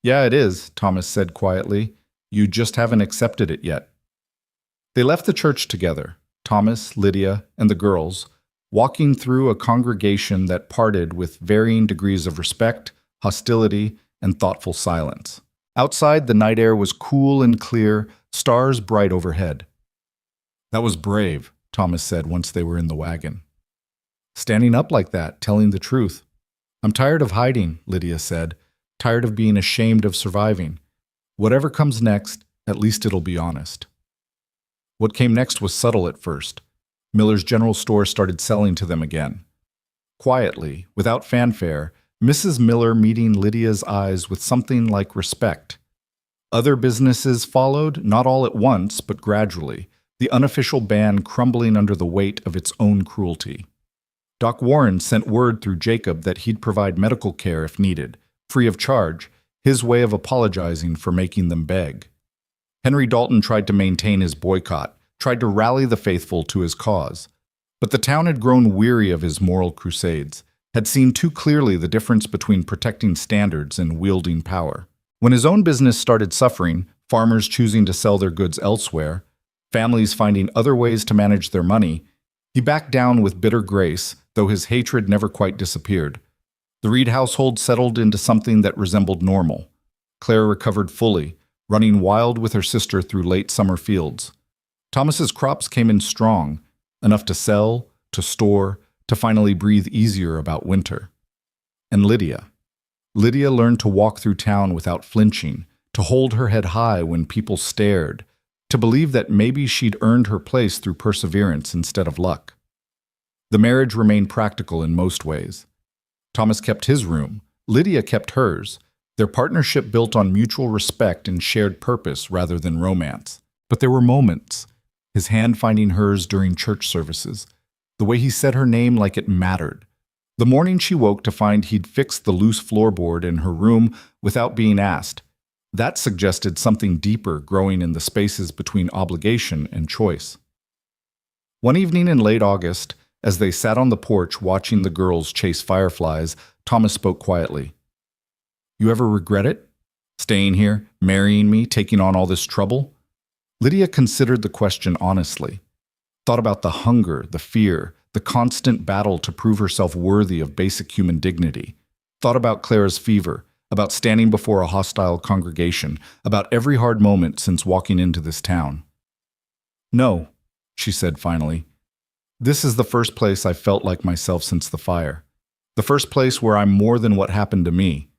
Speaker 1: Yeah, it is, Thomas said quietly. You just haven't accepted it yet. They left the church together, Thomas, Lydia, and the girls, walking through a congregation that parted with varying degrees of respect, hostility, and thoughtful silence. Outside, the night air was cool and clear, stars bright overhead. That was brave, Thomas said once they were in the wagon. Standing up like that, telling the truth. I'm tired of hiding, Lydia said. Tired of being ashamed of surviving. Whatever comes next, at least it'll be honest. What came next was subtle at first. Miller's General Store started selling to them again. Quietly, without fanfare, Mrs. Miller meeting Lydia's eyes with something like respect. Other businesses followed, not all at once, but gradually, the unofficial ban crumbling under the weight of its own cruelty. Doc Warren sent word through Jacob that he'd provide medical care if needed, free of charge, his way of apologizing for making them beg. Henry Dalton tried to maintain his boycott, tried to rally the faithful to his cause. But the town had grown weary of his moral crusades, had seen too clearly the difference between protecting standards and wielding power. When his own business started suffering, farmers choosing to sell their goods elsewhere, families finding other ways to manage their money, he backed down with bitter grace, though his hatred never quite disappeared. The Reed household settled into something that resembled normal. Claire recovered fully, running wild with her sister through late summer fields. Thomas's crops came in strong, enough to sell, to store, to finally breathe easier about winter. And Lydia. Lydia learned to walk through town without flinching, to hold her head high when people stared, to believe that maybe she'd earned her place through perseverance instead of luck. The marriage remained practical in most ways. Thomas kept his room, Lydia kept hers, their partnership built on mutual respect and shared purpose rather than romance. But there were moments, his hand finding hers during church services, the way he said her name like it mattered. The morning she woke to find he'd fixed the loose floorboard in her room without being asked. That suggested something deeper growing in the spaces between obligation and choice. One evening in late August, as they sat on the porch watching the girls chase fireflies, Thomas spoke quietly. You ever regret it? Staying here, marrying me, taking on all this trouble? Lydia considered the question honestly. Thought about the hunger, the fear, the constant battle to prove herself worthy of basic human dignity. Thought about Clara's fever, about standing before a hostile congregation, about every hard moment since walking into this town. No, she said finally. This is the first place I've felt like myself since the fire. The first place where I'm more than what happened to me.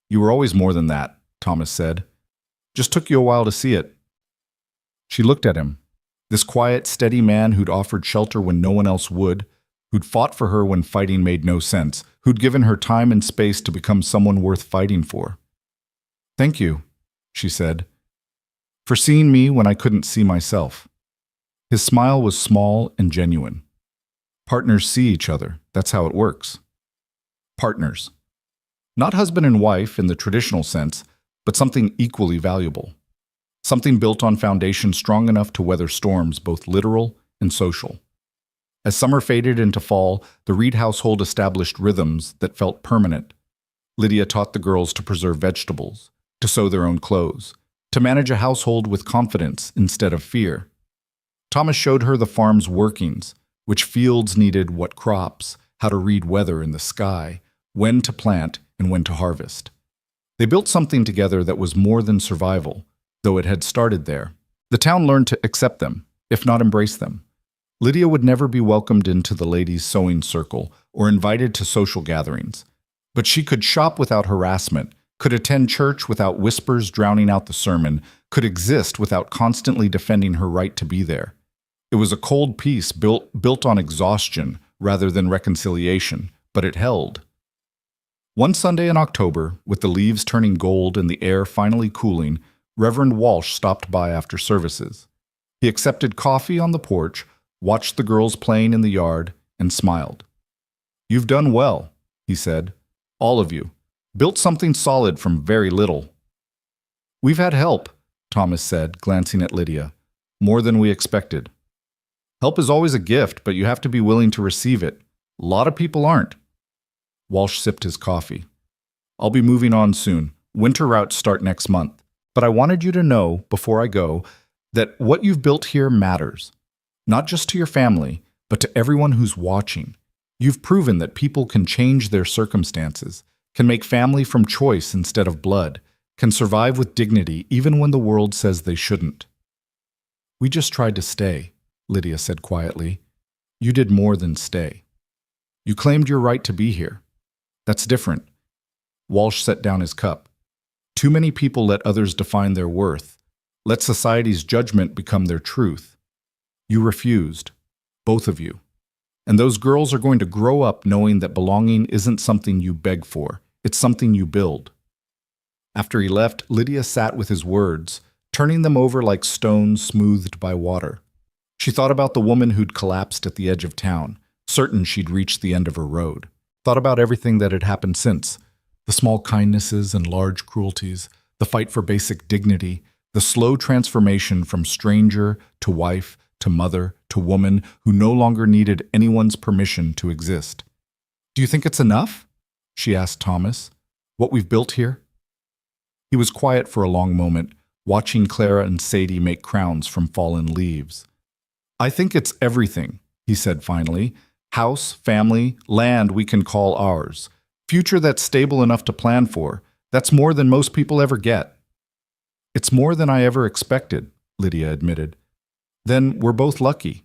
Speaker 1: You were always more than that, Thomas said. Just took you a while to see it. She looked at him. This quiet, steady man who'd offered shelter when no one else would, who'd fought for her when fighting made no sense, who'd given her time and space to become someone worth fighting for. Thank you, she said, for seeing me when I couldn't see myself. His smile was small and genuine. Partners see each other. That's how it works. Partners. Not husband and wife in the traditional sense, but something equally valuable. Something built on foundation strong enough to weather storms, both literal and social. As summer faded into fall, the Reed household established rhythms that felt permanent. Lydia taught the girls to preserve vegetables, to sew their own clothes, to manage a household with confidence instead of fear. Thomas showed her the farm's workings, which fields needed what crops, how to read weather in the sky, when to plant and when to harvest. They built something together that was more than survival, though it had started there. The town learned to accept them, if not embrace them. Lydia would never be welcomed into the ladies' sewing circle or invited to social gatherings, but she could shop without harassment, could attend church without whispers drowning out the sermon, could exist without constantly defending her right to be there. It was a cold peace built on exhaustion rather than reconciliation, but it held. One Sunday in October, with the leaves turning gold and the air finally cooling, Reverend Walsh stopped by after services. He accepted coffee on the porch, watched the girls playing in the yard, and smiled. You've done well, he said. All of you. Built something solid from very little. We've had help, Thomas said, glancing at Lydia. More than we expected. Help is always a gift, but you have to be willing to receive it. A lot of people aren't. Walsh sipped his coffee. I'll be moving on soon. Winter routes start next month. But I wanted you to know, before I go, that what you've built here matters. Not just to your family, but to everyone who's watching. You've proven that people can change their circumstances, can make family from choice instead of blood, can survive with dignity even when the world says they shouldn't. We just tried to stay. Lydia said quietly. You did more than stay. You claimed your right to be here. That's different. Walsh set down his cup. Too many people let others define their worth. Let society's judgment become their truth. You refused. Both of you. And those girls are going to grow up knowing that belonging isn't something you beg for. It's something you build. After he left, Lydia sat with his words, turning them over like stones smoothed by water. She thought about the woman who'd collapsed at the edge of town, certain she'd reached the end of her road. Thought about everything that had happened since. The small kindnesses and large cruelties, the fight for basic dignity, the slow transformation from stranger to wife to mother to woman who no longer needed anyone's permission to exist. Do you think it's enough? She asked Thomas. What we've built here? He was quiet for a long moment, watching Clara and Sadie make crowns from fallen leaves. I think it's everything, he said finally. House, family, land we can call ours. Future that's stable enough to plan for. That's more than most people ever get. It's more than I ever expected, Lydia admitted. Then we're both lucky.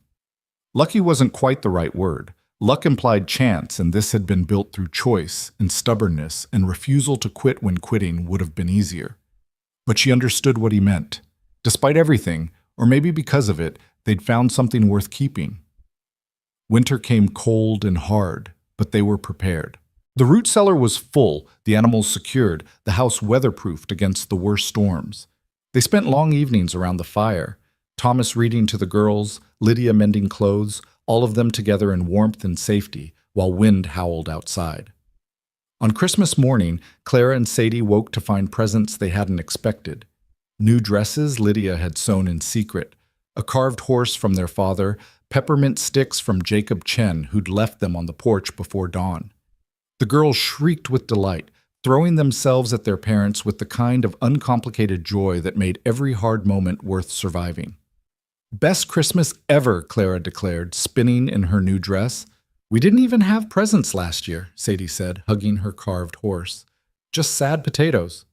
Speaker 1: Lucky wasn't quite the right word. Luck implied chance, and this had been built through choice and stubbornness and refusal to quit when quitting would have been easier. But she understood what he meant. Despite everything, or maybe because of it, they'd found something worth keeping. Winter came cold and hard, but they were prepared. The root cellar was full, the animals secured, the house weatherproofed against the worst storms. They spent long evenings around the fire, Thomas reading to the girls, Lydia mending clothes, all of them together in warmth and safety, while wind howled outside. On Christmas morning, Clara and Sadie woke to find presents they hadn't expected. New dresses Lydia had sewn in secret, a carved horse from their father, peppermint sticks from Jacob Chen, who'd left them on the porch before dawn. The girls shrieked with delight, throwing themselves at their parents with the kind of uncomplicated joy that made every hard moment worth surviving. Best Christmas ever, Clara declared, spinning in her new dress. We didn't even have presents last year, Sadie said, hugging her carved horse. Just sad potatoes.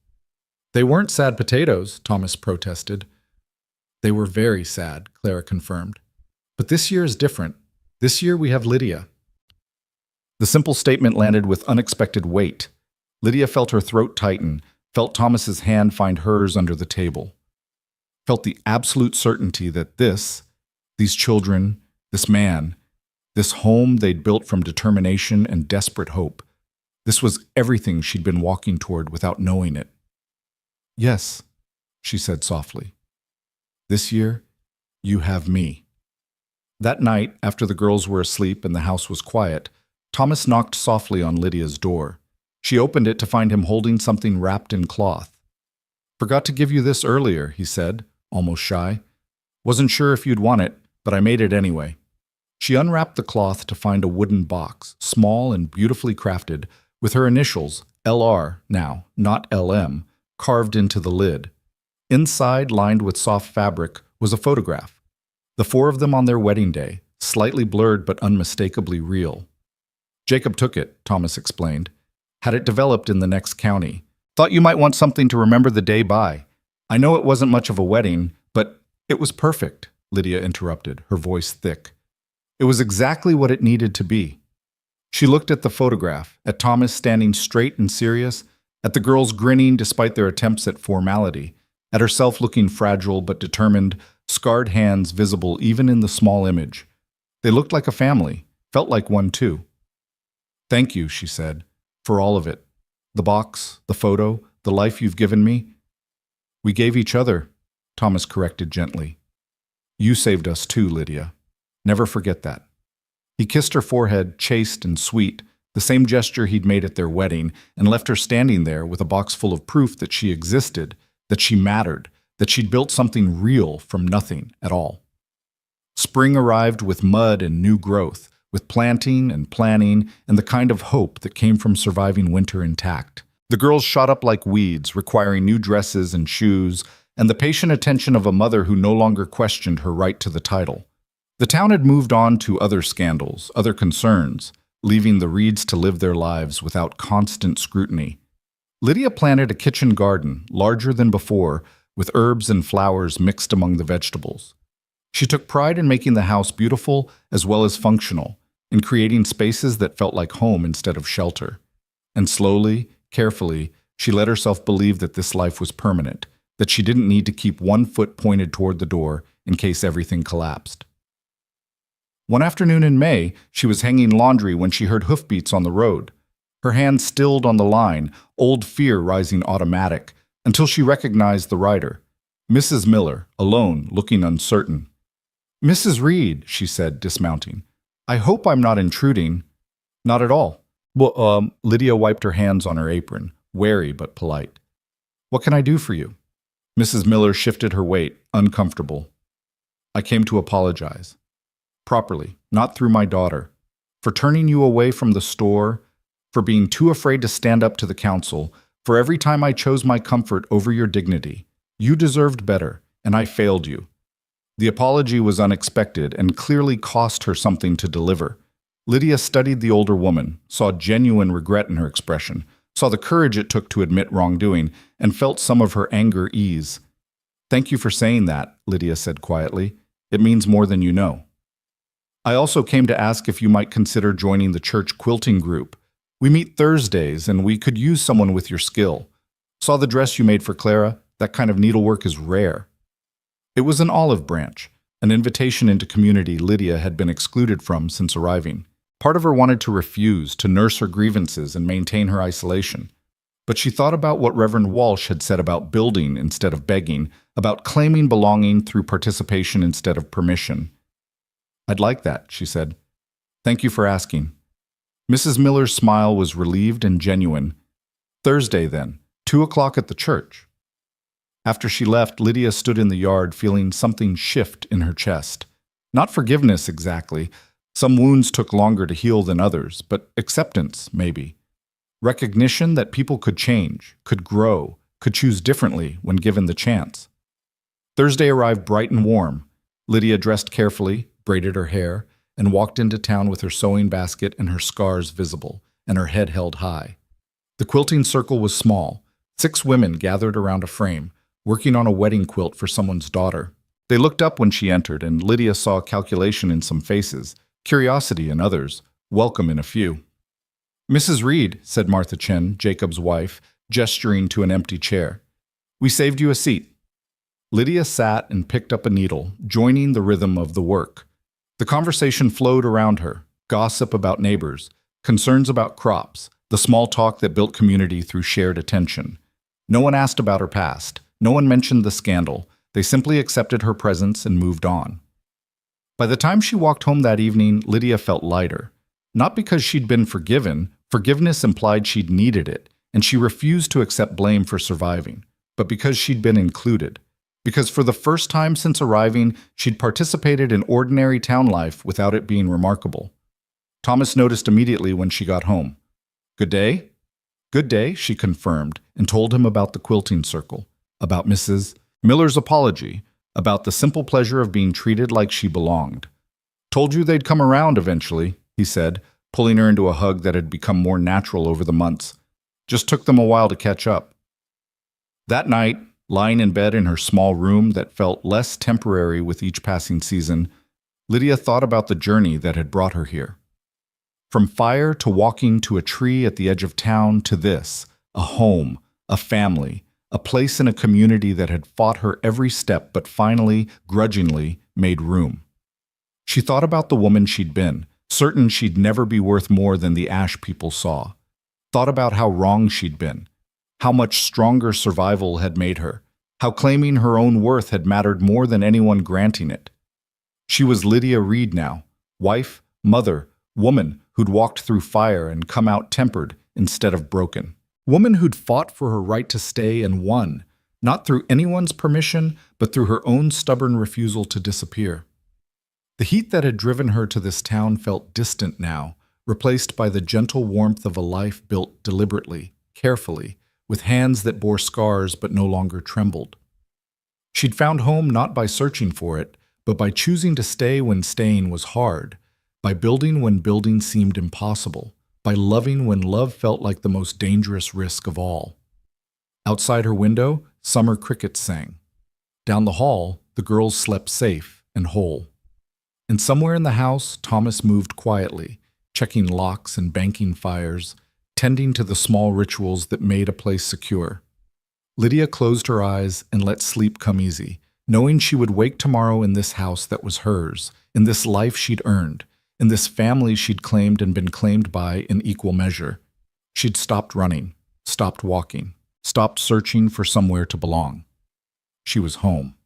Speaker 1: They weren't sad potatoes, Thomas protested. They were very sad, Clara confirmed. But this year is different. This year we have Lydia. The simple statement landed with unexpected weight. Lydia felt her throat tighten, felt Thomas's hand find hers under the table. Felt the absolute certainty that these children, this man, this home they'd built from determination and desperate hope, this was everything she'd been walking toward without knowing it. Yes, she said softly. This year, you have me. That night, after the girls were asleep and the house was quiet, Thomas knocked softly on Lydia's door. She opened it to find him holding something wrapped in cloth. Forgot to give you this earlier, he said, almost shy. Wasn't sure if you'd want it, but I made it anyway. She unwrapped the cloth to find a wooden box, small and beautifully crafted, with her initials, LR now, not LM, carved into the lid. Inside, lined with soft fabric, was a photograph. The four of them on their wedding day, slightly blurred but unmistakably real. Jacob took it, Thomas explained. Had it developed in the next county. Thought you might want something to remember the day by. I know it wasn't much of a wedding, but it was perfect, Lydia interrupted, her voice thick. It was exactly what it needed to be. She looked at the photograph, at Thomas standing straight and serious, at the girls grinning despite their attempts at formality, at herself looking fragile but determined, scarred hands visible even in the small image. They looked like a family, felt like one too. Thank you, she said, for all of it. The box, the photo, the life you've given me. We gave each other, Thomas corrected gently. You saved us too, Lydia. Never forget that. He kissed her forehead, chaste and sweet, the same gesture he'd made at their wedding, and left her standing there with a box full of proof that she existed, that she mattered, that she'd built something real from nothing at all. Spring arrived with mud and new growth, with planting and planning and the kind of hope that came from surviving winter intact. The girls shot up like weeds, requiring new dresses and shoes, and the patient attention of a mother who no longer questioned her right to the title. The town had moved on to other scandals, other concerns, leaving the Reeds to live their lives without constant scrutiny. Lydia planted a kitchen garden, larger than before, with herbs and flowers mixed among the vegetables. She took pride in making the house beautiful as well as functional, in creating spaces that felt like home instead of shelter. And slowly, carefully, she let herself believe that this life was permanent, that she didn't need to keep one foot pointed toward the door in case everything collapsed. One afternoon in May, she was hanging laundry when she heard hoofbeats on the road. Her hand stilled on the line, old fear rising automatic, until she recognized the rider. Mrs. Miller, alone, looking uncertain. "Mrs. Reed," she said, dismounting. "I hope I'm not intruding." "Not at all." Well, Lydia wiped her hands on her apron, wary but polite. "What can I do for you?" Mrs. Miller shifted her weight, uncomfortable. "I came to apologize. Properly, not through my daughter. For turning you away from the store, for being too afraid to stand up to the council, for every time I chose my comfort over your dignity. You deserved better, and I failed you." The apology was unexpected and clearly cost her something to deliver. Lydia studied the older woman, saw genuine regret in her expression, saw the courage it took to admit wrongdoing, and felt some of her anger ease. "Thank you for saying that," Lydia said quietly. "It means more than you know. I also came to ask if you might consider joining the church quilting group. We meet Thursdays, and we could use someone with your skill. Saw the dress you made for Clara. That kind of needlework is rare." It was an olive branch, an invitation into community Lydia had been excluded from since arriving. Part of her wanted to refuse, to nurse her grievances and maintain her isolation. But she thought about what Reverend Walsh had said about building instead of begging, about claiming belonging through participation instead of permission. "I'd like that," she said. "Thank you for asking." Mrs. Miller's smile was relieved and genuine. "Thursday, then, 2 o'clock at the church." After she left, Lydia stood in the yard feeling something shift in her chest. Not forgiveness exactly. Some wounds took longer to heal than others, but acceptance, maybe. Recognition that people could change, could grow, could choose differently when given the chance. Thursday arrived bright and warm. Lydia dressed carefully, braided her hair, and walked into town with her sewing basket and her scars visible, and her head held high. The quilting circle was small. 6 women gathered around a frame, working on a wedding quilt for someone's daughter. They looked up when she entered, and Lydia saw calculation in some faces, curiosity in others, welcome in a few. "Mrs. Reed," said Martha Chen, Jacob's wife, gesturing to an empty chair. "We saved you a seat." Lydia sat and picked up a needle, joining the rhythm of the work. The conversation flowed around her, gossip about neighbors, concerns about crops, the small talk that built community through shared attention. No one asked about her past. No one mentioned the scandal. They simply accepted her presence and moved on. By the time she walked home that evening, Lydia felt lighter. Not because she'd been forgiven. Forgiveness implied she'd needed it, and she refused to accept blame for surviving, but because she'd been included. Because for the first time since arriving, she'd participated in ordinary town life without it being remarkable. Thomas noticed immediately when she got home. "Good day?" "Good day," she confirmed, and told him about the quilting circle, about Mrs. Miller's apology, about the simple pleasure of being treated like she belonged. "Told you they'd come around eventually," he said, pulling her into a hug that had become more natural over the months. "Just took them a while to catch up." That night, lying in bed in her small room that felt less temporary with each passing season, Lydia thought about the journey that had brought her here. From fire to walking to a tree at the edge of town to this, a home, a family, a place in a community that had fought her every step but finally, grudgingly, made room. She thought about the woman she'd been, certain she'd never be worth more than the ash people saw. Thought about how wrong she'd been, how much stronger survival had made her, how claiming her own worth had mattered more than anyone granting it. She was Lydia Reed now, wife, mother, woman who'd walked through fire and come out tempered instead of broken. Woman who'd fought for her right to stay and won, not through anyone's permission, but through her own stubborn refusal to disappear. The heat that had driven her to this town felt distant now, replaced by the gentle warmth of a life built deliberately, carefully, with hands that bore scars but no longer trembled. She'd found home not by searching for it, but by choosing to stay when staying was hard, by building when building seemed impossible, by loving when love felt like the most dangerous risk of all. Outside her window, summer crickets sang. Down the hall, the girls slept safe, and whole. And somewhere in the house, Thomas moved quietly, checking locks and banking fires, tending to the small rituals that made a place secure. Lydia closed her eyes and let sleep come easy, knowing she would wake tomorrow in this house that was hers, in this life she'd earned, in this family she'd claimed and been claimed by in equal measure. She'd stopped running, stopped walking, stopped searching for somewhere to belong. She was home.